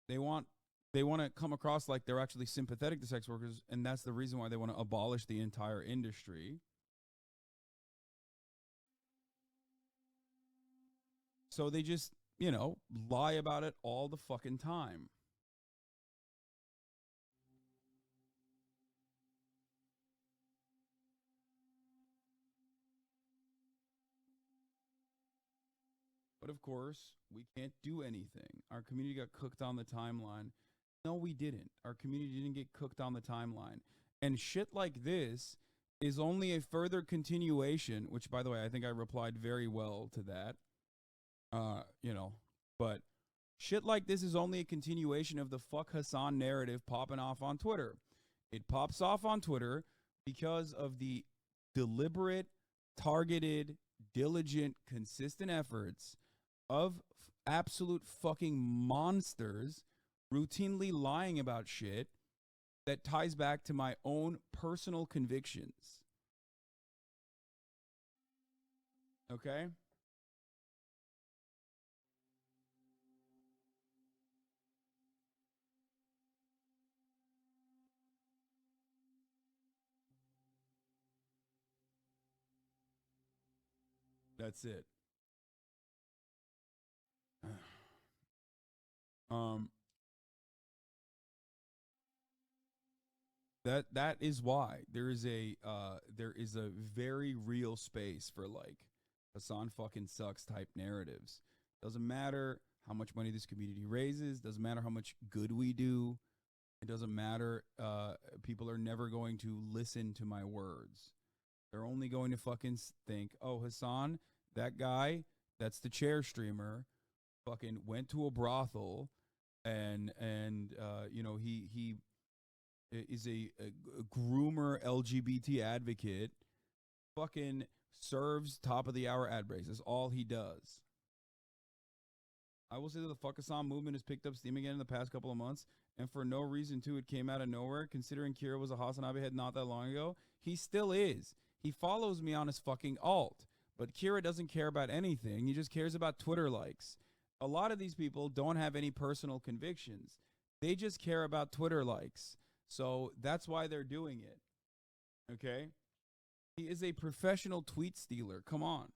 They want to come across like they're actually sympathetic to sex workers, and that's the reason why they want to abolish the entire industry. So they just, you know, lie about it all the fucking time. But of course, we can't do anything. Our community got cooked on the timeline. No, we didn't. Our community didn't get cooked on the timeline. And shit like this is only a further continuation, which, by the way, I think I replied very well to that. But shit like this is only a continuation of the fuck Hasan narrative popping off on Twitter. It pops off on Twitter because of the deliberate, targeted, diligent, consistent efforts of absolute fucking monsters routinely lying about shit that ties back to my own personal convictions. Okay? That's it. That is why there is a very real space for like Hasan fucking sucks type narratives. Doesn't matter how much money this community raises, doesn't matter how much good we do, it doesn't matter. People are never going to listen to my words. They're only going to fucking think, oh, Hasan, that guy, that's the chair streamer, fucking went to a brothel, and he is a groomer LGBT advocate, fucking serves top of the hour ad breaks. That's all he does. I will say that the fuck Hasan movement has picked up steam again in the past couple of months, and for no reason too. It came out of nowhere, considering Kira was a Hasanabi head not that long ago. He still is. He follows me on his fucking alt, but Kira doesn't care about anything. He just cares about Twitter likes. A lot of these people don't have any personal convictions. They just care about Twitter likes. So that's why they're doing it. Okay? He is a professional tweet stealer. Come on.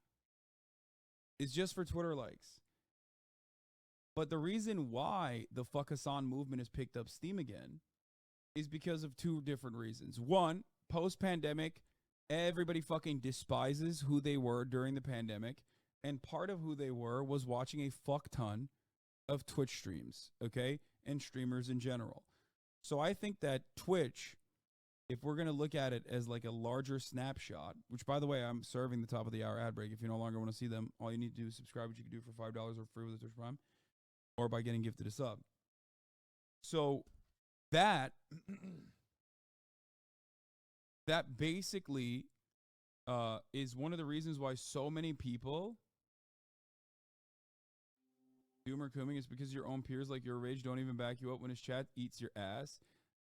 It's just for Twitter likes. But the reason why the Fuck Hasan movement has picked up steam again is because of two different reasons. One, post-pandemic, everybody fucking despises who they were during the pandemic. And part of who they were was watching a fuck ton of Twitch streams, okay? And streamers in general. So I think that Twitch, if we're going to look at it as like a larger snapshot, which, by the way, I'm serving the top of the hour ad break. If you no longer want to see them, all you need to do is subscribe, which you can do for $5 or free with the Twitch Prime, or by getting gifted a sub. So that basically is one of the reasons why so many people humor coming is because your own peers like your rage don't even back you up when his chat eats your ass.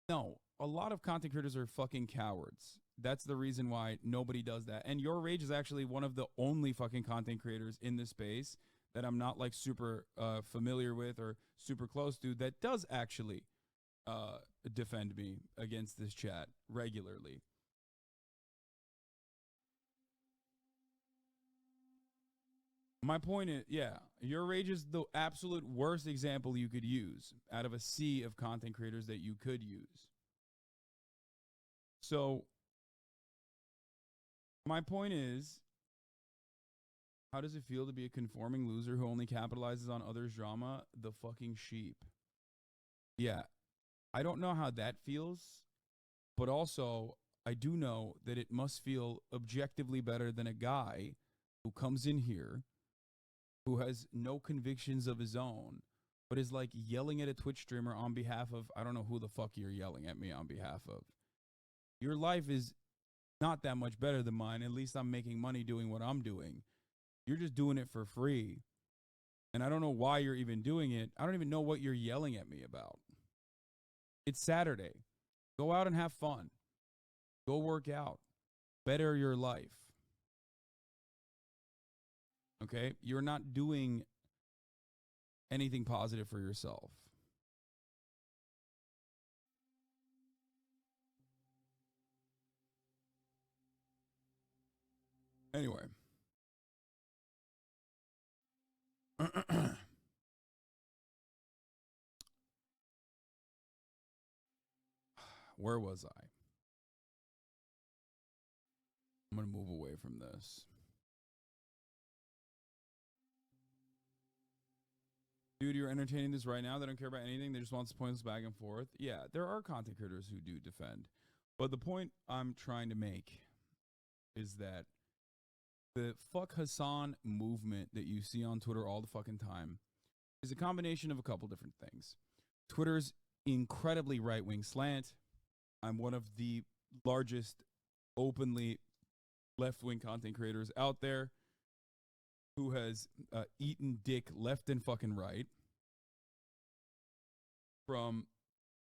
No, a lot of content creators are fucking cowards. That's the reason why nobody does that. And your rage is actually one of the only fucking content creators in this space that I'm not like super familiar with or super close to that does actually defend me against this chat regularly. My point is, yeah, your rage is the absolute worst example you could use out of a sea of content creators that you could use. So, my point is, how does it feel to be a conforming loser who only capitalizes on others' drama? The fucking sheep. Yeah, I don't know how that feels, but also, I do know that it must feel objectively better than a guy who comes in here who has no convictions of his own, but is like yelling at a Twitch streamer on behalf of, I don't know who the fuck you're yelling at me on behalf of. Your life is not that much better than mine. At least I'm making money doing what I'm doing. You're just doing it for free. And I don't know why you're even doing it. I don't even know what you're yelling at me about. It's Saturday. Go out and have fun. Go work out. Better your life. Okay? You're not doing anything positive for yourself. Anyway. Where was I? I'm going to move away from this. Dude, you're entertaining this right now. They don't care about anything. They just want points back and forth. Yeah, there are content creators who do defend. But the point I'm trying to make is that the Fuck Hasan movement that you see on Twitter all the fucking time is a combination of a couple different things. Twitter's incredibly right-wing slant. I'm one of the largest openly left-wing content creators out there who has eaten dick left and fucking right from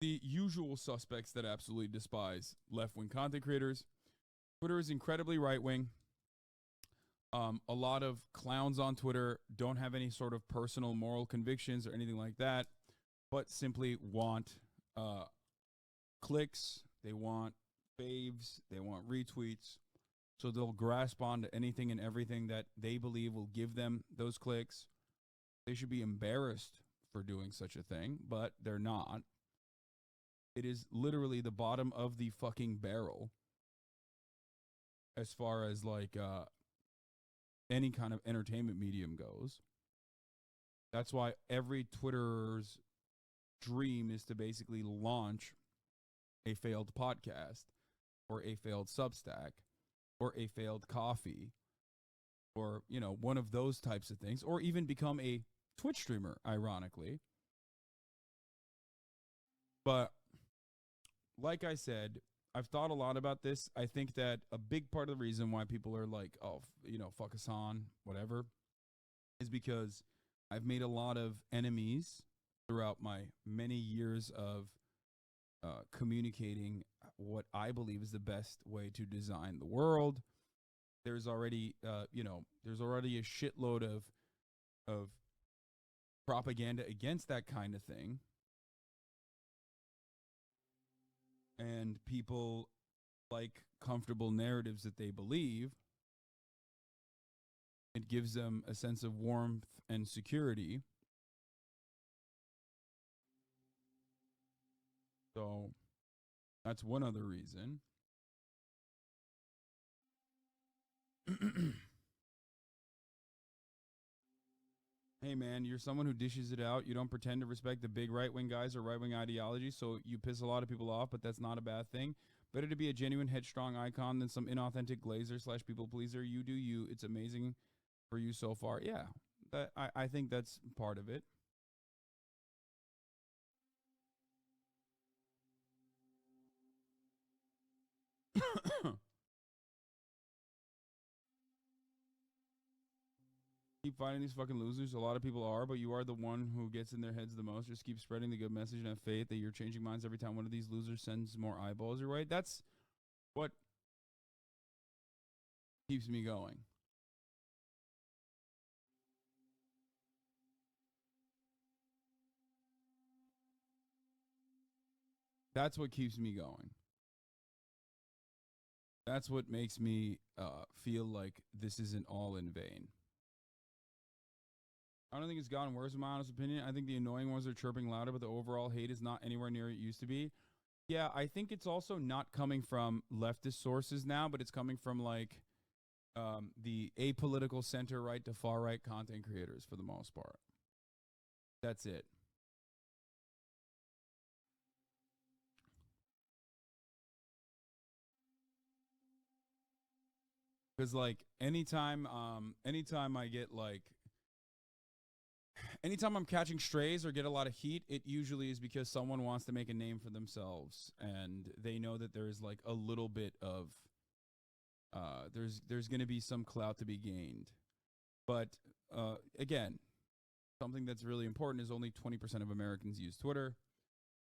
the usual suspects that absolutely despise left-wing content creators. Twitter is incredibly right-wing. A lot of clowns on Twitter don't have any sort of personal moral convictions or anything like that, but simply want clicks, they want faves, they want retweets. So they'll grasp onto anything and everything that they believe will give them those clicks. They should be embarrassed for doing such a thing, but they're not. It is literally the bottom of the fucking barrel as far as like any kind of entertainment medium goes. That's why every Twitter's dream is to basically launch a failed podcast or a failed Substack or a failed coffee, or, you know, one of those types of things, or even become a Twitch streamer, ironically. But like I said, I've thought a lot about this. I think that a big part of the reason why people are like, oh, you know, fuck Hasan, whatever, is because I've made a lot of enemies throughout my many years of communicating what I believe is the best way to design the world. There's already, there's already a shitload of propaganda against that kind of thing. And people like comfortable narratives that they believe. It gives them a sense of warmth and security. So that's one other reason. Hey man, you're someone who dishes it out. You don't pretend to respect the big right-wing guys or right-wing ideology, so you piss a lot of people off, but that's not a bad thing. Better to be a genuine headstrong icon than some inauthentic glazer / people pleaser. You do you. It's amazing for you so far. Yeah, I think that's part of it. Keep fighting these fucking losers. A lot of people are, but you are the one who gets in their heads the most. Just keep spreading the good message and have faith that you're changing minds every time one of these losers sends more eyeballs your way. That's what keeps me going. That's what keeps me going. That's what makes me feel like this isn't all in vain. I don't think it's gotten worse, in my honest opinion. I think the annoying ones are chirping louder, but the overall hate is not anywhere near it used to be. Yeah, I think it's also not coming from leftist sources now, but it's coming from like the apolitical center right to far right content creators for the most part. That's it. Because like anytime I get like anytime I'm catching strays or get a lot of heat, it usually is because someone wants to make a name for themselves and they know that there's like a little bit of there's going to be some clout to be gained. But again, something that's really important is only 20% of Americans use Twitter.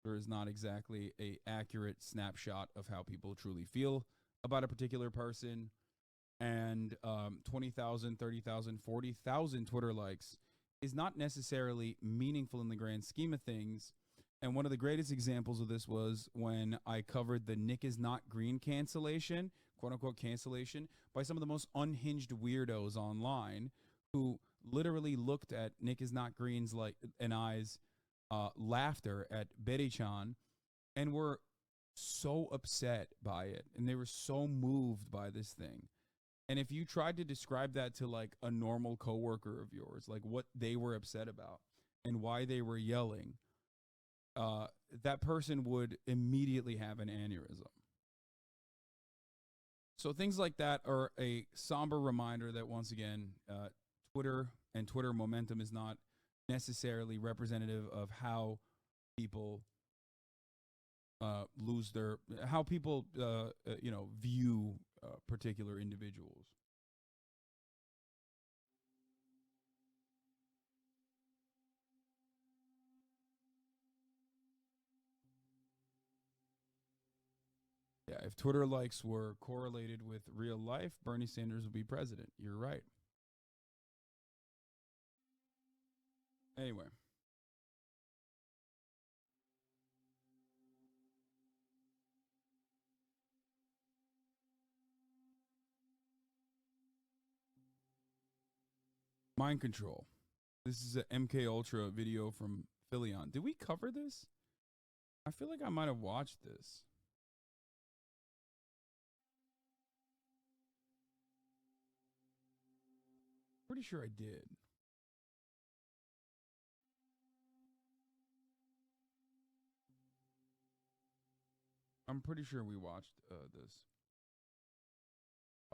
There is not exactly a accurate snapshot of how people truly feel about a particular person. And 20,000, 30,000, 40,000 Twitter likes is not necessarily meaningful in the grand scheme of things. And one of the greatest examples of this was when I covered the Nick is not green cancellation, quote unquote cancellation, by some of the most unhinged weirdos online who literally looked at Nick is not green's like and I's laughter at Betty-chan and were so upset by it. And they were so moved by this thing. And if you tried to describe that to like a normal coworker of yours, like what they were upset about and why they were yelling, that person would immediately have an aneurysm. So things like that are a somber reminder that once again, Twitter and Twitter momentum is not necessarily representative of how people view particular individuals. Yeah, if Twitter likes were correlated with real life, Bernie Sanders would be president. You're right. Anyway. Mind control. This is a MK Ultra video from Philion. Did we cover this? I feel like I might have watched this. Pretty sure I did. I'm pretty sure we watched this.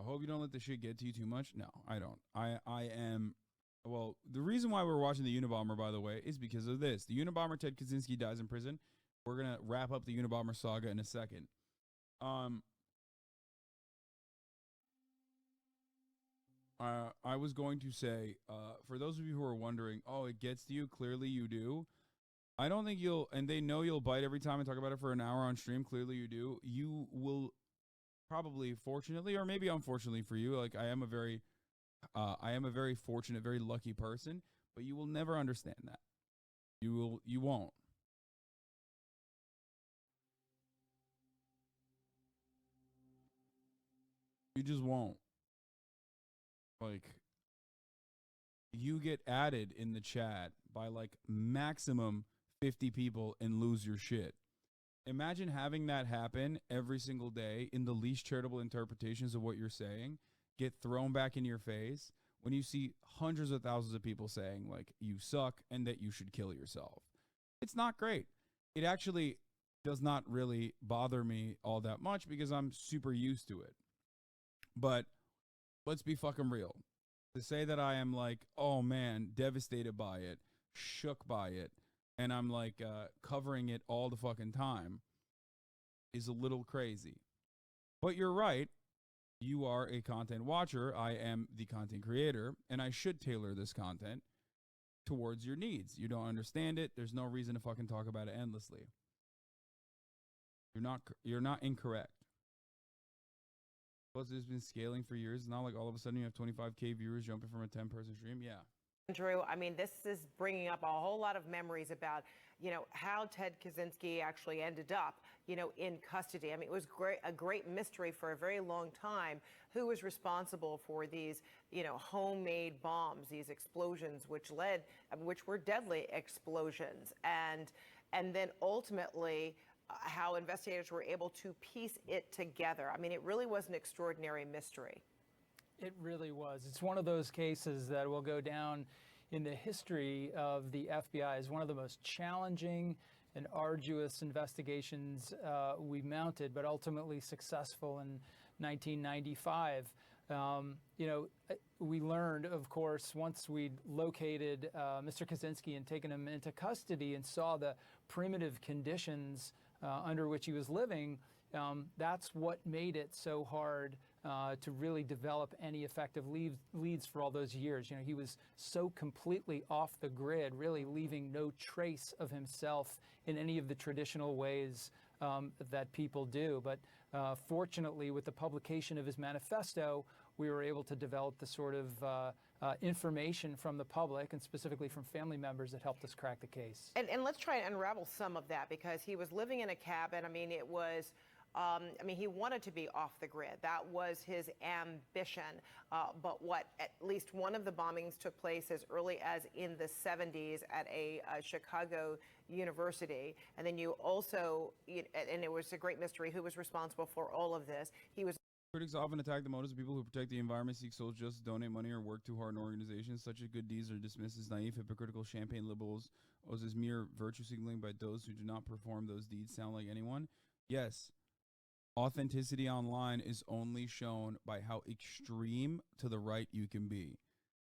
I hope you don't let this shit get to you too much. No, I don't. I am. Well, the reason why we're watching the Unabomber, by the way, is because of this. The Unabomber Ted Kaczynski dies in prison. We're going to wrap up the Unabomber saga in a second. I was going to say, for those of you who are wondering, oh, it gets to you. Clearly you do. I don't think you'll, and they know you'll bite every time I talk about it for an hour on stream. Clearly you do. You will probably, fortunately, or maybe unfortunately for you, like I am a very fortunate, very lucky person, but you will never understand that. You won't. You just won't. Like, you get added in the chat by like maximum 50 people and lose your shit. Imagine having that happen every single day in the least charitable interpretations of what you're saying, get thrown back in your face when you see hundreds of thousands of people saying like you suck and that you should kill yourself. It's not great. It actually does not really bother me all that much because I'm super used to it. But let's be fucking real. To say that I am like, oh man, devastated by it, shook by it, and I'm like covering it all the fucking time is a little crazy. But you're right. You are a content watcher. I am the content creator, and I should tailor this content towards your needs. You don't understand it. There's no reason to fucking talk about it endlessly. You're not incorrect. Plus, it's been scaling for years. It's not like all of a sudden you have 25K viewers jumping from a 10-person stream. Yeah. Drew, I mean, this is bringing up a whole lot of memories about, how Ted Kaczynski actually ended up, in custody. I mean, it was a great mystery for a very long time who was responsible for these, homemade bombs, these explosions, which were deadly explosions. And then ultimately, how investigators were able to piece it together. I mean, it really was an extraordinary mystery. It really was. It's one of those cases that will go down in the history of the FBI as one of the most challenging and arduous investigations we mounted, but ultimately successful in 1995. We learned, of course, once we'd located Mr. Kaczynski and taken him into custody and saw the primitive conditions under which he was living, that's what made it so hard to really develop any effective leads for all those years. He was so completely off the grid, really leaving no trace of himself in any of the traditional ways that people do. But fortunately, with the publication of his manifesto, we were able to develop the sort of information from the public and specifically from family members that helped us crack the case. And let's try and unravel some of that, because he was living in a cabin. I mean, it was... he wanted to be off the grid. That was his ambition. But at least one of the bombings took place as early as in the 70s at a Chicago university. And then you also, and it was a great mystery who was responsible for all of this. Critics often attack the motives of people who protect the environment, seek social justice, donate money, or work too hard in organizations. Such as good deeds are dismissed as naive, hypocritical, champagne liberals, or as mere virtue signaling by those who do not perform those deeds. Sound like anyone? Yes. Authenticity online is only shown by how extreme to the right you can be.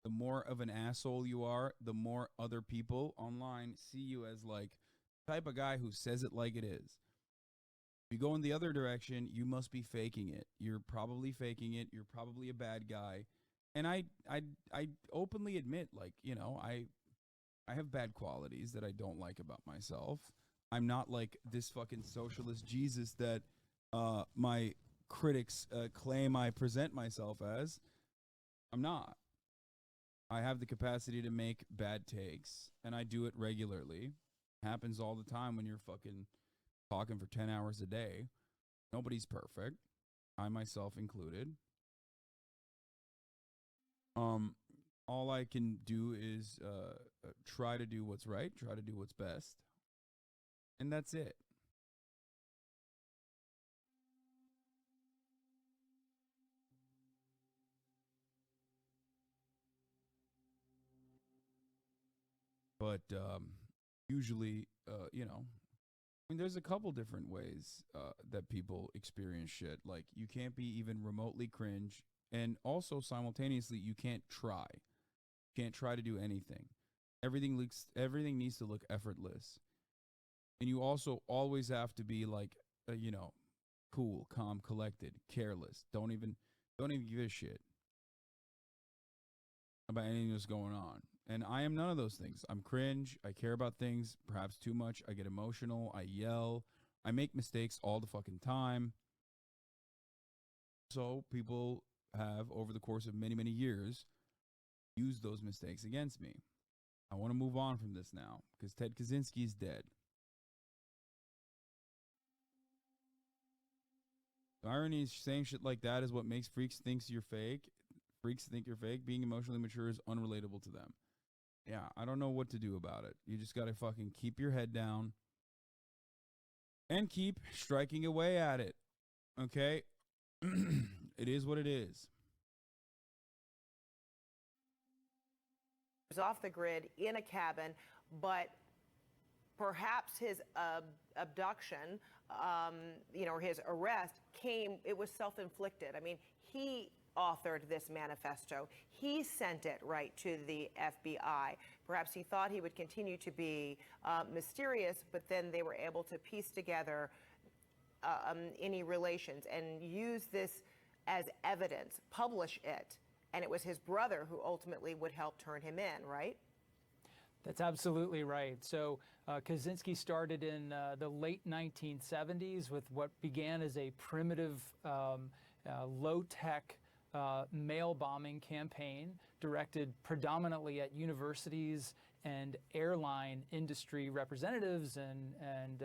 The more of an asshole you are, the more other people online see you as like the type of guy who says it like it is. If you go in the other direction, you must be faking it. You're probably faking it. You're probably a bad guy. And I openly admit, like, I have bad qualities that I don't like about myself. I'm not like this fucking socialist Jesus that my critics claim I present myself as. I'm not. I have the capacity to make bad takes, and I do it regularly. It happens all the time when you're fucking talking for 10 hours a day. Nobody's perfect, I myself included. All I can do is try to do what's right, try to do what's best, and that's it. But usually, there's a couple different ways that people experience shit. Like, you can't be even remotely cringe, and also simultaneously, you can't try. You can't try to do anything. Everything needs to look effortless. And you also always have to be like, cool, calm, collected, careless. Don't even give a shit about anything that's going on. And I am none of those things. I'm cringe. I care about things perhaps too much. I get emotional. I yell. I make mistakes all the fucking time. So people have, over the course of many, many years, used those mistakes against me. I want to move on from this now because Ted Kaczynski is dead. The irony is saying shit like that is what makes freaks think you're fake. Freaks think you're fake. Being emotionally mature is unrelatable to them. Yeah, I don't know what to do about it. You just gotta fucking keep your head down and keep striking away at it. Okay? It is what it is. He was off the grid in a cabin, but perhaps his abduction, or his arrest it was self-inflicted. I mean, he authored this manifesto. He sent it right to the FBI. Perhaps he thought he would continue to be mysterious, but then they were able to piece together any relations and use this as evidence, publish it. And it was his brother who ultimately would help turn him in, right? That's absolutely right. So Kaczynski started in the late 1970s with what began as a primitive, low-tech mail bombing campaign directed predominantly at universities and airline industry representatives and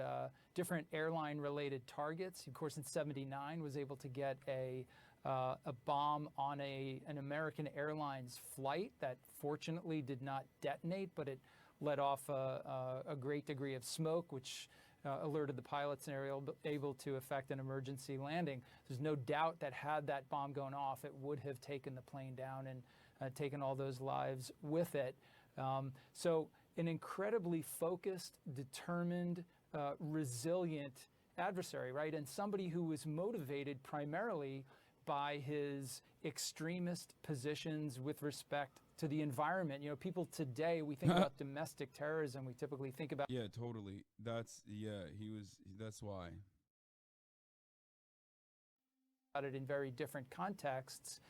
different airline-related targets. Of course, in '79, was able to get a bomb on an American Airlines flight that fortunately did not detonate, but it let off a great degree of smoke, which alerted the pilots and were able to effect an emergency landing. There's no doubt that had that bomb gone off, it would have taken the plane down and taken all those lives with it. So an incredibly focused, determined, resilient adversary, right? And somebody who was motivated primarily by his extremist positions with respect to the environment. You know, people today, we think about domestic terrorism, we typically think about... Yeah, totally. That's why. ...it in very different contexts.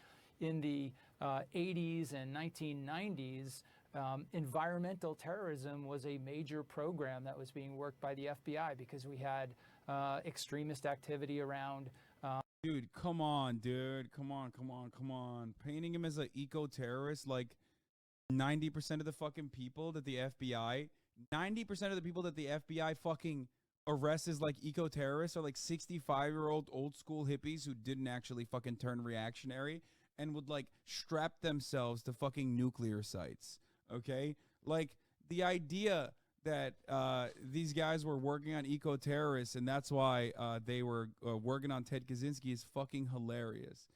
In the 80s and 1990s, environmental terrorism was a major program that was being worked by the FBI because we had extremist activity around... Dude, come on, dude. Come on. Painting him as an eco-terrorist, like 90% of the fucking people that the FBI, 90% of the people that the FBI fucking arrests as like eco-terrorists are like 65-year-old old school hippies who didn't actually fucking turn reactionary and would like strap themselves to fucking nuclear sites. Okay? Like the idea that these guys were working on eco-terrorists and that's why they were working on Ted Kaczynski is fucking hilarious.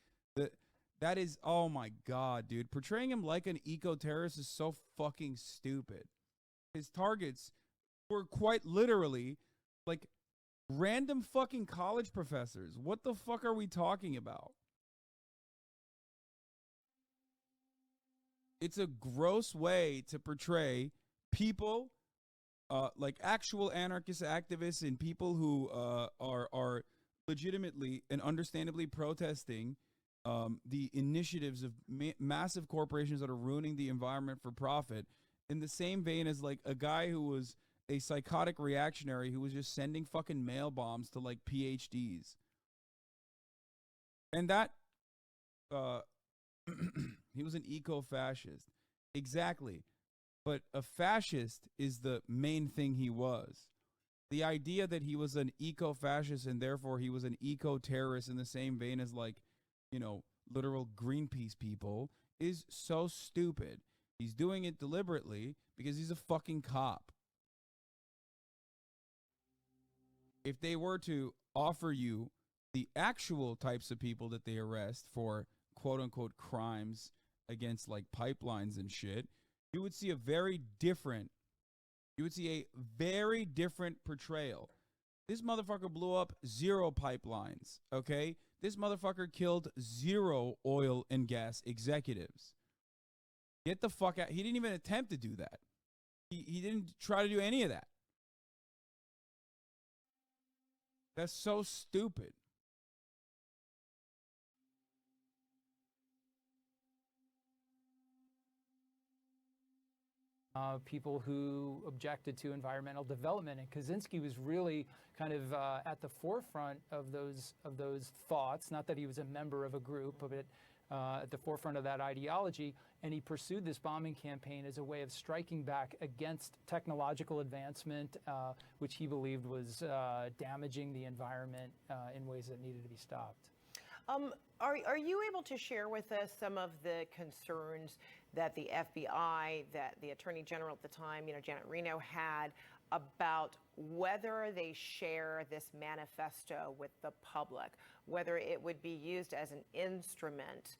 That is, oh my God, dude. Portraying him like an eco-terrorist is so fucking stupid. His targets were quite literally like random fucking college professors. What the fuck are we talking about? It's a gross way to portray people like actual anarchist activists and people who are legitimately and understandably protesting the initiatives of massive corporations that are ruining the environment for profit in the same vein as like a guy who was a psychotic reactionary who was just sending fucking mail bombs to like PhDs. And that he was an eco-fascist. Exactly. But a fascist is the main thing he was. The idea that he was an eco-fascist and therefore he was an eco-terrorist in the same vein as like, you know, literal Greenpeace people is so stupid. He's doing it deliberately because he's a fucking cop. If they were to offer you the actual types of people that they arrest for quote-unquote crimes against like pipelines and shit, you would see a very different portrayal. This motherfucker blew up 0 pipelines, okay? This motherfucker killed 0 oil and gas executives. Get the fuck out. He didn't even attempt to do that. He didn't try to do any of that. That's so stupid. People who objected to environmental development, and Kaczynski was really kind of at the forefront of those thoughts. Not that he was a member of a group, but at the forefront of that ideology, and he pursued this bombing campaign as a way of striking back against technological advancement, which he believed was damaging the environment in ways that needed to be stopped. Are you able to share with us some of the concerns that the FBI, that the Attorney General at the time, Janet Reno, had about whether they share this manifesto with the public, whether it would be used as an instrument,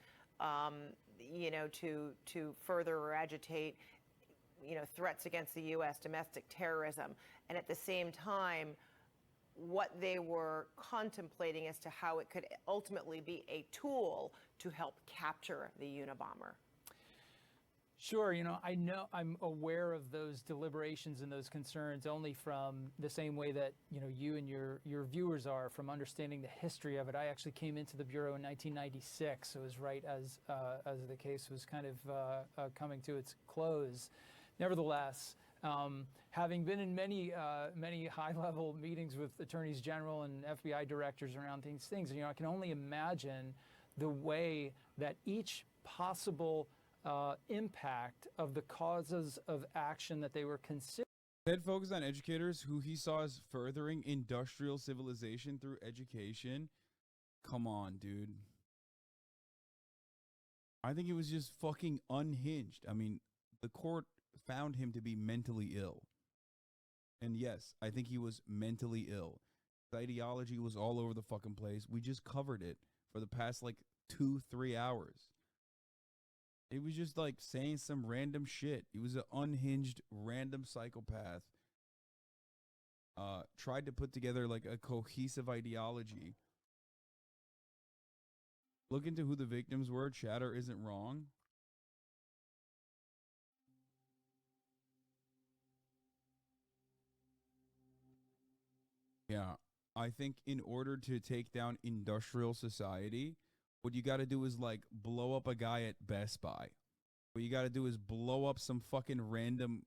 to further or agitate, threats against the U.S., domestic terrorism, and at the same time, what they were contemplating as to how it could ultimately be a tool to help capture the Unabomber? Sure, I'm aware of those deliberations and those concerns only from the same way that, you and your viewers are, from understanding the history of it. I actually came into the Bureau in 1996, so it was right as the case was kind of coming to its close. Nevertheless, having been in many high-level meetings with attorneys general and FBI directors around these things, I can only imagine the way that each possible impact of the causes of action that they were considering. Ted focused on educators who he saw as furthering industrial civilization through education. Come on, dude. I think he was just fucking unhinged. I mean, the court found him to be mentally ill. And yes, I think he was mentally ill. The ideology was all over the fucking place. We just covered it for the past 2-3 hours. It was just saying some random shit. He was an unhinged, random psychopath. Tried to put together a cohesive ideology. Look into who the victims were. Chatter isn't wrong. Yeah, I think in order to take down industrial society, what you got to do is blow up a guy at Best Buy. What you got to do is blow up some fucking random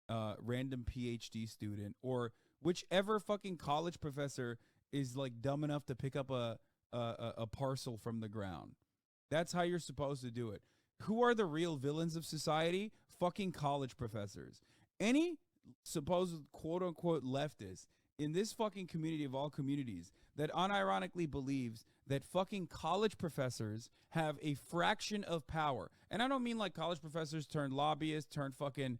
PhD student, or whichever fucking college professor is dumb enough to pick up a parcel from the ground. That's how you're supposed to do it. Who are the real villains of society? Fucking college professors. Any supposed quote unquote leftist in this fucking community of all communities that unironically believes that fucking college professors have a fraction of power. And I don't mean college professors turned lobbyists, turned fucking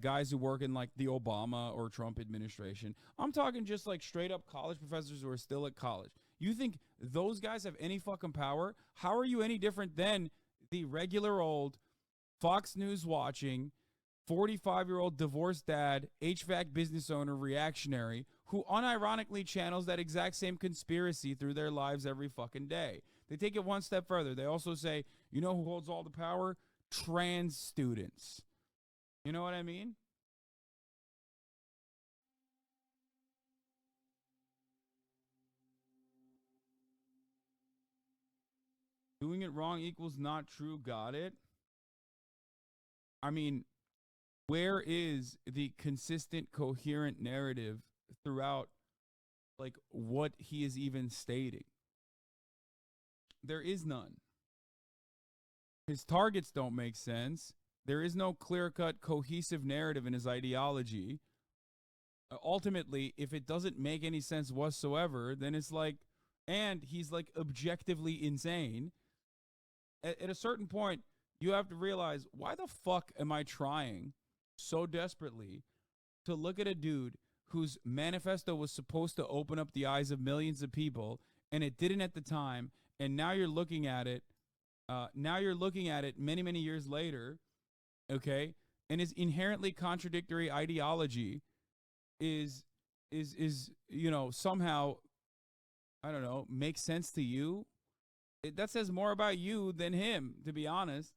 guys who work in the Obama or Trump administration. I'm talking just straight up college professors who are still at college. You think those guys have any fucking power? How are you any different than the regular old Fox News watching 45-year-old divorced dad, HVAC business owner, reactionary, who unironically channels that exact same conspiracy through their lives every fucking day? They take it one step further. They also say, you know who holds all the power? Trans students. You know what I mean? Doing it wrong equals not true. Got it? I mean, where is the consistent, coherent narrative throughout, what he is even stating? There is none. His targets don't make sense. There is no clear-cut, cohesive narrative in his ideology. Ultimately, if it doesn't make any sense whatsoever, then it's and he's objectively insane. At a certain point, you have to realize, why the fuck am I trying so desperately to look at a dude whose manifesto was supposed to open up the eyes of millions of people, and it didn't at the time, and now you're looking at it many, many years later, okay, and his inherently contradictory ideology is somehow, I don't know, makes sense to you? That says more about you than him, to be honest.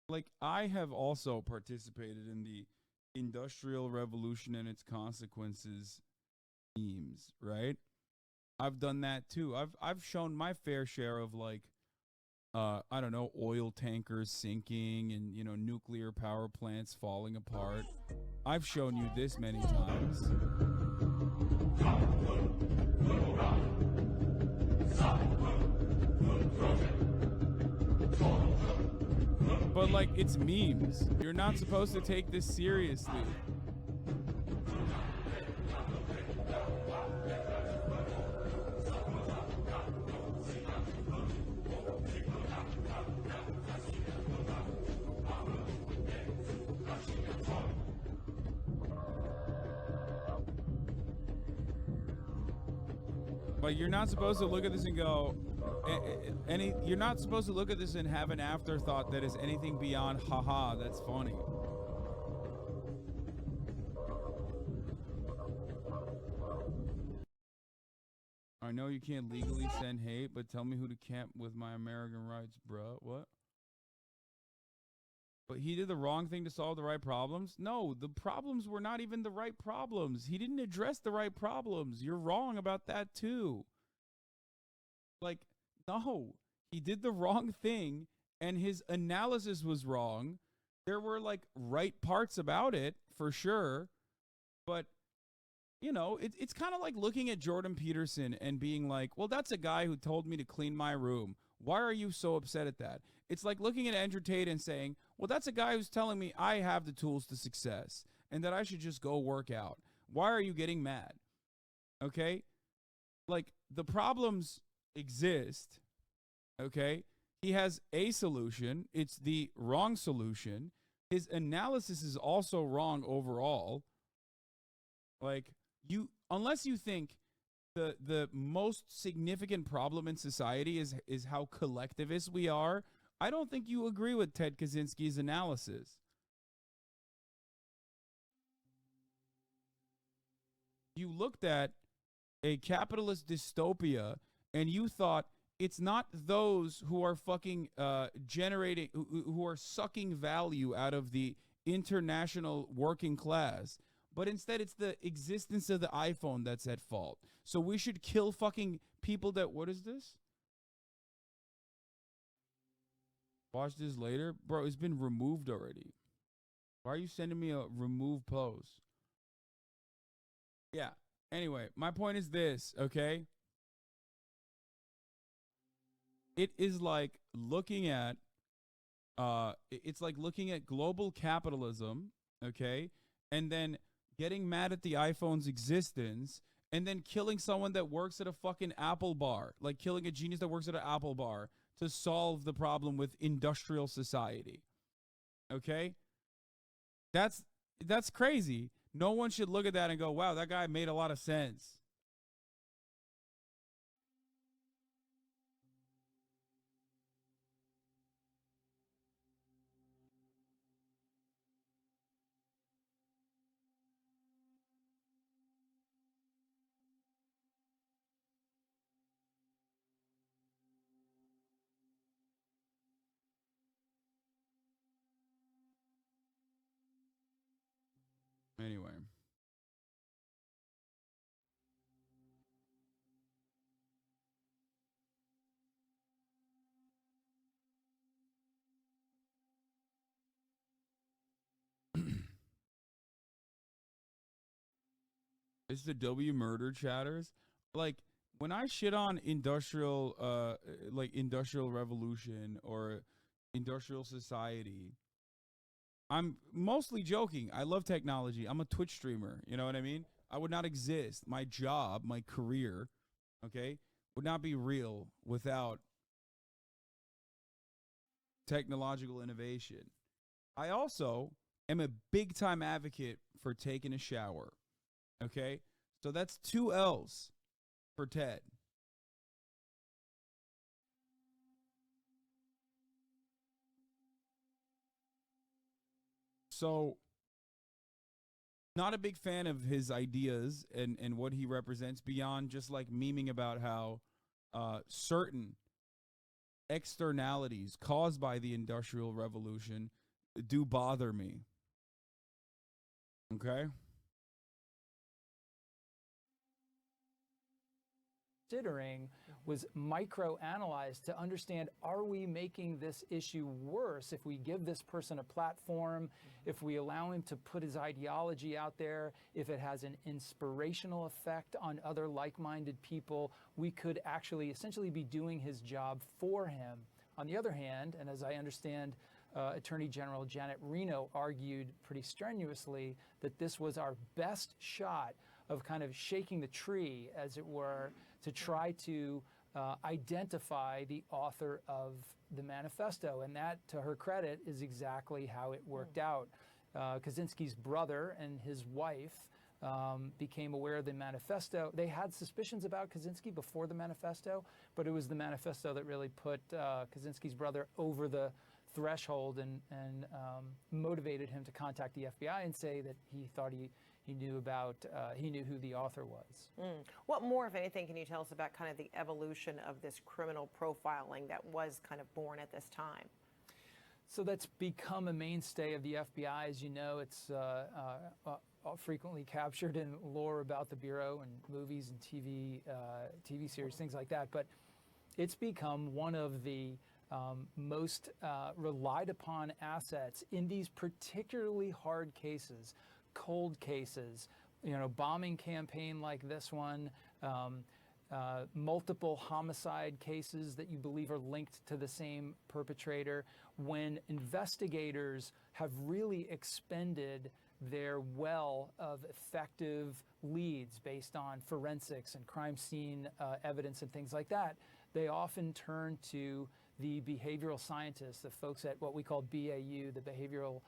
like, I have also participated in the Industrial Revolution and its consequences memes, right? I've done that too. I've shown my fair share of, like, I don't know, oil tankers sinking and, you know, nuclear power plants falling apart. I've shown you this many times. But, like, it's memes. You're not supposed to take this seriously. Like, you're not supposed to look at this and go, you're not supposed to look at this and have an afterthought that is anything beyond, haha, that's funny. I know you can't legally send hate, but tell me who to camp with my American rights, bruh. What? But he did the wrong thing to solve the right problems? No, the problems were not even the right problems. He didn't address the right problems. You're wrong about that too. Like, no, he did the wrong thing and his analysis was wrong. There were, like, right parts about it for sure. But, you know, it's kind of like looking at Jordan Peterson and being like, well, that's a guy who told me to clean my room. Why are you so upset at that? It's like looking at Andrew Tate and saying, well, that's a guy who's telling me I have the tools to success and that I should just go work out. Why are you getting mad? Okay? Like, the problems exist. Okay? He has a solution. It's the wrong solution. His analysis is also wrong overall. Like, unless you think the most significant problem in society is how collectivist we are, I don't think you agree with Ted Kaczynski's analysis. You looked at a capitalist dystopia and you thought it's not those who are fucking generating, who are sucking value out of the international working class, but instead it's the existence of the iPhone that's at fault. So we should kill fucking people that, what is this? Watch this later. Bro, it's been removed already. Why are you sending me a remove post? Yeah. Anyway, my point is this, okay? It is like looking at, it's like looking at global capitalism, okay? And then getting mad at the iPhone's existence and then killing someone that works at a fucking Apple bar, like killing a genius that works at an Apple bar to solve the problem with industrial society. Okay? That's crazy. No one should look at that and go, wow, that guy made a lot of sense. Anyway. It's the W murder chatters. Like, when I shit on industrial revolution or industrial society, I'm mostly joking. I love technology. I'm a Twitch streamer. You know what I mean? I would not exist. My job, my career, okay, would not be real without technological innovation. I also am a big time advocate for taking a shower. Okay? So that's 2 L's for Ted. So, not a big fan of his ideas and what he represents beyond just like memeing about how certain externalities caused by the Industrial Revolution do bother me. Okay? Considering was micro-analyzed to understand, are we making this issue worse if we give this person a platform, if we allow him to put his ideology out there, if it has an inspirational effect on other like-minded people, we could actually essentially be doing his job for him. On the other hand, and as I understand, Attorney General Janet Reno argued pretty strenuously that this was our best shot of kind of shaking the tree, as it were, to try to identify the author of the manifesto. And that, to her credit, is exactly how it worked out. Kaczynski's brother and his wife became aware of the manifesto. They had suspicions about Kaczynski before the manifesto, but it was the manifesto that really put Kaczynski's brother over the threshold and motivated him to contact the FBI and say that he thought he knew who the author was. What more, if anything, can you tell us about kind of the evolution of this criminal profiling that was kind of born at this time? So that's become a mainstay of the FBI. As you know, it's frequently captured in lore about the Bureau and movies and TV series, things like that. But it's become one of the most relied upon assets in these particularly hard cases, cold cases, bombing campaign like this one, multiple homicide cases that you believe are linked to the same perpetrator, when investigators have really expended their well of effective leads based on forensics and crime scene evidence and things like that, they often turn to the behavioral scientists, the folks at what we call BAU, the Behavioral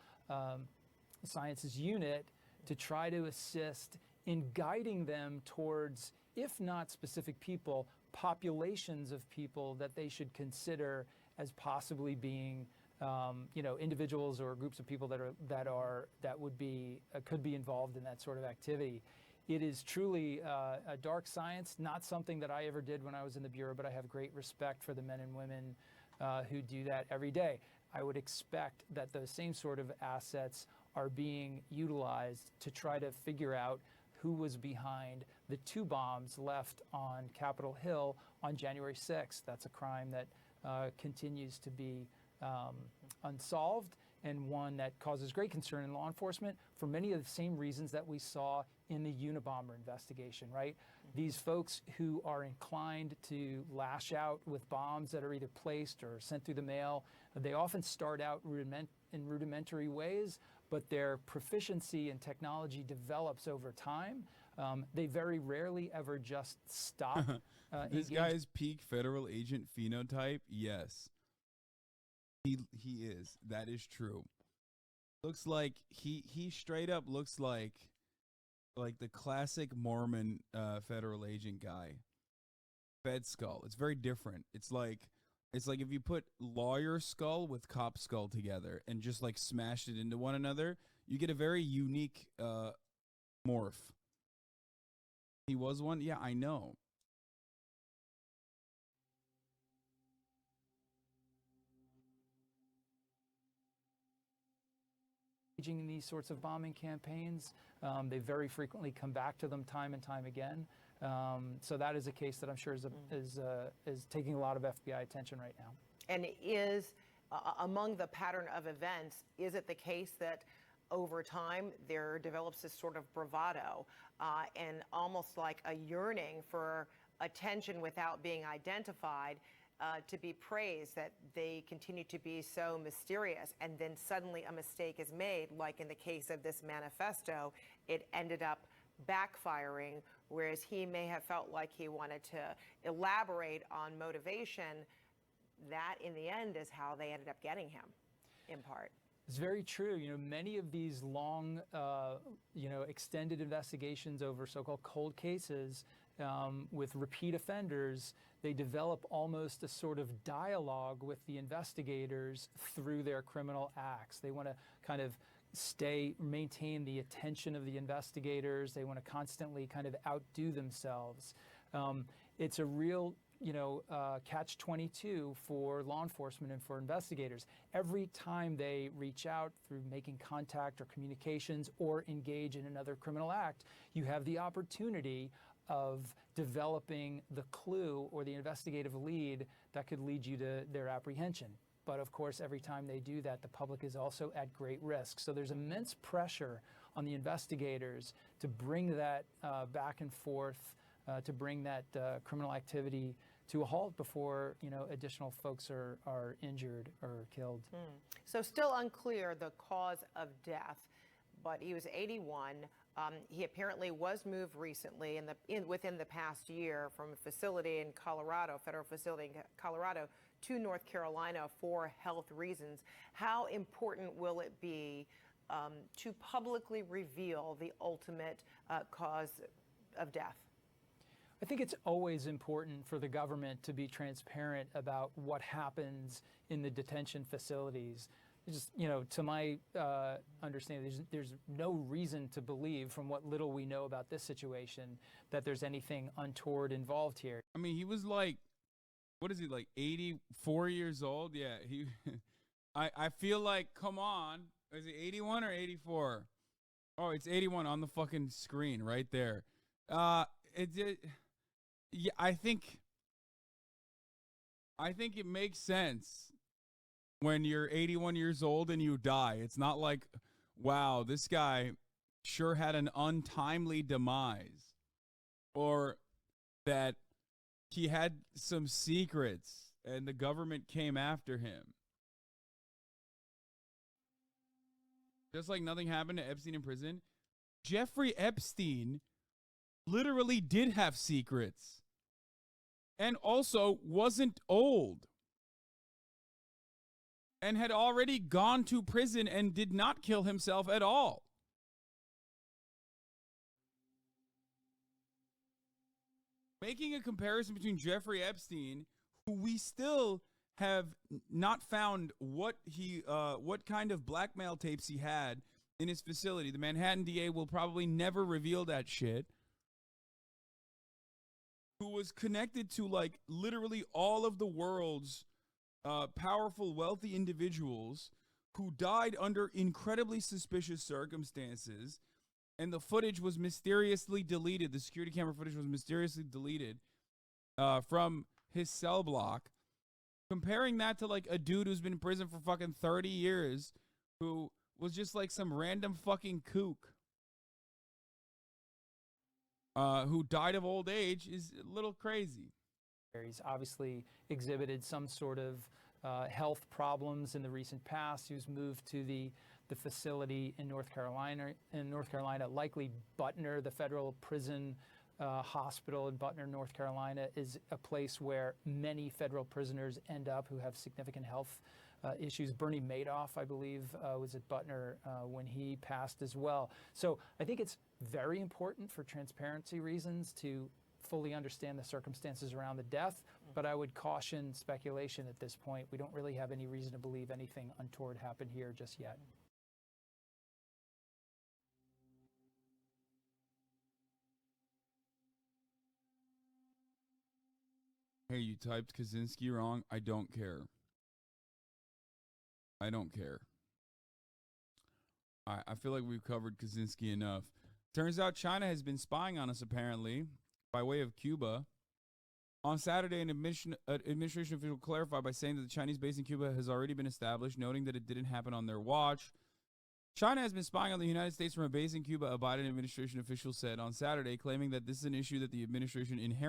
Sciences Unit, to try to assist in guiding them towards, if not specific people, populations of people that they should consider as possibly being, individuals or groups of people that could be involved in that sort of activity. It is truly a dark science, not something that I ever did when I was in the Bureau, but I have great respect for the men and women who do that every day. I would expect that those same sort of assets are being utilized to try to figure out who was behind the 2 bombs left on Capitol Hill on January 6th. That's a crime that continues to be unsolved, and one that causes great concern in law enforcement for many of the same reasons that we saw in the Unabomber investigation, right? These folks who are inclined to lash out with bombs that are either placed or sent through the mail, they often start out in rudimentary ways, but their proficiency in technology develops over time. They very rarely ever just stop. This guy's peak federal agent phenotype, yes. He is. That is true. Looks like he straight up looks like the classic Mormon federal agent guy. Fed skull. It's very different. It's like if you put lawyer skull with cop skull together and just like smashed it into one another, you get a very unique morph. He was one? Yeah, I know. In these sorts of bombing campaigns, they very frequently come back to them time and time again. So that is a case that I'm sure is taking a lot of FBI attention right now. And is among the pattern of events, is it the case that over time there develops this sort of bravado and almost like a yearning for attention without being identified, to be praised, that they continue to be so mysterious, and then suddenly a mistake is made, like in the case of this manifesto, it ended up backfiring, whereas he may have felt like he wanted to elaborate on motivation. That, in the end, is how they ended up getting him, in part. It's very true. Many of these long, extended investigations over so-called cold cases with repeat offenders, they develop almost a sort of dialogue with the investigators through their criminal acts. They want to kind of maintain the attention of the investigators. They want to constantly kind of outdo themselves. It's a real catch-22 for law enforcement and for investigators. Every time they reach out through making contact or communications or engage in another criminal act, you have the opportunity of developing the clue or the investigative lead that could lead you to their apprehension. But of course, every time they do that, the public is also at great risk. So there's immense pressure on the investigators to bring that back and forth, to bring that criminal activity to a halt before additional folks are injured or killed. So still unclear the cause of death, but he was 81. He apparently was moved recently within the past year from a facility in Colorado, federal facility in Colorado, to North Carolina for health reasons. How important will it be to publicly reveal the ultimate cause of death? I think it's always important for the government to be transparent about what happens in the detention facilities. Just, to my understanding, there's no reason to believe, from what little we know about this situation, that there's anything untoward involved here. I mean, he was like, what is he, like 84 years old? Yeah, he. I feel like, come on, is it 81 or 84? Oh, it's 81 on the fucking screen right there. Yeah, I think it makes sense when you're 81 years old and you die. It's not like, wow, this guy sure had an untimely demise, or that he had some secrets and the government came after him. Just like nothing happened to Epstein in prison, Jeffrey Epstein literally did have secrets and also wasn't old and had already gone to prison and did not kill himself at all. Making a comparison between Jeffrey Epstein, who we still have not found what kind of blackmail tapes he had in his facility. The Manhattan DA will probably never reveal that shit. Who was connected to like literally all of the world's powerful, wealthy individuals who died under incredibly suspicious circumstances, and the footage was mysteriously deleted. The security camera footage was mysteriously deleted from his cell block. Comparing that to like a dude who's been in prison for fucking 30 years who was just like some random fucking kook who died of old age is a little crazy. He's obviously exhibited some sort of health problems in the recent past. He was moved to the facility in North Carolina. Likely Butner, the federal prison hospital in Butner, North Carolina, is a place where many federal prisoners end up who have significant health issues. Bernie Madoff, I believe, was at Butner when he passed as well. So I think it's very important for transparency reasons to fully understand the circumstances around the death, but I would caution speculation at this point. We don't really have any reason to believe anything untoward happened here just yet. Hey, you typed Kaczynski wrong. I don't care. I don't care. I feel like we've covered Kaczynski enough. Turns out China has been spying on us, apparently, by way of Cuba. On Saturday, an administration official clarified by saying that the Chinese base in Cuba has already been established, noting that it didn't happen on their watch. China has been spying on the United States from a base in Cuba, a Biden administration official said on Saturday, claiming that this is an issue that the administration inherently